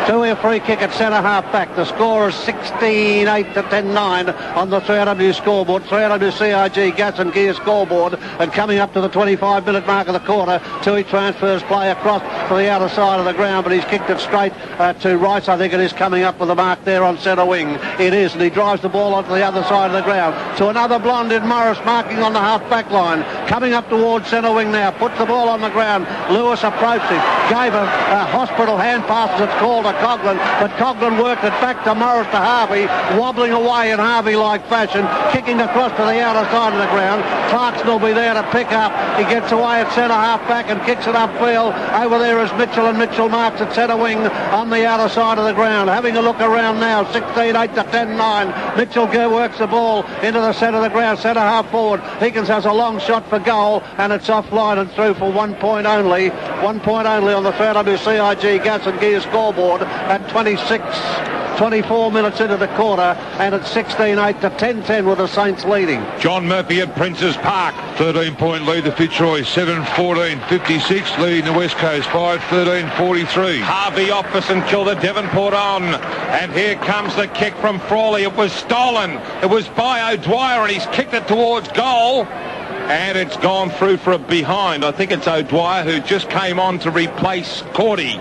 Tui a free kick at centre half back. The score is 16-8 to 10-9 on the 3RW scoreboard. 3RW CIG Gas and Gear scoreboard. And coming up to the 25-minute mark of the quarter, Tui transfers play across to the outer side of the ground, but he's kicked it straight to Rice. I think it is coming up with a mark there on centre wing. It is, and he drives the ball onto the other side of the ground to another blonde in Morris, marking on the half back line. Coming up towards centre wing now, puts the ball on the ground. Lewis approached him, gave a hospital hand pass, as it's called, a Coglin, but Coglin worked it back to Morris to Harvey, wobbling away in Harvey-like fashion, kicking across to the outer side of the ground. Clarkson will be there to pick up. He gets away at centre half back and kicks it upfield. Over there is Mitchell, and Mitchell marks at centre wing on the outer side of the ground. Having a look around now, 16-8 to 10-9. Mitchell works the ball into the centre of the ground, centre half forward. Higgins has a long shot for goal, and it's offline and through for 1 point only. 1 point only on the 3RW CIG Gas and Gear scoreboard at 24 minutes into the quarter, and it's 16-8 to 10-10 with the Saints leading. John Murphy at Prince's Park. 13-point lead to Fitzroy. 7-14-56, leading the West Coast. 5-13-43. Harvey off for St Kilda. Devonport on. And here comes the kick from Frawley. It was stolen. It was by O'Dwyer, and he's kicked it towards goal. And it's gone through for a behind. I think it's O'Dwyer who just came on to replace Cordy.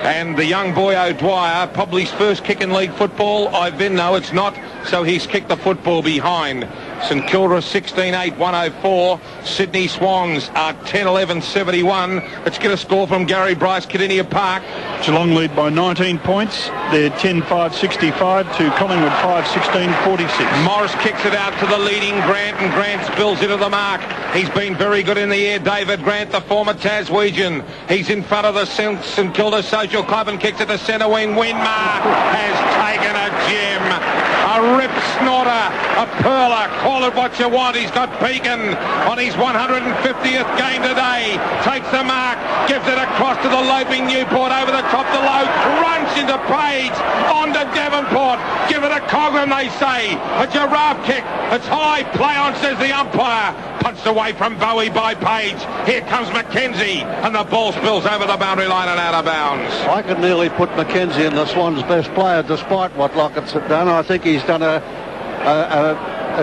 And the young boy O'Dwyer, probably his first kick in league football. No, it's not. So he's kicked the football behind. St Kilda 16-8, 104. Sydney Swans are 10-11-71. Let's get a score from Gary Bryce, Cardinia Park. Geelong lead by 19 points. They're 10-5-65 to Collingwood 5-16-46. Morris kicks it out to the leading Grant, and Grant spills into the mark. He's been very good in the air. David Grant, the former Taswegian. He's in front of the St Kilda Social Club and kicks it to centre wing. Winmar has taken a gem. A rip snorter, a perler, call it what you want. He's got Beacon on his 150th game today. Takes the mark, gives it across to the loping Newport, over the top to Lowe, crunch into Page, on to Devonport. Give it a Coglin, they say. A giraffe kick. It's high, play on, says the umpire. Punched away from Bowie by Page. Here comes Mackenzie, and the ball spills over the boundary line and out of bounds. I could nearly put Mackenzie in the Swans' best player, despite what Lockett's done. I think he's done a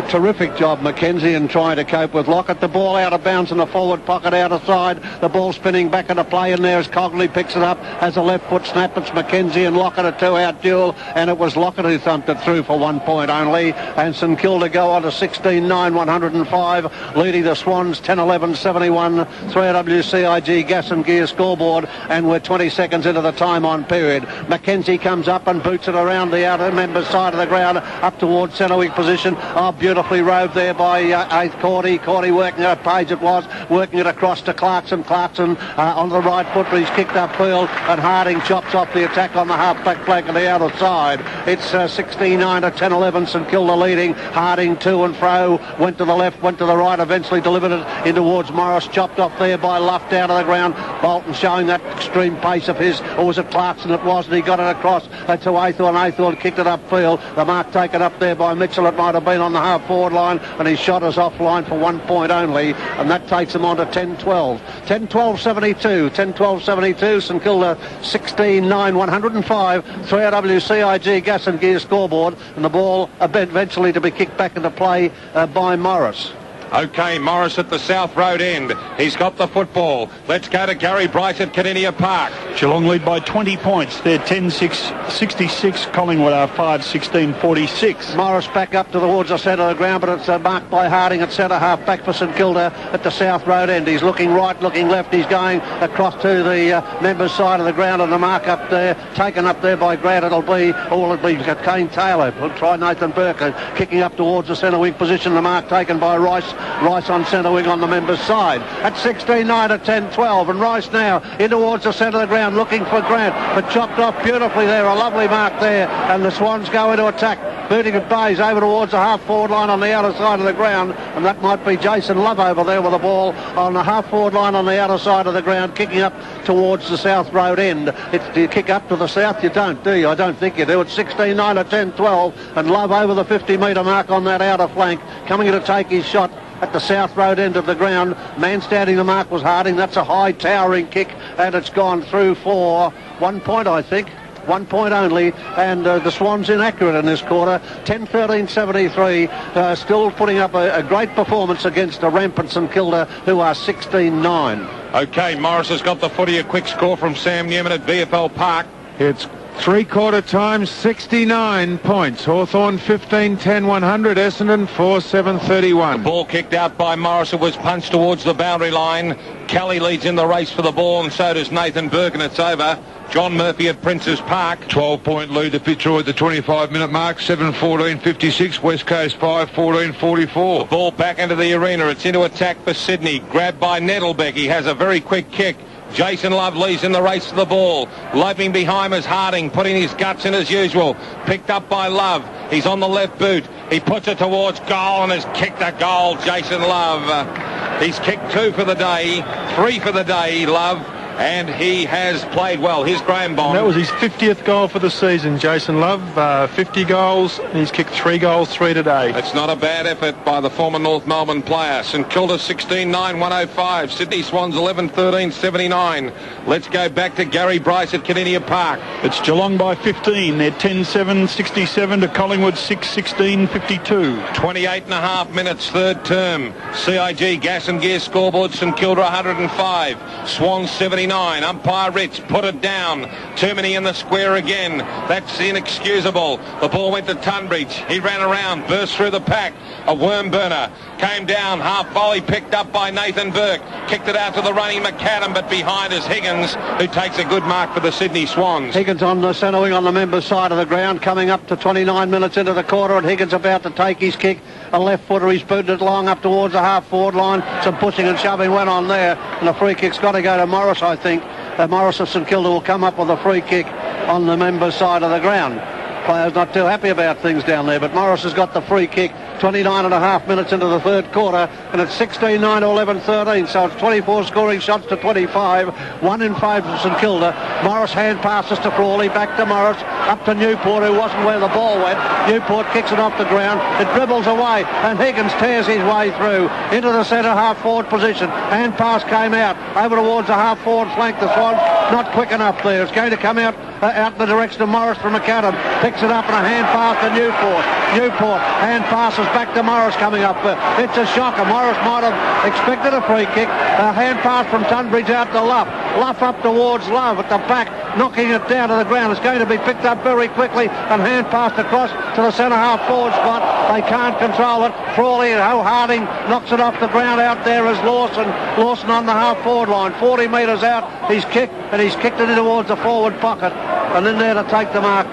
terrific job, Mackenzie, in trying to cope with Lockett. The ball out of bounds in the forward pocket, out of side. The ball spinning back into play, and there's Coglin. Picks it up, has a left foot snap. It's Mackenzie and Lockett, a two-out duel, and it was Lockett who thumped it through for 1 point only. And St Kilda go on to 16-9, 105, leading the Swans 10-11-71. 3RW CIG Gas and Gear scoreboard, and we're 20 seconds into the time-on period. Mackenzie comes up and boots it around the outer member's side of the ground, up towards centre wing position. Beautifully roved there by Cordy. Cordy working it, Page it was, working it across to Clarkson. Clarkson on the right foot, but he's kicked upfield, and Harding chops off the attack on the half-back flank of the outer side. It's 16-9 to 10-11, St Kilda leading. Harding to and fro, went to the left, went to the right, eventually delivered it in towards Morris, chopped off there by Luff down to the ground. Bolton showing that extreme pace of his, or was it Clarkson? It was, and he got it across to Aythorne. Aythorne kicked it upfield. The mark taken up there by Mitchell. It might have been on the half-forward line, and his shot is offline for 1 point only, and that takes him on to 10-12. 10-12-72, 10-12-72, St Kilda 16-9, 105, 3AW CIG Gas and Gear scoreboard, and the ball eventually to be kicked back into play by Morris. OK, Morris at the South Road end. He's got the football. Let's go to Gary Bryce at Kardinia Park. Geelong lead by 20 points. They're 10-66. Collingwood are 5-16-46. Morris back up towards the centre of the ground, but it's marked by Harding at centre half back for St Kilda at the South Road end. He's looking right, looking left. He's going across to the members' side of the ground, and the mark up there, taken up there by Grant. It'll be Kane Taylor. We'll try Nathan Burke kicking up towards the centre wing position. The mark taken by Rice. Rice on centre wing on the members' side. At 16-9 at 10-12, and Rice now in towards the centre of the ground looking for Grant, but chopped off beautifully there. A lovely mark there, and the Swans go into attack. Booting at Bays over towards the half-forward line on the outer side of the ground, and that might be Jason Love over there with the ball on the half-forward line on the outer side of the ground, kicking up towards the South Road end. Do you kick up to the south? You don't, do you? I don't think you do. It's 16-9 at 10-12, and Love over the 50-metre mark on that outer flank, coming in to take his shot at the South Road end of the ground. Man standing the mark was Harding. That's a high towering kick, and it's gone through for 1 point, I think. 1 point only, and the Swans inaccurate in this quarter. 10-13-73, still putting up a great performance against the rampant St Kilda, who are 16-9. OK, Morris has got the footy. A quick score from Sam Newman at VFL Park. It's three-quarter time, 69 points. Hawthorn 15-10, 100. Essendon 4-7-31. Ball kicked out by Morris. It was punched towards the boundary line. Kelly leads in the race for the ball, and so does Nathan Burke, and it's over. John Murphy at Prince's Park. 12-point lead to Fitzroy at the 25-minute mark. 7-14-56. West Coast 5-14-44. The ball back into the arena. It's into attack for Sydney. Grabbed by Nettlebeck. He has a very quick kick. Jason Love leads in the race to the ball. Loping behind is Harding, putting his guts in as usual. Picked up by Love. He's on the left boot. He puts it towards goal and has kicked a goal, Jason Love. He's kicked 2 for the day, 3 for the day, Love. And he has played well. Here's Graham Bond. That was his 50th goal for the season, Jason Love. 50 goals, and he's kicked 3 goals, 3 today. It's not a bad effort by the former North Melbourne player. St Kilda 16-9, 105. Sydney Swans 11-13, 79. Let's go back to Gary Bryce at Kardinia Park. It's Geelong by 15. They're 10-7, 67 to Collingwood 6-16, 52. 28 and a half minutes, third term. CIG Gas and Gear scoreboard, St Kilda 105. Swans 79. Umpire Rich put it down. Too many in the square again. That's inexcusable. The ball went to Tunbridge. He ran around, burst through the pack. A worm burner came down. Half volley picked up by Nathan Burke. Kicked it out to the running McAdam, but behind is Higgins, who takes a good mark for the Sydney Swans. Higgins on the centre wing on the members' side of the ground, coming up to 29 minutes into the quarter, and Higgins about to take his kick. A left footer, he's booted it long up towards the half-forward line. Some pushing and shoving went on there, and the free kick's got to go to Morris, I think. Morris of St Kilda will come up with a free kick on the members' side of the ground. Players not too happy about things down there, but Morris has got the free kick. 29 and a half minutes into the third quarter, and it's 16-9 to 11-13, so it's 24 scoring shots to 25, 1 in 5 for St Kilda. Morris hand passes to Frawley, back to Morris, up to Newport, who wasn't where the ball went. Newport kicks it off the ground, it dribbles away, and Higgins tears his way through into the centre half-forward position. Hand pass came out, over towards the half-forward flank. The Swans not quick enough there. It's going to come out in the direction of Morris from McAdam. Picks it up and a hand pass to Newport. Newport hand passes back to Morris coming up. It's a shocker. Morris might have expected a free kick. A hand pass from Tunbridge out to Luff. Luff up towards Love at the back, knocking it down to the ground. It's going to be picked up very quickly and hand passed across to the centre half forward spot. They can't control it. Frawley and Harding knocks it off the ground. Out there is Lawson. Lawson on the half forward line. 40 metres out. He's kicked, and he's kicked it in towards the forward pocket. And in there to take the mark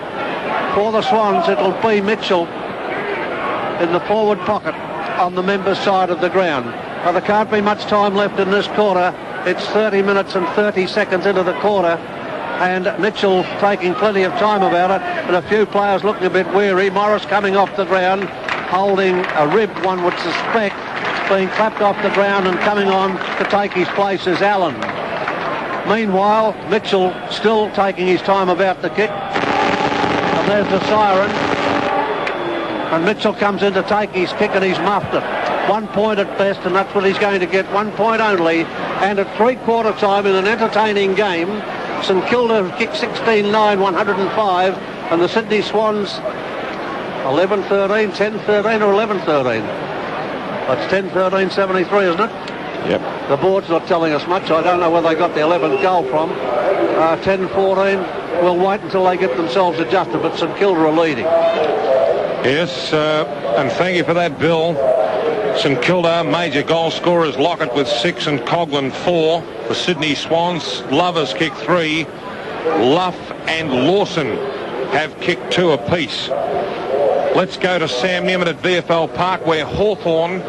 for the Swans, it'll be Mitchell in the forward pocket on the members' side of the ground. Now, there can't be much time left in this quarter. It's 30 minutes and 30 seconds into the quarter, and Mitchell taking plenty of time about it, and a few players looking a bit weary. Morris coming off the ground, holding a rib, one would suspect, being clapped off the ground, and coming on to take his place is Allen. Meanwhile, Mitchell still taking his time about the kick. And there's the siren. And Mitchell comes in to take his kick and he's muffed it. 1 point at best, and that's what he's going to get, 1 point only. And at three-quarter time in an entertaining game, St Kilda kicked 16-9, 105, and the Sydney Swans 11-13, 10-13 or 11-13. That's 10-13, 73, isn't it? Yep. The board's not telling us much. I don't know where they got the 11th goal from. 10-14. We'll wait until they get themselves adjusted, but St Kilda are leading. Yes, and thank you for that, Bill. St Kilda major goal scorers Lockett with 6 and Coglin 4. The Sydney Swans, Lovers kick 3. Luff and Lawson have kicked 2 apiece. Let's go to Sam Newman at VFL Park, where Hawthorn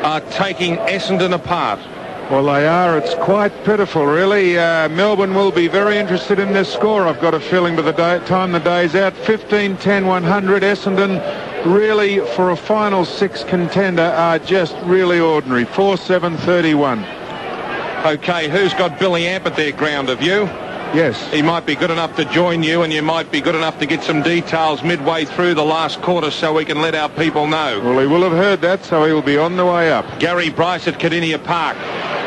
are taking Essendon apart. Well, they are. It's quite pitiful, really. Melbourne will be very interested in this score, I've got a feeling, by the time the day's out. 15-10, 100. Essendon, really, for a final 6 contender, are just really ordinary. 4-7, 31. Okay, who's got Billy Amp at their ground of you? Yes. He might be good enough to join you, and you might be good enough to get some details midway through the last quarter so we can let our people know. Well, he will have heard that, so he'll be on the way up. Gary Bryce at Cardinia Park.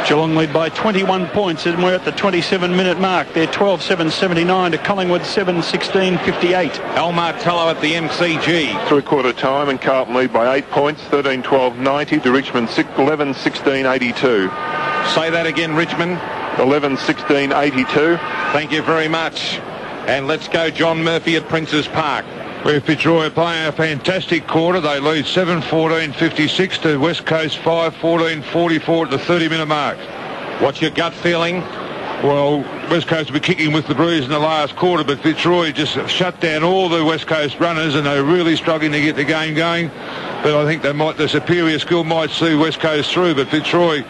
Geelong lead by 21 points, and we're at the 27-minute mark. They're 12-7-79 to Collingwood 7-16-58. Al Martello at the MCG. Three-quarter time, and Carlton lead by 8 points, 13-12-90 to Richmond 11-16-82. Say that again, Richmond. 11-16-82. Thank you very much. And let's go John Murphy at Prince's Park. Where Fitzroy are playing a fantastic quarter. They lead 7-14-56 to West Coast 5-14-44 at the 30-minute mark. What's your gut feeling? Well, West Coast will be kicking with the breeze in the last quarter, but Fitzroy just shut down all the West Coast runners, and they're really struggling to get the game going. But I think the superior skill might see West Coast through, but Fitzroy,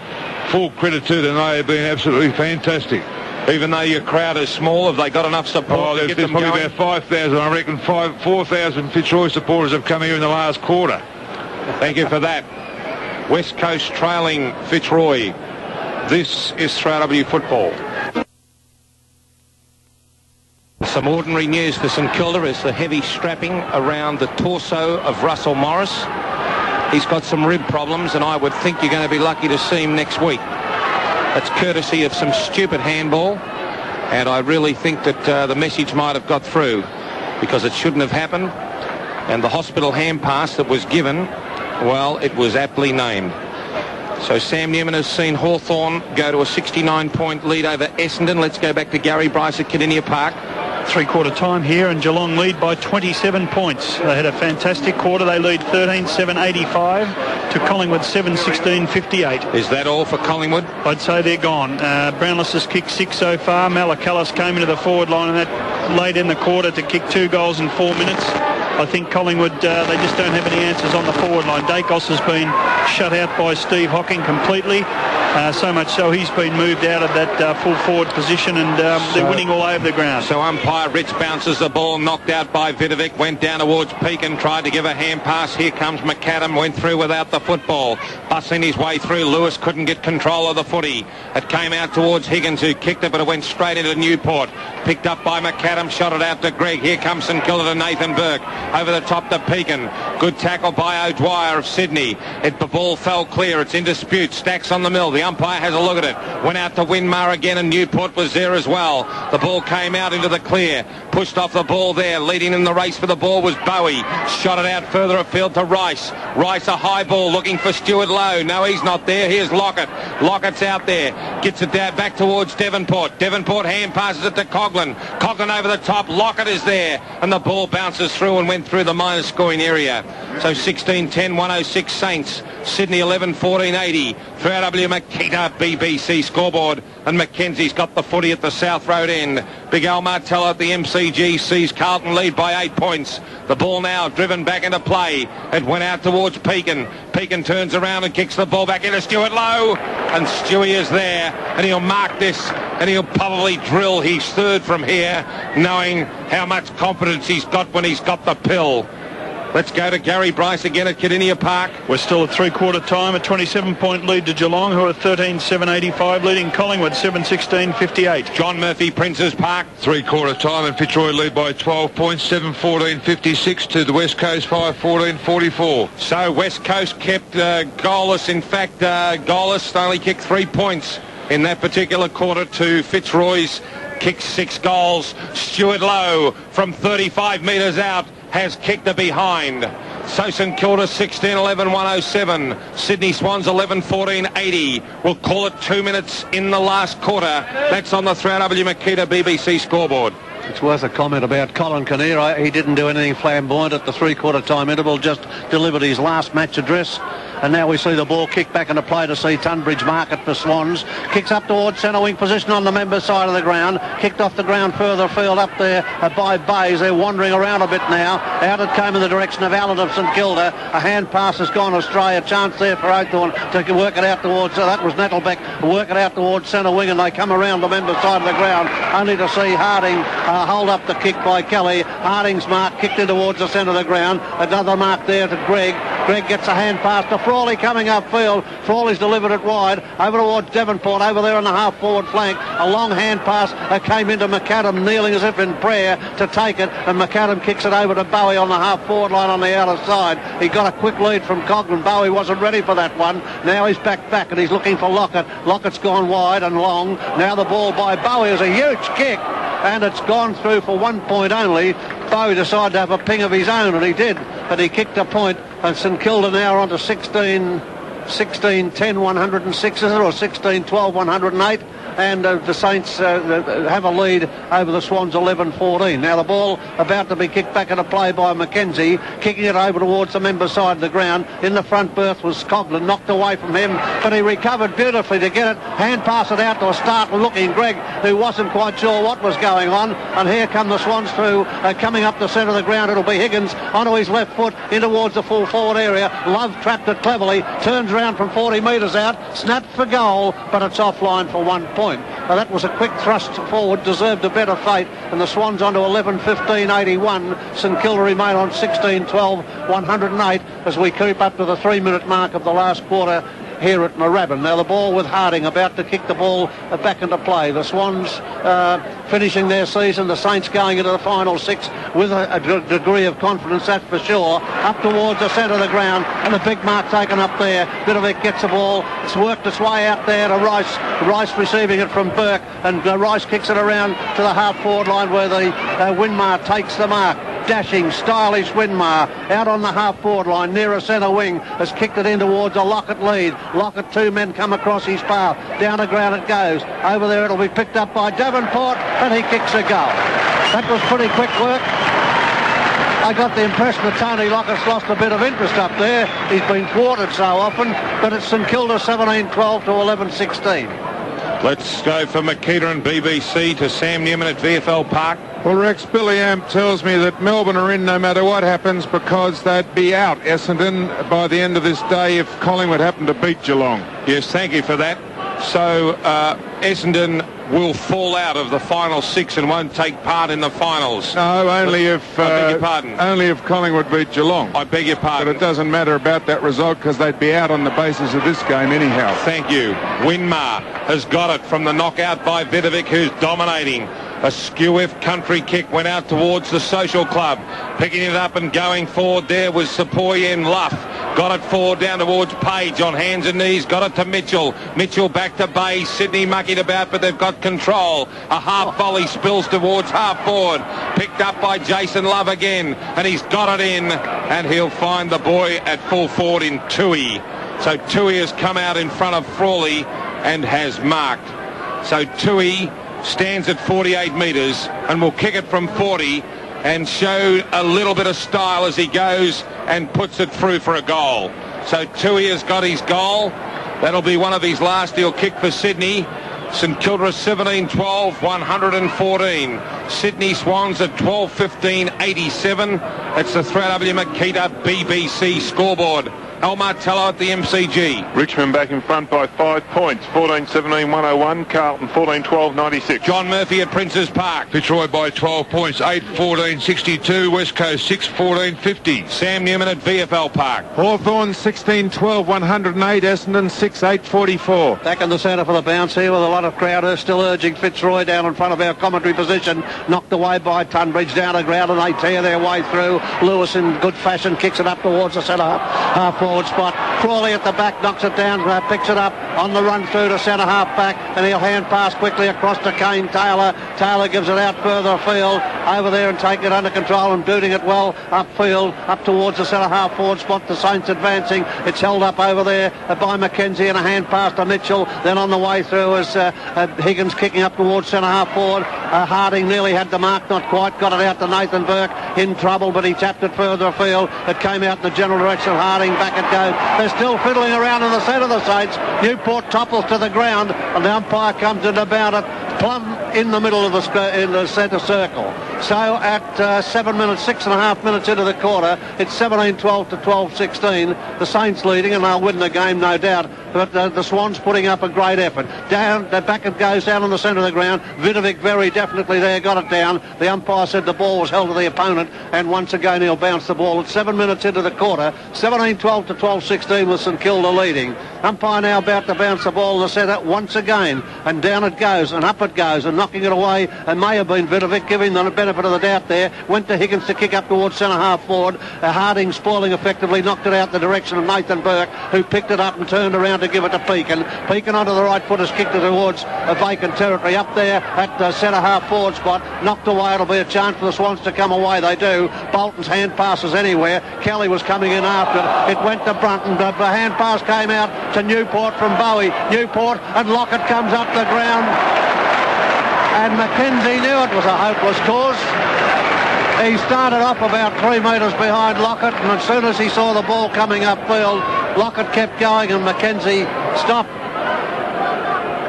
full credit to them, they have been absolutely fantastic. Even though your crowd is small, have they got enough support to get there's them probably going? about 5,000. I reckon 4,000 Fitzroy supporters have come here in the last quarter. Thank you for that. West Coast trailing Fitzroy. This is 3RW football. Some ordinary news for St Kilda is the heavy strapping around the torso of Russell Morris. He's got some rib problems, and I would think you're going to be lucky to see him next week. That's courtesy of some stupid handball, and I really think that the message might have got through, because it shouldn't have happened. And the hospital hand pass that was given, well, it was aptly named. So Sam Newman has seen Hawthorn go to a 69-point lead over Essendon. Let's go back to Gary Bryce at Cardinia Park. Three-quarter time here, and Geelong lead by 27 points. They had a fantastic quarter. They lead 13-7-85 to Collingwood 7-16-58. Is that all for Collingwood? I'd say they're gone. Brownless has kicked 6 so far. Malacallis came into the forward line and that late in the quarter to kick 2 goals in 4 minutes. I think Collingwood, they just don't have any answers on the forward line. Dacos has been shut out by Steve Hocking completely. So much so he's been moved out of that full forward position, and they're winning all over the ground. So umpire Rich bounces the ball, knocked out by Vidovic, went down towards Pekin, tried to give a hand pass. Here comes McAdam, went through without the football. Busting his way through, Lewis couldn't get control of the footy. It came out towards Higgins, who kicked it, but it went straight into Newport. Picked up by McAdam, shot it out to Greg. Here comes St Kilda to Nathan Burke. Over the top to Pekin. Good tackle by O'Dwyer of Sydney. The ball fell clear. It's in dispute. Stacks on the mill. The umpire has a look at it. Went out to Winmar again, and Newport was there as well. The ball came out into the clear. Pushed off the ball there. Leading in the race for the ball was Bowie. Shot it out further afield to Rice. Rice a high ball looking for Stuart Lowe. No, he's not there. Here's Lockett. Lockett's out there. Gets it down back towards Devonport. Devonport hand passes it to Coglin. Coglin over the top. Lockett is there. And the ball bounces through and went through the minus scoring area. So 16-10, 106 Saints. Sydney 11-14-80. 3RW Makita BBC scoreboard. And Mackenzie's got the footy at the South Road end. Big Al Martello at the MCG sees Carlton lead by 8 points. The ball now driven back into play. It went out towards Pekin. Pekin turns around and kicks the ball back into Stuart Lowe. And Stewie is there. And he'll mark this. And he'll probably drill his third from here, knowing how much confidence he's got when he's got the pill. Let's go to Gary Bryce again at Kardinia Park. We're still at three-quarter time, a 27-point lead to Geelong, who are 13-7-85, leading Collingwood 7-16-58. John Murphy, Princes Park. Three-quarter time and Fitzroy lead by 12 points, 7-14-56 to the West Coast, 5-14-44. So West Coast kept goalless. In fact, goalless, only kicked 3 points in that particular quarter to Fitzroy's kicked 6 goals. Stuart Lowe from 35 metres out has kicked a behind. So St Kilda 16-11-107. Sydney Swans 11-14-80. We'll call it 2 minutes in the last quarter. That's on the 3W Makita BBC scoreboard. It's worth a comment about Colin Kinnear. He didn't do anything flamboyant at the three-quarter time interval, just delivered his last match address. And now we see the ball kicked back into play to see Tunbridge market for Swans. Kicks up towards centre wing position on the member side of the ground. Kicked off the ground further field up there by Bays. They're wandering around a bit now. Out it came in the direction of Allen of St Kilda. A hand pass has gone astray. A chance there for Oathorn to work it out towards... that was Nettlebeck. Work it out towards centre wing, and they come around the member side of the ground only to see Harding hold up the kick by Kelly. Harding's mark kicked in towards the centre of the ground. Another mark there to Greg. Greg gets a hand pass to Frawley coming upfield. Frawley's delivered it wide over towards Devonport over there on the half-forward flank. A long hand pass came into McAdam, kneeling as if in prayer to take it, and McAdam kicks it over to Bowie on the half-forward line on the outer side. He got a quick lead from Coglin. Bowie wasn't ready for that one. Now he's back and he's looking for Lockett. Lockett's gone wide and long. Now the ball by Bowie is a huge kick, and it's gone through for 1 point only. Bowie decided to have a ping of his own, and he did, but he kicked a point, and St Kilda now are on to 16-10-106, is it, or 16-12-108, and the Saints have a lead over the Swans 11-14. Now the ball about to be kicked back into play by Mackenzie, kicking it over towards the member side of the ground. In the front berth was Coglin, knocked away from him, but he recovered beautifully to get it, hand pass it out to a startled looking Greg, who wasn't quite sure what was going on, and here come the Swans through, coming up the centre of the ground. It'll be Higgins onto his left foot in towards the full forward area. Love trapped it cleverly, turns around from 40 metres out, snapped for goal, but it's offline for 1 point. That was a quick thrust forward, deserved a better fate, and the Swans on to 11-15-81. St Kilda remain on 16-12-108 as we creep up to the 3-minute mark of the last quarter here at Moorabbin. Now the ball with Harding about to kick the ball back into play. The Swans finishing their season, the Saints going into the final 6 with a degree of confidence, that's for sure. Up towards the centre of the ground, and a big mark taken up there. Bitovic gets the ball, it's worked its way out there to Rice. Rice receiving it from Burke, and Rice kicks it around to the half-forward line where the Winmar takes the mark. Dashing, stylish Winmar out on the half-forward line near a centre wing, has kicked it in towards a Lockett lead. Lockett, 2 men come across his path. Down the ground it goes. Over there it'll be picked up by Devonport, and he kicks a goal. That was pretty quick work. I got the impression that Tony Lockett's lost a bit of interest up there. He's been thwarted so often, but it's St Kilda 17-12 to 11-16. Let's go for Makita and BBC to Sam Newman at VFL Park. Well, Rex, Billy Amp tells me that Melbourne are in no matter what happens because they'd be out Essendon by the end of this day if Collingwood happened to beat Geelong. Yes, thank you for that. So Essendon will fall out of the final 6 and won't take part in the finals. No, only if I beg your pardon. Only if Collingwood beat Geelong. I beg your pardon. But it doesn't matter about that result because they'd be out on the basis of this game anyhow. Thank you. Winmar has got it from the knockout by Vitovic, who's dominating. A skew-if country kick went out towards the Social Club. Picking it up and going forward there was Sepoy Luff. Got it forward down towards Page on hands and knees. Got it to Mitchell. Mitchell back to Bay. Sydney mucking about, but they've got control. A half volley spills towards half forward. Picked up by Jason Love again. And he's got it in. And he'll find the boy at full forward in Toohey. So Toohey has come out in front of Frawley and has marked. So Toohey stands at 48 metres and will kick it from 40 and show a little bit of style as he goes and puts it through for a goal. So Toohey has got his goal. That'll be one of his last. He'll kick for Sydney. St Kilda 17-12, 114. Sydney Swans at 12-15, 87. That's the 3W Makita BBC scoreboard. El Martello at the MCG. Richmond back in front by 5 points. 14-17-101. Carlton 14-12-96. John Murphy at Princes Park. Fitzroy by 12 points. 8-14-62. West Coast 6-14-50. Sam Newman at VFL Park. Hawthorn 16-12-108. Essendon 6-8-44. Back in the centre for the bounce here with a lot of crowders still urging Fitzroy down in front of our commentary position. Knocked away by Tunbridge down the ground and they tear their way through. Lewis in good fashion kicks it up towards the centre half forward spot. Crawley at the back knocks it down, picks it up on the run through to centre half back, and he'll hand pass quickly across to Kane Taylor. Taylor gives it out further afield over there and taking it under control and booting it well upfield up towards the centre half forward spot. The Saints advancing. It's held up over there by McKenzie and a hand pass to Mitchell. Then on the way through is Higgins kicking up towards centre half forward. Harding nearly had the mark, not quite. Got it out to Nathan Burke in trouble, but he tapped it further afield. It came out in the general direction of Harding. Back it goes. They're still fiddling around in the centre of the Saints. Newport topples to the ground and the umpire comes in about it plumb in the middle of the centre circle. So at 6.5 minutes into the quarter, it's 17-12 to 12-16. The Saints leading and they'll win the game, no doubt. But the Swans putting up a great effort. Down, the back it goes down in the centre of the ground. Vidovic very definitely there, got it down. The umpire said the ball was held to the opponent and once again he'll bounce the ball. At 7 minutes into the quarter, 17-12 to 12-16 with St Kilda leading. Umpire now about to bounce the ball in the centre once again and down it goes and up it goes and knocking it away. It may have been Vidovic giving the benefit of the doubt there. Went to Higgins to kick up towards centre half forward. Harding spoiling effectively, knocked it out the direction of Nathan Burke, who picked it up and turned around to give it to Pekin. Pekin onto the right foot has kicked it towards a vacant territory up there at the centre half forward spot. Knocked away. It'll be a chance for the Swans to come away. They do. Bolton's hand passes anywhere. Kelly was coming in after it. It went to Brunton. The hand pass came out to Newport from Bowie. Newport and Lockett comes up the ground. And McKenzie knew it was a hopeless cause. He started off about 3 metres behind Lockett, and as soon as he saw the ball coming upfield, Lockett kept going and McKenzie stopped.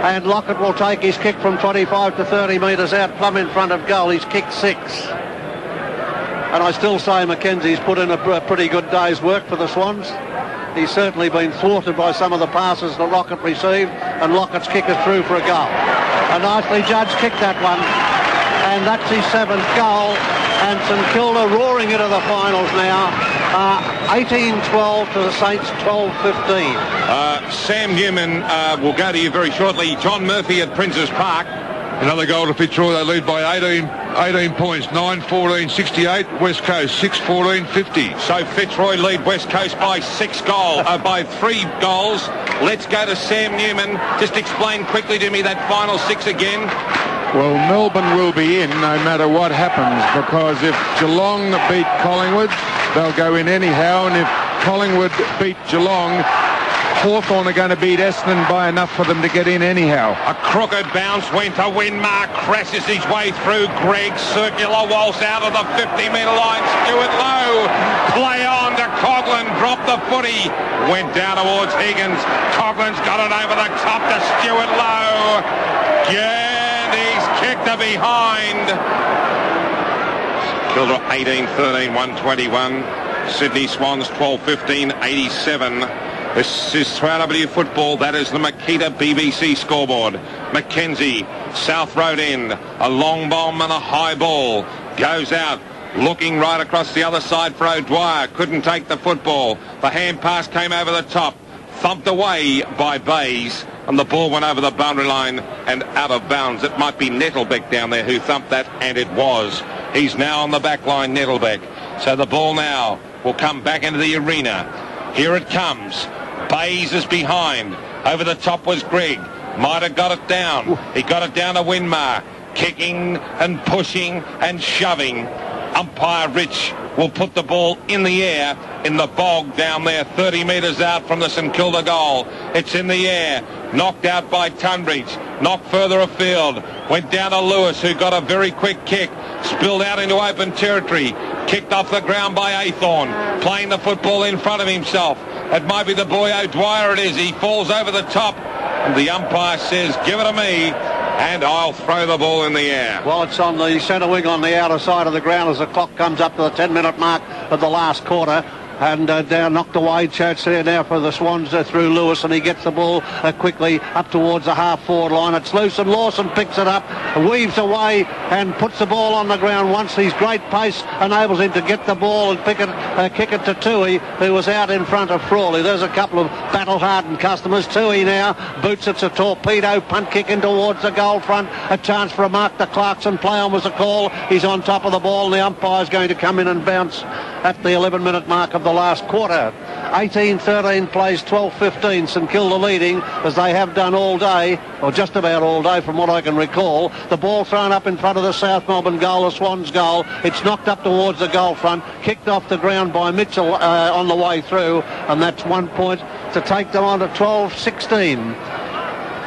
And Lockett will take his kick from 25 to 30 metres out, plumb in front of goal. He's kicked 6. And I still say McKenzie's put in a pretty good day's work for the Swans. He's certainly been thwarted by some of the passes that Lockett received, and Lockett's kick is through for a goal. A nicely judged kick, that one. And that's his 7th goal. And St Kilda roaring into the finals now. 18-12 to the Saints, 12-15. Sam Newman will go to you very shortly. John Murphy at Princes Park. Another goal to Fitzroy. They lead by 18 points. 9-14-68. West Coast 6-14-50. So Fitzroy lead West Coast by 3 goals. Let's go to Sam Newman. Just explain quickly to me that final 6 again. Well, Melbourne will be in no matter what happens, because if Geelong beat Collingwood, they'll go in anyhow, and if Collingwood beat Geelong, Hawthorn are going to beat Essendon by enough for them to get in anyhow. A crooked bounce went to Winmar, crashes his way through Gregg, circular waltz out of the 50-metre line. Stuart Lowe, play on to Coglin, dropped the footy, went down towards Higgins. Coglin's got it over the top to Stuart Lowe. And he's kicked it behind. Kilda 18-13, 121. Sydney Swans 12-15, 87. This is 3W football. That is the Makita BBC scoreboard. McKenzie, South Road end. A long bomb and a high ball. Goes out. Looking right across the other side for O'Dwyer. Couldn't take the football. The hand pass came over the top. Thumped away by Bays. And the ball went over the boundary line and out of bounds. It might be Nettlebeck down there who thumped that, and it was. He's now on the back line, Nettlebeck. So the ball now will come back into the arena. Here it comes. Bays is behind. Over the top was Gregg. Might have got it down. He got it down to Winmar. Kicking and pushing and shoving. Umpire Rich will put the ball in the air in the bog down there 30 metres out from the St Kilda goal. It's in the air. Knocked out by Tunbridge. Knocked further afield. Went down to Lewis, who got a very quick kick. Spilled out into open territory. Kicked off the ground by Athorn. Playing the football in front of himself. It might be the boy O'Dwyer it is. He falls over the top. And the umpire says, give it to me, and I'll throw the ball in the air. Well, it's on the centre wing on the outer side of the ground as the clock comes up to the 10-minute mark of the last quarter. and down knocked away. Church there now for the Swans through Lewis, and he gets the ball quickly up towards the half-forward line. It's loose, and Lawson picks it up, weaves away and puts the ball on the ground once. His great pace enables him to get the ball and kick it to Toohey, who was out in front of Frawley. There's a couple of battle-hardened customers. Toohey now boots it, a torpedo punt kick in towards the goal front. A chance for a mark to Clarkson. Play on was a call. He's on top of the ball, and the umpire's going to come in and bounce at the 11-minute mark of the last quarter. 18-13 plays 12-15. St Kilda leading, as they have done all day, or just about all day from what I can recall. The ball thrown up in front of the South Melbourne goal, the Swans goal. It's knocked up towards the goal front, kicked off the ground by Mitchell on the way through, and that's 1 point to take them on to 12-16.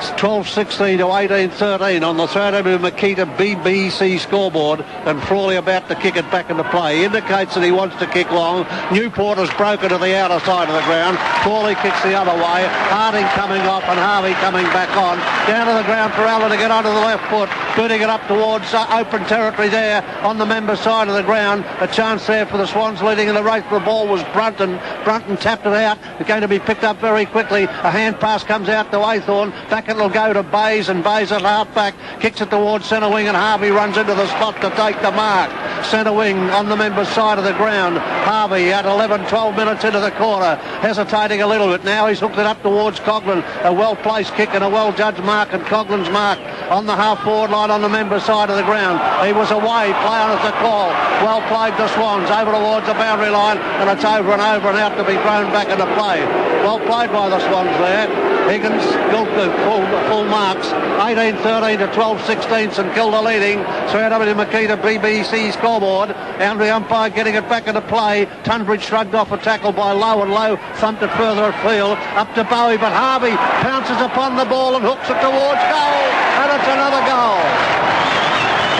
It's 12-16 to 18-13 on the throw-to Makita BBC scoreboard, and Frawley about to kick it back into play. Indicates that he wants to kick long. Newport has broken to the outer side of the ground. Frawley kicks the other way. Harding coming off and Harvey coming back on. Down to the ground for Allen to get onto the left foot. Booting it up towards open territory there on the member side of the ground. A chance there for the Swans leading in the race. The ball was Brunton. Brunton tapped it out. It's going to be picked up very quickly. A hand pass comes out to Aythorne. Back it'll go to Bays, and Bays at half back kicks it towards centre wing, and Harvey runs into the spot to take the mark. Centre wing on the member's side of the ground. Harvey at 11-12 minutes into the quarter, hesitating a little bit now. He's hooked it up towards Coglin. A well-placed kick and a well-judged mark, and Coglin's mark on the half-forward line on the member's side of the ground. He was away, play on as a call. Well played the Swans, over towards the boundary line, and it's over and out to be thrown back into play. Well played by the Swans there. Higgins, full marks. 18-13 to 12-16, St Kilda leading. Straight over to Makita BBC scoreboard. Andrew umpire getting it back into play. Tunbridge shrugged off a tackle by Lowe, and Lowe thumped it further afield. Up to Bowie, but Harvey pounces upon the ball and hooks it towards goal. And it's another goal.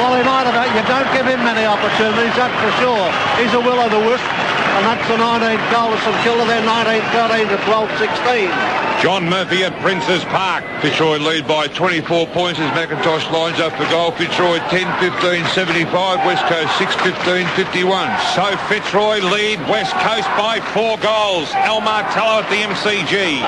Well, he might have. You don't give him many opportunities, that's for sure. He's a will-o'-the-wisp, and that's the 19th goal of St Kilda. They're 19-13 to 12-16. John Murphy at Princes Park. Fitzroy lead by 24 points as McIntosh lines up for goal. Fitzroy 10-15-75, West Coast 6-15-51. So Fitzroy lead West Coast by 4 goals. El Martello at the MCG.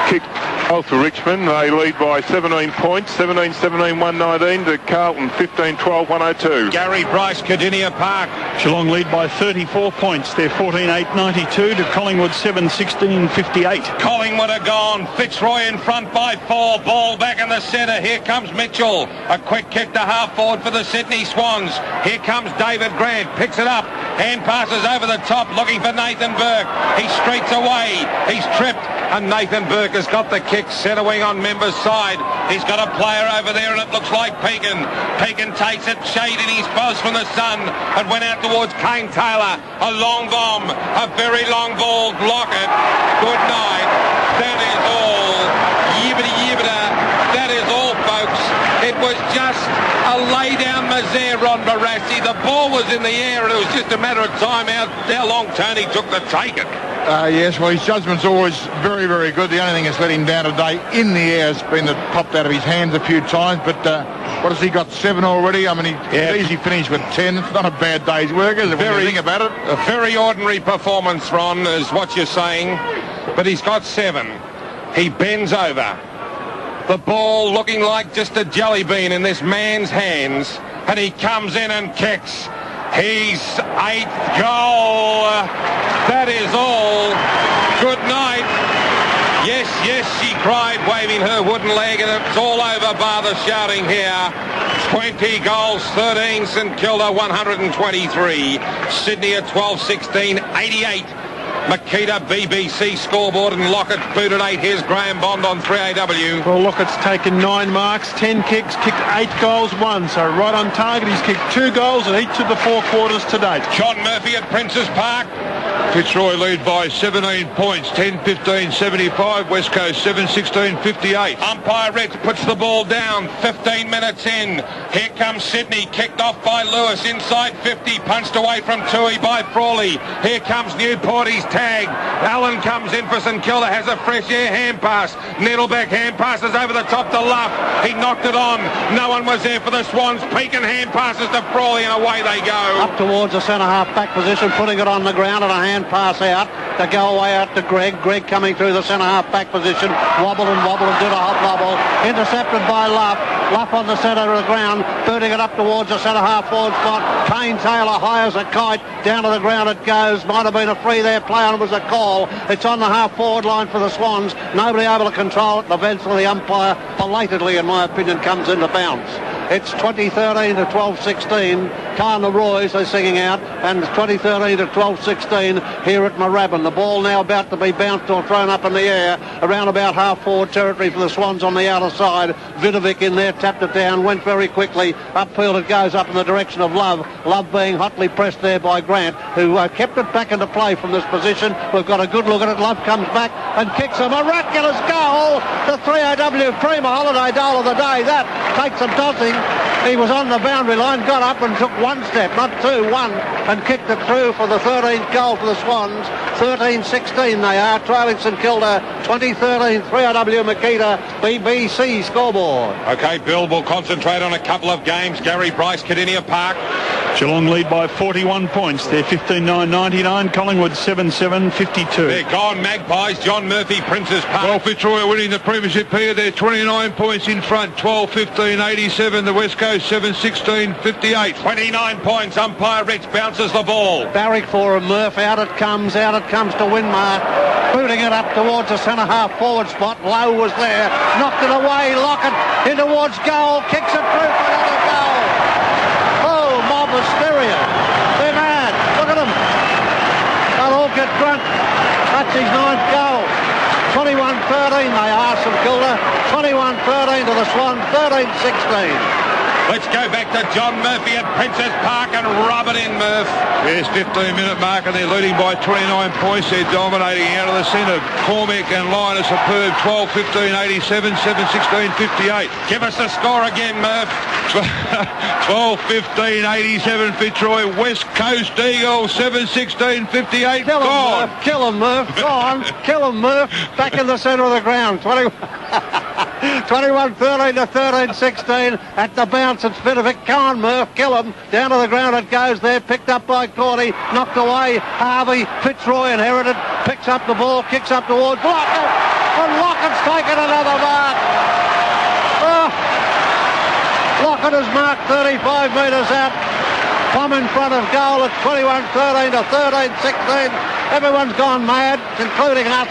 Kick goal for Richmond. They lead by 17 points. 17-17, 119 to Carlton 15-12, 102. Gary Bryce, Cardinia Park. Geelong lead by 34 points. They're 14-8-92 to Collingwood 7-16-58. Collingwood are gone. Fitzroy in front by 4. Ball back in the centre. Here comes Mitchell. A quick kick to half forward for the Sydney Swans. Here comes David Grant. Picks it up. Hand passes over the top looking for Nathan Burke. He streaks away. He's tripped. And Nathan Burke has got the kick. Centre wing on member's side. He's got a player over there, and it looks like Pekin. Pekin takes it, shading his bows from the sun, and went out towards Kane Taylor. A long bomb. A very long ball. Lockett. Good night. That is all. Yibbity-yibbita. That is all, folks. It was just a lay-down misere on Barassi. The ball was in the air, and it was just a matter of time how long Tony took to take it. Yes, well, his judgment's always very, very good. The only thing that's let him down today in the air has been that popped out of his hands a few times. But what has he got, 7 already? I mean, he could easily finish with 10. It's not a bad day's work, is it, when you think about it? A very ordinary performance, Ron, is what you're saying. But he's got 7. He bends over. The ball looking like just a jelly bean in this man's hands. And he comes in and kicks. His 8th goal. That is all. Good night. Yes, yes, she cried, waving her wooden leg, and it's all over bar the shouting here. 20 goals, 13 St Kilda, 123. Sydney at 12-16, 88. Makita BBC scoreboard, and Lockett booted 8. Here's Graham Bond on 3AW. Well, Lockett's taken 9 marks, 10 kicks, kicked 8 goals, 1. So right on target. He's kicked 2 goals in each of the 4 quarters to date. John Murphy at Princes Park. Fitzroy lead by 17 points, 10-15-75, West Coast 7-16-58. Umpire Ritz puts the ball down, 15 minutes in. Here comes Sydney, kicked off by Lewis, inside 50, punched away from Toohey by Frawley. Here comes Newport, he's tagged. Allen comes in for St Kilda, has a fresh air hand pass. Nettlebeck hand passes over the top to Luff. He knocked it on. No one was there for the Swans. Pekin hand passes to Frawley, and away they go. Up towards the centre half back position, putting it on the ground, and a hand hand pass out to go away out to Greg. Greg coming through the centre half back position. Wobble and did a hop wobble. Intercepted by Luff. Luff on the centre of the ground, booting it up towards the centre half forward spot. Kane Taylor high as a kite. Down to the ground it goes. Might have been a free there play and it was a call. It's on the half forward line for the Swans. Nobody able to control it. Eventually the umpire, belatedly in my opinion, comes into bounce. It's 2013 to 12-16. Carna Roy's they're singing out, and it's 2013 to 12-16 here at Moorabbin. The ball now about to be bounced or thrown up in the air around about half-forward territory for the Swans on the outer side. Vidovic in there, tapped it down, went very quickly. Upfield it goes up in the direction of Love. Love being hotly pressed there by Grant, who kept it back into play from this position. We've got a good look at it. Love comes back and kicks a miraculous goal. The 3AW Prima Holiday goal of the day. That takes some tossing. He was on the boundary line, got up and took one step, not two, one, and kicked it through for the 13th goal for the Swans. 13-16 they are, trailing St Kilda, 2013, 3AW Makita, BBC scoreboard. OK, Bill will concentrate on a couple of games. Gary Bryce, Cardinia Park. Geelong lead by 41 points. They're 15-9-99. Collingwood 7-7-52. They're gone, Magpies. John Murphy, Princes Park. Well, Fitzroy are winning the premiership here. They're 29 points in front. 12-15-87. The West Coast 7-16-58. 29 points. Umpire Rich bounces the ball. Barrick for a Murph. Out it comes to Winmar. Booting it up towards the centre half forward spot. Lowe was there. Knocked it away. Lockett in towards goal. Kicks it through for another goal. Oh, mob hysteria. They're mad. Look at them. They'll all get drunk. That's his 9th goal. 21-13 they are, St Kilda. 21-13 to the Swans. 13-16. Let's go back to John Murphy at Princes Park and rub it in, Murph. Yes, 15-minute mark, and they're leading by 29 points. They're dominating out of the centre. Cormick and Lyon are superb. 12-15-87, 7-16-58. Give us the score again, Murph. 12-15-87, Fitzroy. West Coast Eagle, 7-16-58. Gone. Kill him, Murph. Gone. Kill him, Murph. Back in the centre of the ground. 21-13 to 13-16 at the bounce. It's Vidovic. Come on, Murph. Kill him. Down to the ground it goes there. Picked up by Cordy. Knocked away. Harvey. Fitzroy inherited. Picks up the ball. Kicks up towards Lockett. And Lockett's taken another mark. Oh. Lockett has marked 35 metres out. Plumb in front of goal. It's 21-13 to 13-16. Everyone's gone mad, including us.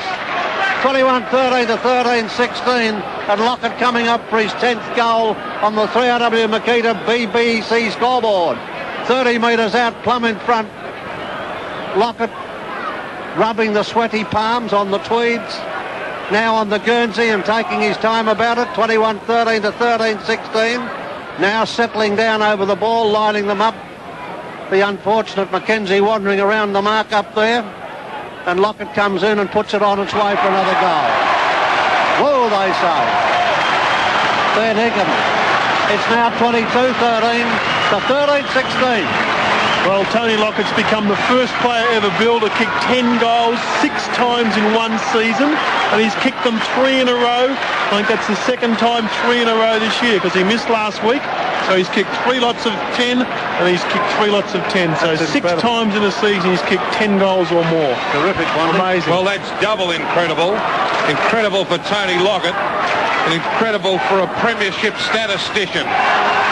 21-13 to 13-16, and Lockett coming up for his 10th goal on the 3RW Makita BBC scoreboard. 30 metres out, Plumb in front. Lockett rubbing the sweaty palms on the tweeds, now on the Guernsey and taking his time about it. 21-13 to 13-16, now settling down over the ball, lining them up. The unfortunate Mackenzie wandering around the mark up there. And Lockett comes in and puts it on its way for another goal. Whoa, they say. Ben Higgins. It's now 22-13 to 13-16. Well, Tony Lockett's become the first player ever Bill to kick 10 goals 6 times in one season, and he's kicked them 3 in a row. I think that's the second time 3 in a row this year, because he missed last week. So he's kicked 3 lots of 10, and he's kicked 3 lots of 10. So that's 6 times in a season he's kicked 10 goals or more. Terrific one. Amazing. Well, that's double incredible. Incredible for Tony Lockett. And incredible for a premiership statistician.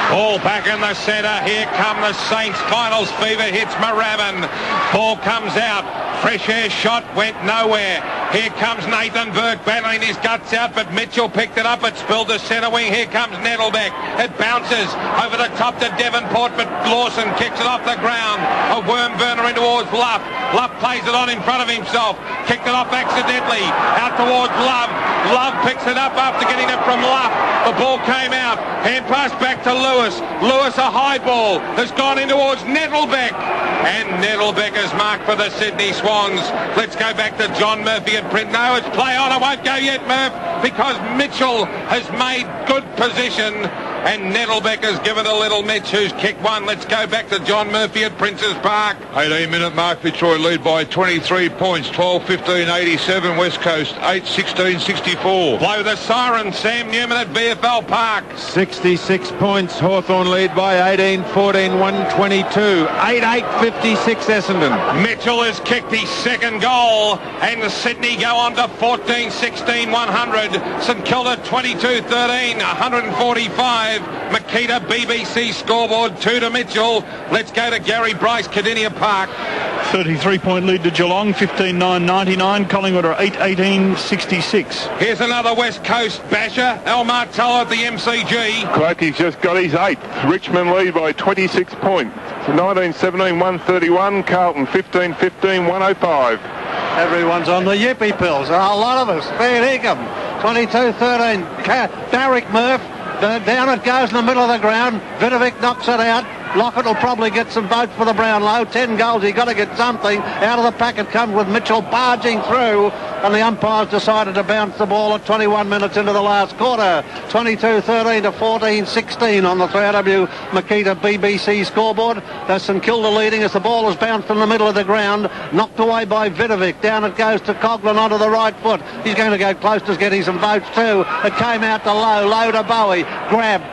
Ball back in the centre. Here come the Saints. Finals fever hits Moorabbin. Ball comes out. Fresh air shot went nowhere. Here comes Nathan Burke battling his guts out, but Mitchell picked it up. It spilled the centre wing. Here comes Nettlebeck. It bounces over the top to Devonport, but Lawson kicks it off the ground. A worm burner in towards Luff. Luff plays it on in front of himself. Kicked it off accidentally. Out towards Love. Love picks it up after getting it from Luff. The ball came out. Hand pass back to Lewis. Lewis, a high ball, has gone in towards Nettlebeck. And Nettlebeck is marked for the Sydney Swans. Let's go back to John Murphy at print. No, it's play on. I won't go yet, Murph, because Mitchell has made good position. and Nettlebeck has given to Little Mitch, who's kicked one. Let's go back to John Murphy at Princes Park. 18-minute mark, Fitzroy lead by 23 points, 12-15-87, West Coast, 8-16-64. Blow the siren, Sam Newman at VFL Park. 66 points, Hawthorn lead by 18-14, 122, 8-8-56 Essendon. Mitchell has kicked his second goal, and Sydney go on to 14-16, 100. St Kilda 22-13, 145. Makita BBC scoreboard 2 to Mitchell. Let's go to Gary Bryce, Cardinia Park. 33-point lead to Geelong, 15-9-99. Collingwood are 8-18-66. Here's another West Coast basher, El Martello at the MCG. Cloakey's just got his 8th. Richmond lead by 26 points. 19-17, 131. Carlton 15-15, 105. Everyone's on the yippee pills. A whole lot of us. Fair Higgins, 22-13. Barrick Murph. Down it goes in the middle of the ground. Vidovic knocks it out. Lockett will probably get some votes for the Brownlow. 10 goals, he's got to get something. Out of the pack it comes with Mitchell barging through, and the umpires decided to bounce the ball at 21 minutes into the last quarter. 22-13 to 14-16 on the 3AW Makita BBC scoreboard. That's St Kilda leading as the ball is bounced in the middle of the ground. Knocked away by Vidovic. Down it goes to Coglin onto the right foot. He's going to go close to getting some votes too. It came out to Low to Bowie. Grabbed,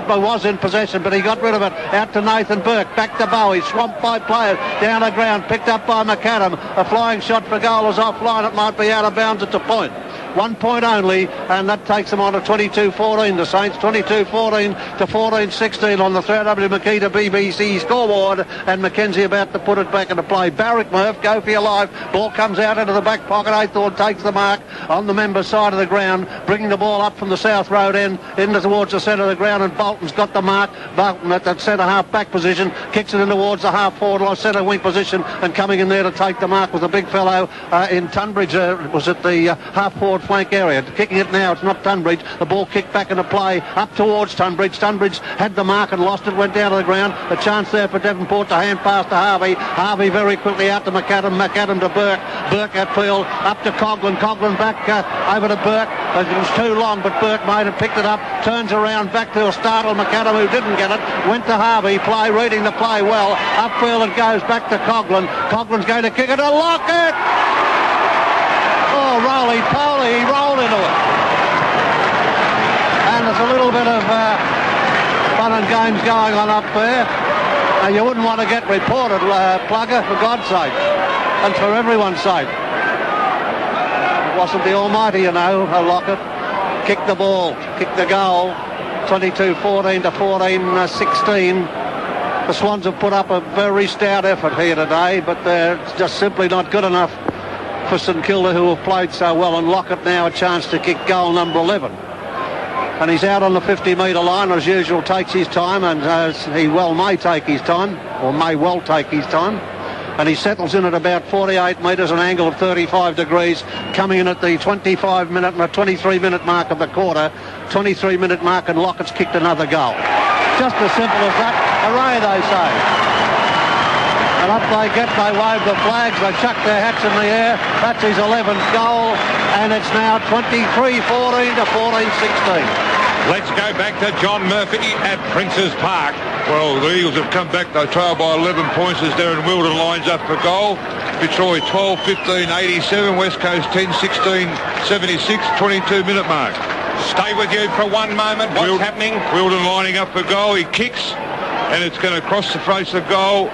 was in possession, but he got rid of it. Out to Nathan Burke, back to Bowie, swamped by players, down the ground, picked up by McAdam. A flying shot for goal is offline. It might be out of bounds. It's a point. 1 point only, and that takes them on to 22-14. The Saints 22-14 to 14-16 on the 3AW Makita BBC scoreboard, and Mackenzie about to put it back into play. Barrick Murph, go for your life. Ball comes out into the back pocket. Aythorne takes the mark on the member side of the ground, bringing the ball up from the South Road end into towards the centre of the ground, and Bolton's got the mark. Bolton at that centre half back position, kicks it in towards the half forward centre wing position, and coming in there to take the mark was a big fellow in Tunbridge. Was at the half forward flank area. Kicking it now, it's not Tunbridge. The ball kicked back into play up towards Tunbridge. Tunbridge had the mark and lost it, went down to the ground. A chance there for Devonport to hand pass to Harvey. Harvey very quickly out to McAdam. McAdam to Burke. Burke at Peel. Up to Coglin. Coglin back over to Burke. It was too long, but Burke made it, picked it up, turns around back to a startled McAdam who didn't get it. Went to Harvey. Reading the play well. Upfield it goes back to Coglin. Coglin's going to kick it to Lockett. Oh, roly-poly, he rolled into it. And there's a little bit of fun and games going on up there. You wouldn't want to get reported, Plugger, for God's sake, and for everyone's sake. It wasn't the almighty, you know, Lockett. Kicked the ball, kicked the goal, 22-14 to 14-16. The Swans have put up a very stout effort here today, but they're just simply not good enough for St Kilda, who have played so well. And Lockett now a chance to kick goal number 11. And he's out on the 50-metre line, as usual, takes his time, and he well may take his time, or may well take his time. And he settles in at about 48 metres, an angle of 35 degrees, coming in at the 25-minute and the 23-minute mark of the quarter. 23-minute mark, and Lockett's kicked another goal. Just as simple as that. Hooray, they say. And up they get, they wave the flags, they chuck their hats in the air. That's his 11th goal, and it's now 23-14 to 14-16. Let's go back to John Murphy at Princes Park. Well, the Eagles have come back. They trail by 11 points as Darren Wilden lines up for goal. Fitzroy 12-15-87, West Coast 10-16-76, 22-minute mark. Stay with you for one moment. What's happening? Wilden lining up for goal. He kicks, and it's going to cross the face of goal.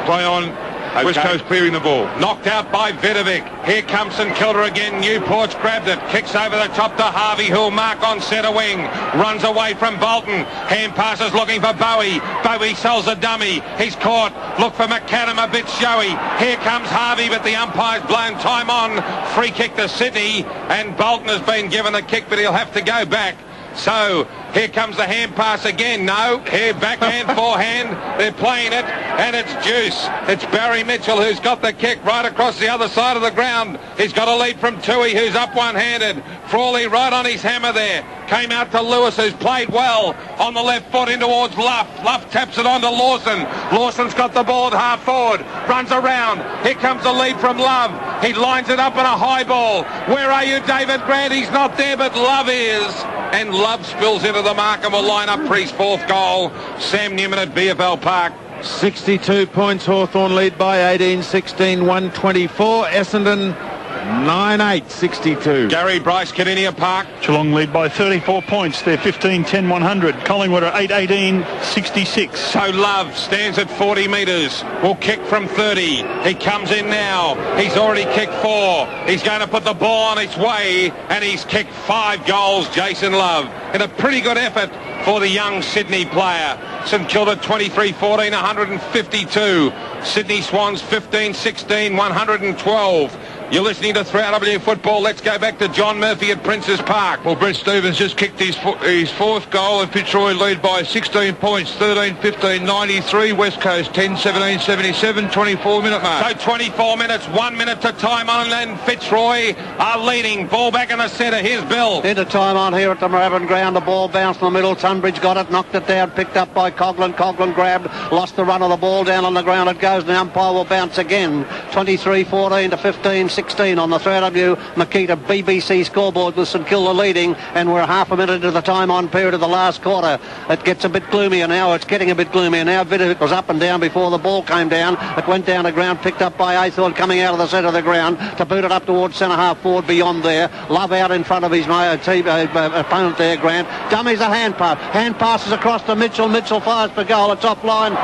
Play on. Okay. West Coast clearing the ball. Knocked out by Vidovic. Here comes St Kilda again. Newport's grabbed it. Kicks over the top to Harvey, who'll mark on centre wing. Runs away from Bolton. Hand passes looking for Bowie. Bowie sells a dummy. He's caught. Look for McAdam, a bit showy. Here comes Harvey, but the umpire's blown time on. Free kick to Sydney, and Bolton has been given a kick, but he'll have to go back. So here comes the hand pass again. No, here backhand, forehand. They're playing it, and it's Juice. It's Barry Mitchell who's got the kick right across the other side of the ground. He's got a lead from Tui, who's up one-handed. Frawley right on his hammer there. Came out to Lewis, who's played well on the left foot in towards Luff. Luff taps it on to Lawson. Lawson's got the ball at half forward. Runs around. Here comes the lead from Love. He lines it up in a high ball. Where are you, David Grant? He's not there, but Love is. and Love spills into the mark and will line up for his 4th goal. Sam Newman at VFL Park. 62 points, Hawthorn lead by 18-16, 124. Essendon 9-8, Gary Bryce, Cardinia Park. Geelong lead by 34 points. They're 15-10, 100. Collingwood are 8-18, 66. So Love stands at 40 metres. Will kick from 30. He comes in now. He's already kicked 4. He's going to put the ball on its way, and he's kicked 5 goals, Jason Love, in a pretty good effort for the young Sydney player. St Kilda 23-14, 152. Sydney Swans 15-16, 112. You're listening to 3RW Football. Let's go back to John Murphy at Princes Park. Well, Brett Stevens just kicked his 4th goal, and Fitzroy lead by 16 points, 13-15, 93. West Coast 10-17, 77, 24-minute mark. So 24 minutes, 1 minute to time on, and Fitzroy are leading. Ball back in the centre. Here's Bill. Into time on here at the Moorabbin ground. The ball bounced in the middle. Tunbridge got it, knocked it down, picked up by Coglin. Coglin grabbed, lost the run of the ball down on the ground. It goes, and the umpire will bounce again. 23-14 to 15-16 on the 3RW Makita BBC scoreboard with St Kilda leading, and we're half a minute into the time on period of the last quarter. It gets a bit gloomier now. It's getting a bit gloomier now. Vidovic was up and down before the ball came down. It went down to ground, picked up by Aythorne coming out of the centre of the ground to boot it up towards centre half forward beyond there. Love out in front of his opponent there, Grant. Dummies a hand pass. Hand passes across to Mitchell. Mitchell fires for goal. It's offline.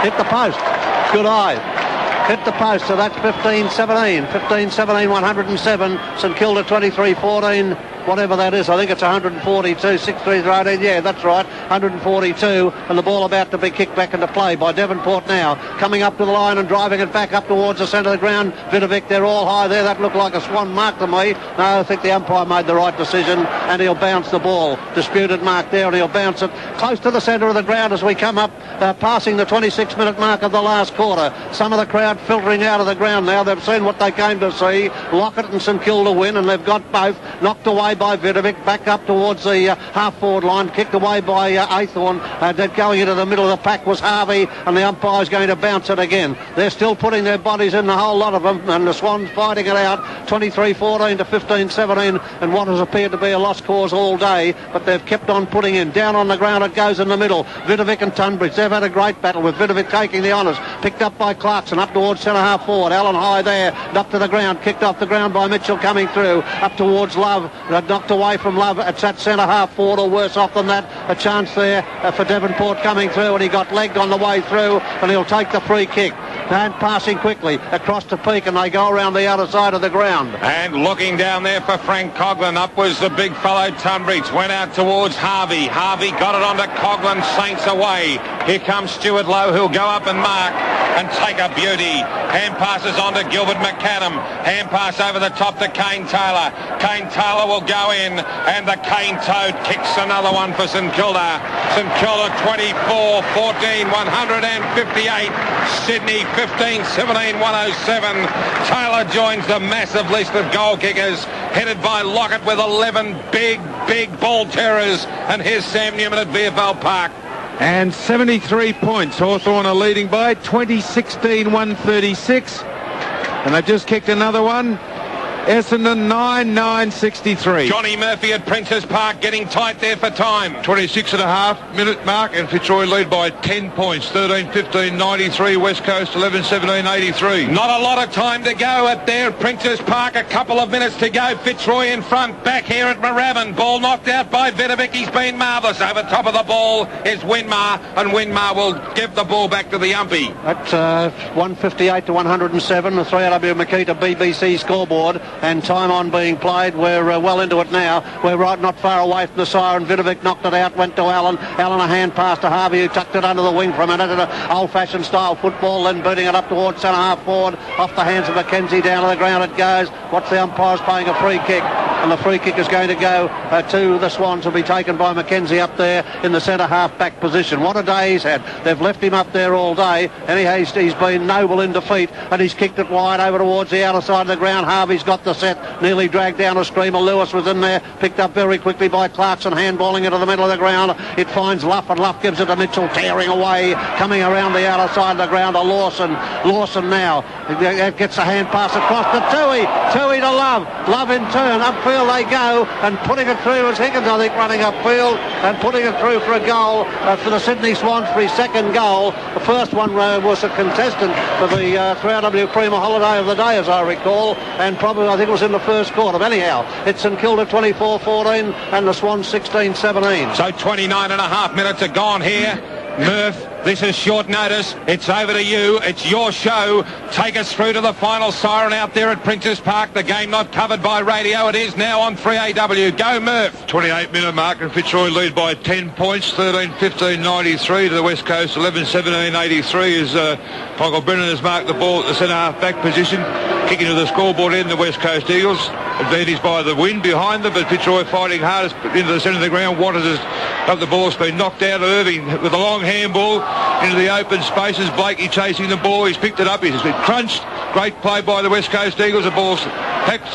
Hit the post. Good eye. Hit the post, so that's 15-17. 15-17, 107. St Kilda 23-14. Whatever that is, I think it's 142, 6-3, yeah, that's right, 142, and the ball about to be kicked back into play by Devonport now, coming up to the line and driving it back up towards the centre of the ground. Vidovic, they're all high there. That looked like a Swan mark to me. No, I think the umpire made the right decision, and he'll bounce the ball. Disputed mark there, and he'll bounce it close to the centre of the ground as we come up, passing the 26-minute mark of the last quarter. Some of the crowd filtering out of the ground now. They've seen what they came to see. Lockett and St Kilda win, and they've got both. Knocked away by Vidovic, back up towards the half-forward line, kicked away by Aythorne. Going into the middle of the pack was Harvey, and the umpire's going to bounce it again. They're still putting their bodies in, the whole lot of them, and the Swans fighting it out, 23-14 to 15-17, and what has appeared to be a lost cause all day, but they've kept on putting in. Down on the ground it goes in the middle. Vidovic and Tunbridge, they've had a great battle, with Vidovic taking the honours, picked up by Clarkson, up towards centre half forward. Allen high there, up to the ground, kicked off the ground by Mitchell coming through, up towards Love, knocked away from Love. It's at centre half forward, or worse off than that. A chance there for Devonport coming through, and he got legged on the way through, and he'll take the free kick. And passing quickly across to Peak, and they go around the outer side of the ground. And looking down there for Frank Coglin. Up was the big fellow Tunbridge. Went out towards Harvey. Harvey got it onto Coglin. Saints away. Here comes Stuart Lowe, who'll go up and mark and take a beauty. Hand passes on to Gilbert McAdam. Hand pass over the top to Kane Taylor. Kane Taylor will go in, and the Kane Toad kicks another one for St Kilda. St Kilda 24-14, 158. Sydney 15-17, 107. Taylor joins the massive list of goal kickers, headed by Lockett with 11 big ball terrors. And here's Sam Newman at VFL Park. And 73 points. Hawthorn are leading by 20-16, 136. And they've just kicked another one. Essendon 9-9-63. Johnny Murphy at Princes Park getting tight there for time. 26.5-minute mark, and Fitzroy lead by 10 points, 13-15, 93. West Coast 11-17, 83. Not a lot of time to go at there at Princes Park. A couple of minutes to go. Fitzroy in front. Back here at Moorabbin. Ball knocked out by Vidovic. He's been marvellous. Over top of the ball is Winmar, and Winmar will give the ball back to the umpy. That's 158 to 107. The 3RW Makita BBC scoreboard. And time on being played. We're well into it now. We're right not far away from the siren. Vidovic knocked it out, went to Allen. Allen a hand pass to Harvey, who tucked it under the wing for a minute. An old-fashioned style football, then booting it up towards centre half forward. Off the hands of McKenzie, down to the ground it goes. What's the umpire's playing a free kick? And the free kick is going to go to the Swans. Will be taken by McKenzie up there in the centre half-back position. What a day he's had. They've left him up there all day, and he's been noble in defeat, and he's kicked it wide over towards the outer side of the ground. Harvey's got the set, nearly dragged down a screamer. Lewis was in there, picked up very quickly by Clarkson, handballing into the middle of the ground. It finds Luff, and Luff gives it to Mitchell, tearing away, coming around the outer side of the ground to Lawson. Lawson now gets a hand pass across to Tui to Love. Love in turn, up upfield they go, and putting it through was Higgins, I think, running upfield and putting it through for a goal for the Sydney Swans for his second goal. The first one was a contestant for the 3AW Prima Holiday of the day, as I recall, and probably I think it was in the first quarter. But anyhow, it's St Kilda 24-14 and the Swans 16-17. So 29 and a half minutes are gone here. Murph, this is short notice. It's over to you. It's your show. Take us through to the final siren out there at Princes Park. The game not covered by radio. It is now on 3AW. Go, Murph. 28-minute mark, and Fitzroy lead by 10 points, 13-15-93 to the West Coast, 11-17-83 as Michael Brennan has marked the ball at the centre half-back position, kicking to the scoreboard end, the West Coast Eagles. Advantage by the wind behind them, but Fitzroy fighting hardest into the centre of the ground. Waters has got the ball. It's been knocked out of Irving with a long handball into the open spaces. Blakey chasing the ball. He's picked it up. He's been crunched. Great play by the West Coast Eagles. The ball's packed.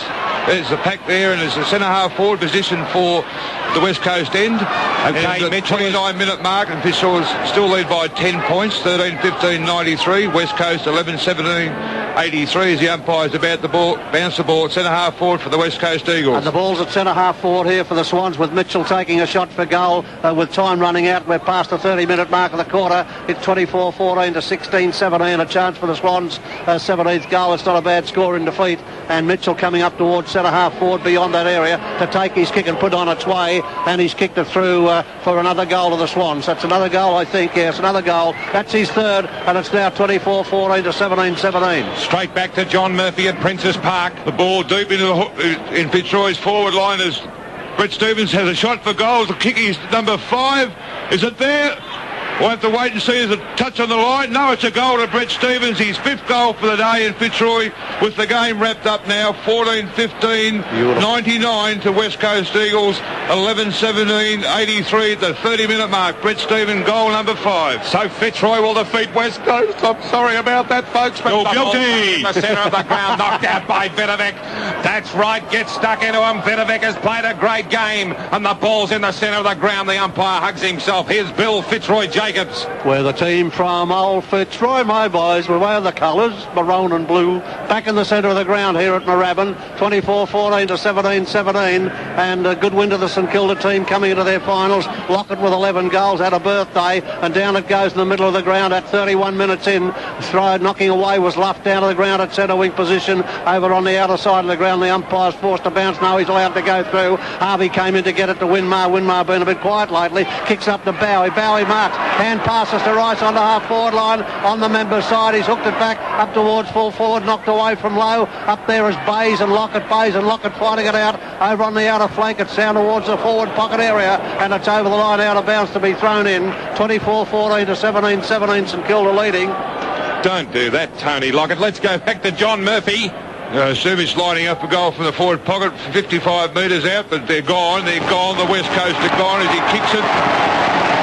There's the pack there, and there's a centre half forward position for the West Coast end. Okay, the 29-minute mark, and Fitzroy still lead by 10 points, 13-15-93. West Coast 11-17-83 as the umpire's about the ball, bounce the ball at centre half forward for the West Coast Eagles. And the ball's at centre half forward here for the Swans, with Mitchell taking a shot for goal with time running out. We're past the 30-minute mark of the quarter. It's 24-14 to 16-17, a chance for the Swans. 17th goal. It's not a bad score in defeat, and Mitchell coming up towards centre half forward beyond that area to take his kick and put on its way, and he's kicked it through for another goal to the Swans. That's another goal, I think. Yes, another goal. That's his third, and it's now 24-14 to 17-17. Straight back to John Murphy at Princes Park. The ball deep in Fitzroy's forward line as Brett Stevens has a shot for goal. The kick is number 5. Is it there? We'll have to wait and see. Is it a touch on the line? No, it's a goal to Brett Stevens. His 5th goal for the day in Fitzroy, with the game wrapped up now. 14-15-99 to West Coast Eagles. 11-17-83 at the 30-minute mark. Brett Stevens, goal number 5. So Fitzroy will defeat West Coast. I'm sorry about that, folks. But You're guilty. The centre of the ground, knocked out by Vidovic. That's right. Gets stuck into him. Vidovic has played a great game, and the ball's in the centre of the ground. The umpire hugs himself. Here's Bill Fitzroy Jacobs. We're the team from old Fitzroy, my boys. We wear the colours, maroon and blue, back in the centre of the ground here at Moorabbin. 24-14 to 17-17, and a good win to the St Kilda team coming into their finals. Lockett with 11 goals, had a birthday, and down it goes in the middle of the ground at 31 minutes in. Throw knocking away was luffed down to the ground at centre wing position. Over on the outer side of the ground, the umpire's forced to bounce. No, he's allowed to go through. Harvey came in to get it to Winmar. Winmar been a bit quiet lately. Kicks up to Bowie. Bowie marks. Hand passes to Rice on the half-forward line. On the member's side, he's hooked it back up towards full forward, knocked away from low. Up there is Bays and Lockett fighting it out. Over on the outer flank, it's down towards the forward pocket area, and it's over the line out of bounds to be thrown in. 24-14 to 17-17, St Kilda leading. Don't do that, Tony Lockett. Let's go back to John Murphy. Service lining up a goal from the forward pocket, 55 metres out, but they're gone. They're gone. The West Coast are gone as he kicks it.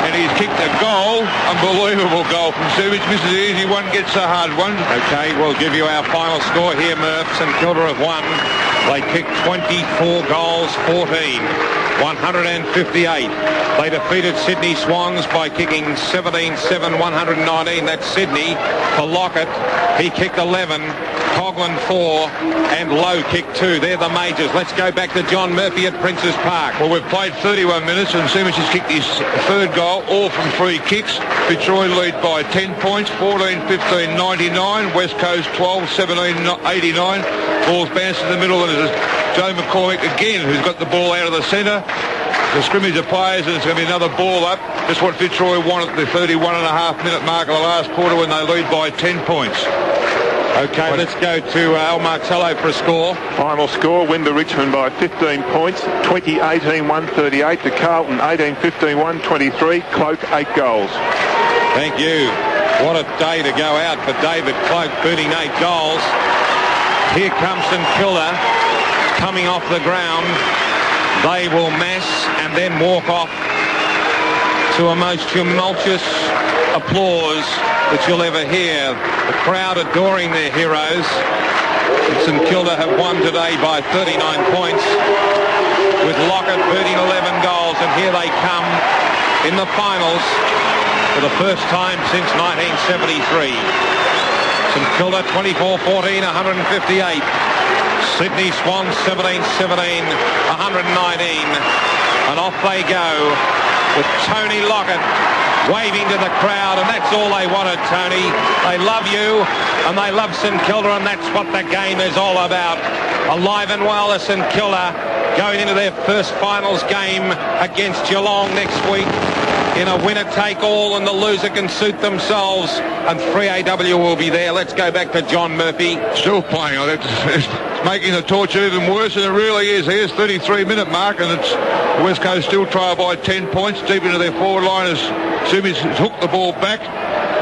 And he's kicked a goal. Unbelievable goal from Service. Misses the easy one, gets a hard one. Okay, we'll give you our final score here, Murph. St Kilda have won. They kicked 24 goals, 158. They defeated Sydney Swans by kicking 17-7-119. That's Sydney. For Lockett, he kicked 11. Coglin 4 and Lowe kicked 2. They're the majors. Let's go back to John Murphy at Princes Park. Well, we've played 31 minutes and Simmons has kicked his 3rd goal, all from 3 kicks. Fitzroy lead by 10 points, 14-15-99. West Coast 12-17-89. Ball's bounced in the middle, and it's Joe McCormick again who's got the ball out of the centre. The scrimmage of players, and it's going to be another ball up. Just what Fitzroy wanted at the 31.5-minute mark of the last quarter when they lead by 10 points. Okay, let's go to Al Martello for a score. Final score, win to Richmond by 15 points, 20-18-138 to Carlton, 18-15-123, Cloak 8 goals. Thank you. What a day to go out for David Cloak, booting 8 goals. Here comes St Kilda coming off the ground. They will mass and then walk off to a most tumultuous applause that you'll ever hear. The crowd adoring their heroes. St Kilda have won today by 39 points, with Lockett booting 11 goals, and here they come in the finals for the first time since 1973. St Kilda 24-14, 158. Sydney Swans 17-17, 119. And off they go with Tony Lockett waving to the crowd, and that's all they wanted, Tony. They love you and they love St Kilda, and that's what the game is all about. Alive and well as St Kilda going into their first finals game against Geelong next week in a winner-take-all, and the loser can suit themselves, and 3AW will be there. Let's go back to John Murphy. Still playing on it. It's making the torture even worse than it really is. Here's 33-minute mark, and it's West Coast still trail by 10 points deep into their forward line as Sumi's hooked the ball back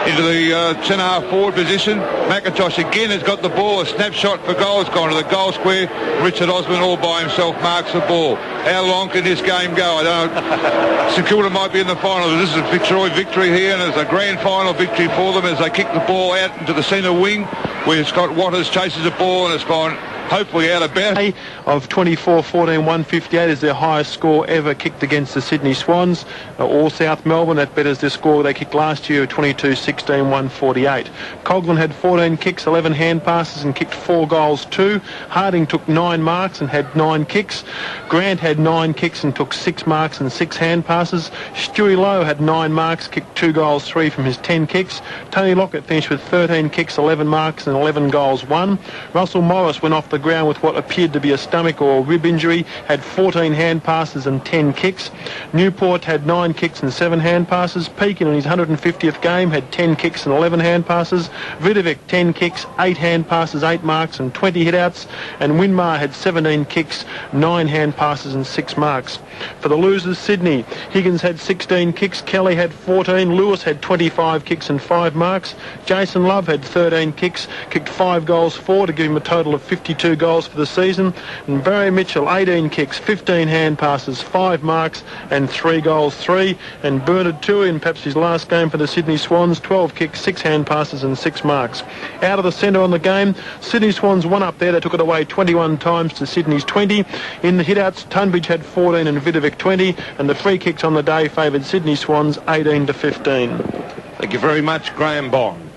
into the centre-half forward position. McIntosh again has got the ball. A snapshot for goal. It's gone to the goal square. Richard Osman all by himself marks the ball. How long can this game go? I don't know. St Kilda might be in the final. This is a Fitzroy victory here, and it's a grand final victory for them as they kick the ball out into the centre wing where Scott Waters chases the ball, and it's gone hopefully out of bounds. Of 24-14, 158 is their highest score ever kicked against the Sydney Swans. All South Melbourne, that betters the score they kicked last year of 22-16, 148. Coglin had 14 kicks, 11 hand passes and kicked 4 goals, 2. Harding took 9 marks and had 9 kicks. Grant had 9 kicks and took 6 marks and 6 hand passes. Stewie Lowe had 9 marks, kicked 2 goals, 3 from his 10 kicks. Tony Lockett finished with 13 kicks, 11 marks and 11 goals, 1. Russell Morris went off the ground with what appeared to be a stomach or rib injury, had 14 hand passes and 10 kicks. Newport had 9 kicks and 7 hand passes. Pekin in his 150th game had 10 kicks and 11 hand passes. Vidovic 10 kicks, 8 hand passes, 8 marks and 20 hitouts. And Winmar had 17 kicks, 9 hand passes and 6 marks. For the losers, Sydney, Higgins had 16 kicks, Kelly had 14, Lewis had 25 kicks and 5 marks. Jason Love had 13 kicks, kicked 5 goals, 4 to give him a total of 52 goals for the season. And Barry Mitchell 18 kicks, 15 hand passes, 5 marks and 3 goals, 3. And Bernard Toohey in perhaps his last game for the Sydney Swans, 12 kicks, 6 hand passes and 6 marks. Out of the centre on the game, Sydney Swans won up there. They took it away 21 times to Sydney's 20. In the hitouts, Tunbridge had 14 and Vidovic 20, and the free kicks on the day favoured Sydney Swans 18-15. Thank you very much, Graham Bond.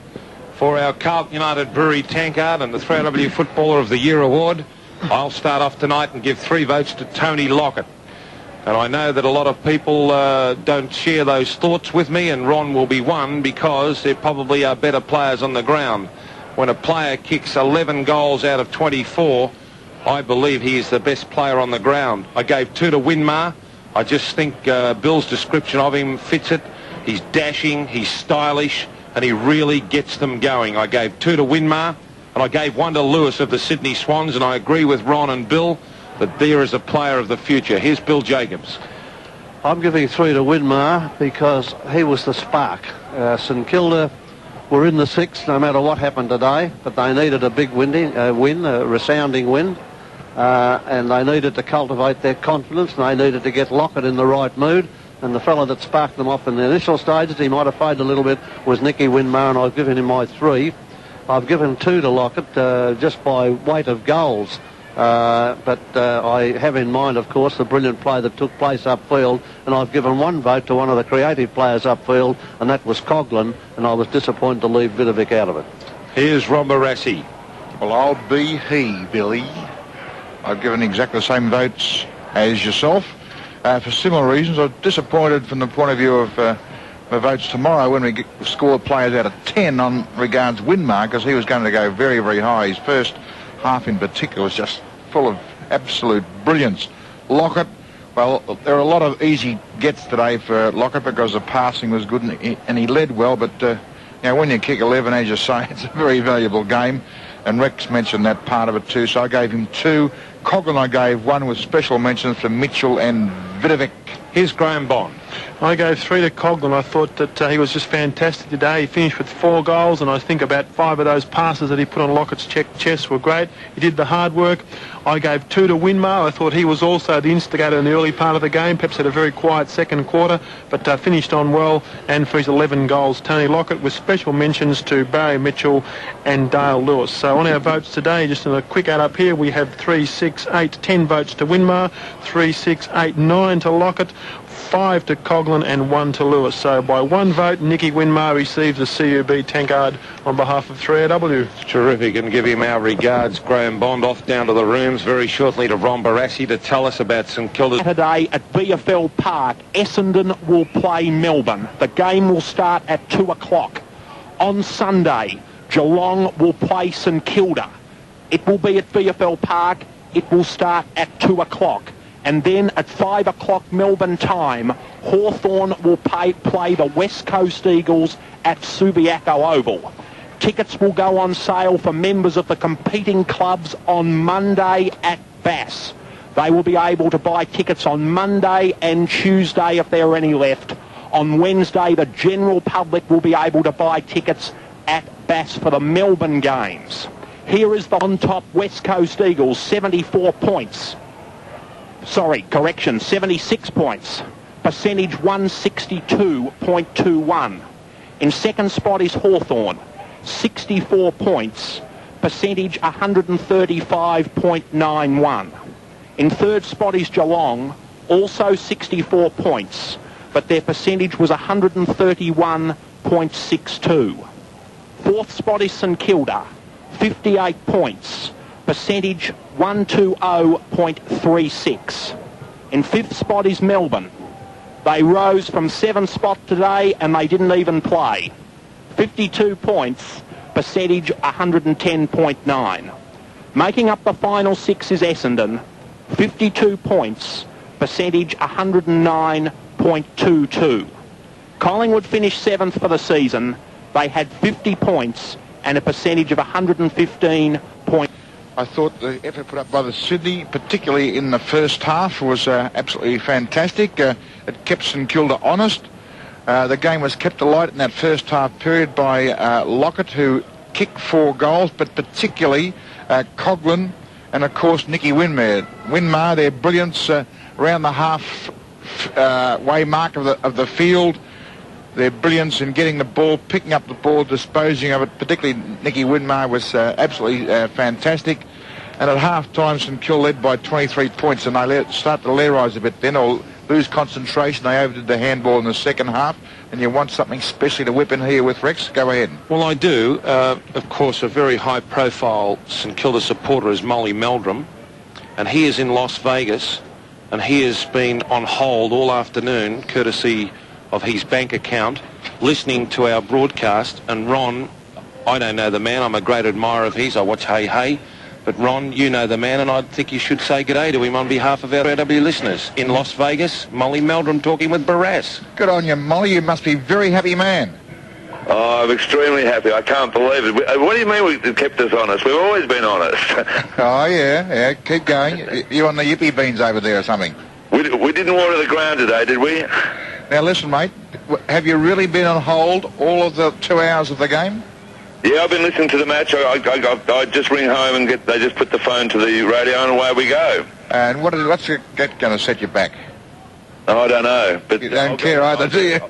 For our Carlton United Brewery tankard and the 3AW Footballer of the Year award, I'll start off tonight and give 3 votes to Tony Lockett. And I know that a lot of people don't share those thoughts with me, and Ron will be one because there probably are better players on the ground. When a player kicks 11 goals out of 24, I believe he is the best player on the ground. I gave 2 to Winmar. I just think Bill's description of him fits it. He's dashing, he's stylish, and he really gets them going. I gave 2 to Winmar, and I gave 1 to Lewis of the Sydney Swans, and I agree with Ron and Bill that there is a player of the future. Here's Bill Jacobs. I'm giving 3 to Winmar because he was the spark. St Kilda were in the 6th no matter what happened today, but they needed a big win, a resounding win, and they needed to cultivate their confidence, and they needed to get Lockett in the right mood. And the fellow that sparked them off in the initial stages, he might have faded a little bit, was Nicky Winmar, and I've given him my 3. I've given 2 to Lockett just by weight of goals. But I have in mind, of course, the brilliant play that took place upfield, and I've given 1 vote to one of the creative players upfield, and that was Coglin, and I was disappointed to leave Vidovic out of it. Here's Ron Barassi. Well, I'll be he, Billy. I've given exactly the same votes as yourself. For similar reasons, I'm disappointed from the point of view of the votes tomorrow when we score players out of 10 on regards Winmar, because he was going to go very, very high. His first half in particular was just full of absolute brilliance. Lockett, well, there are a lot of easy gets today for Lockett because the passing was good and he led well, but you know, when you kick 11, as you say, it's a very valuable game, and Rex mentioned that part of it too, so I gave him 2. Coglin I gave 1 with special mentions for Mitchell and Vidovic. Here's Graham Bond. I gave 3 to Coglin. I thought that he was just fantastic today. He finished with 4 goals, and I think about 5 of those passes that he put on Lockett's chest were great. He did the hard work. I gave 2 to Winmar. I thought he was also the instigator in the early part of the game. Perhaps had a very quiet second quarter, but finished on well. And for his 11 goals, Tony Lockett, with special mentions to Barry Mitchell and Dale Lewis. So on our votes today, just in a quick add up here, we have 3, 6, 8, 10 votes to Winmar, 3, 6, 8, 9 to Lockett, 5 to Coglin and 1 to Lewis. So by one vote, Nicky Winmar receives a CUB tankard on behalf of 3AW. Terrific, and give him our regards. Graham Bond off down to the rooms very shortly to Ron Barassi to tell us about St Kilda. Saturday at VFL Park, Essendon will play Melbourne. The game will start at 2 o'clock. On Sunday, Geelong will play St Kilda. It will be at VFL Park. It will start at 2 o'clock. And then at 5 o'clock Melbourne time, Hawthorn will play the West Coast Eagles at Subiaco Oval. Tickets will go on sale for members of the competing clubs on Monday at Bass. They will be able to buy tickets on Monday and Tuesday if there are any left. On Wednesday, the general public will be able to buy tickets at Bass for the Melbourne games. Here is the on top West Coast Eagles, 74 points. 76 points. Percentage 162.21. In second spot is Hawthorn, 64 points. Percentage 135.91. In third spot is Geelong, also 64 points, but their percentage was 131.62. Fourth spot is St Kilda, 58 points, percentage 120.36. In fifth spot is Melbourne. They rose from seventh spot today and they didn't even play. 52 points, percentage 110.9. Making up the final six is Essendon, 52 points, percentage 109.22. Collingwood finished seventh for the season. They had 50 points and a percentage of 115. I thought the effort put up by the Sydney, particularly in the first half, was absolutely fantastic. It kept St Kilda honest. The game was kept alight in that first half period by Lockett, who kicked 4 goals, but particularly Coglin and, of course, Nicky Winmar, their brilliance around the half-way mark of the field. Their brilliance in getting the ball, picking up the ball, disposing of it, particularly Nicky Winmar, was absolutely fantastic. And at half-time, St Kilda led by 23 points, and they start to lairize a bit then, or lose concentration. They overdid the handball in the second half, and you want something specially to whip in here with Rex. Go ahead. Well, I do. Of course, a very high-profile St Kilda supporter is Molly Meldrum, and he is in Las Vegas, and he has been on hold all afternoon, courtesy of his bank account, listening to our broadcast. And Ron, I don't know the man, I'm a great admirer of his, I watch Hey Hey, but Ron, you know the man, and I think you should say good day to him on behalf of our AW listeners. In Las Vegas, Molly Meldrum talking with Barassi. Good on you, Molly. You must be a very happy man. Oh, I'm extremely happy. I can't believe it. What do you mean we kept us honest? We've always been honest. Oh, yeah, keep going. You on the yippee beans over there or something? We didn't water the ground today, did we? Now listen, mate, have you really been on hold all of the 2 hours of the game? Yeah, I've been listening to the match. I just ring home and they just put the phone to the radio and away we go. And what's that going to set you back? Oh, I don't know. But you don't care either, do you?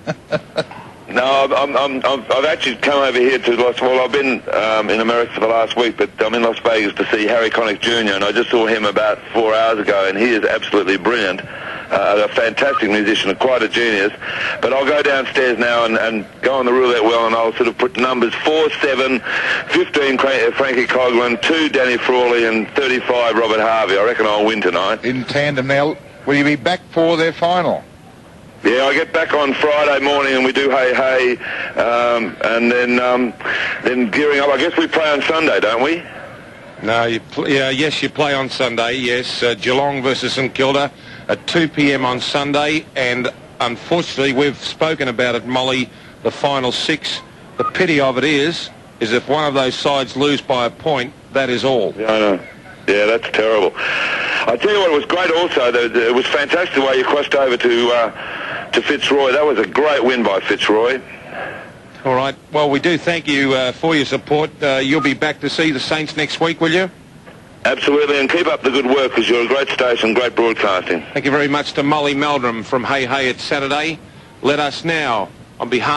No, I've actually come over here to I've been in America for the last week, but I'm in Las Vegas to see Harry Connick Jr., and I just saw him about 4 hours ago, and he is absolutely brilliant. A fantastic musician, quite a genius. But I'll go downstairs now and go on the roulette wheel, and I'll sort of put numbers 4, 7, 15 Frankie Coglin, 2 Danny Frawley, and 35 Robert Harvey. I reckon I'll win tonight. In tandem now. Will you be back for their final? Yeah, I get back on Friday morning and we do Hey Hey, and then gearing up. I guess we play on Sunday, don't we? No, yes, you play on Sunday, yes. Geelong versus St Kilda at 2 p.m. on Sunday, and unfortunately we've spoken about it, Molly, the final 6. The pity of it is if one of those sides lose by a point, that is all. Yeah, I know. Yeah, that's terrible. I tell you what, it was great also. It was fantastic the way you crossed over to Fitzroy. That was a great win by Fitzroy. All right. Well, we do thank you for your support. You'll be back to see the Saints next week, will you? Absolutely, and keep up the good work because you're a great station, great broadcasting. Thank you very much to Molly Meldrum from Hey Hey. It's Saturday. Let us now, on behalf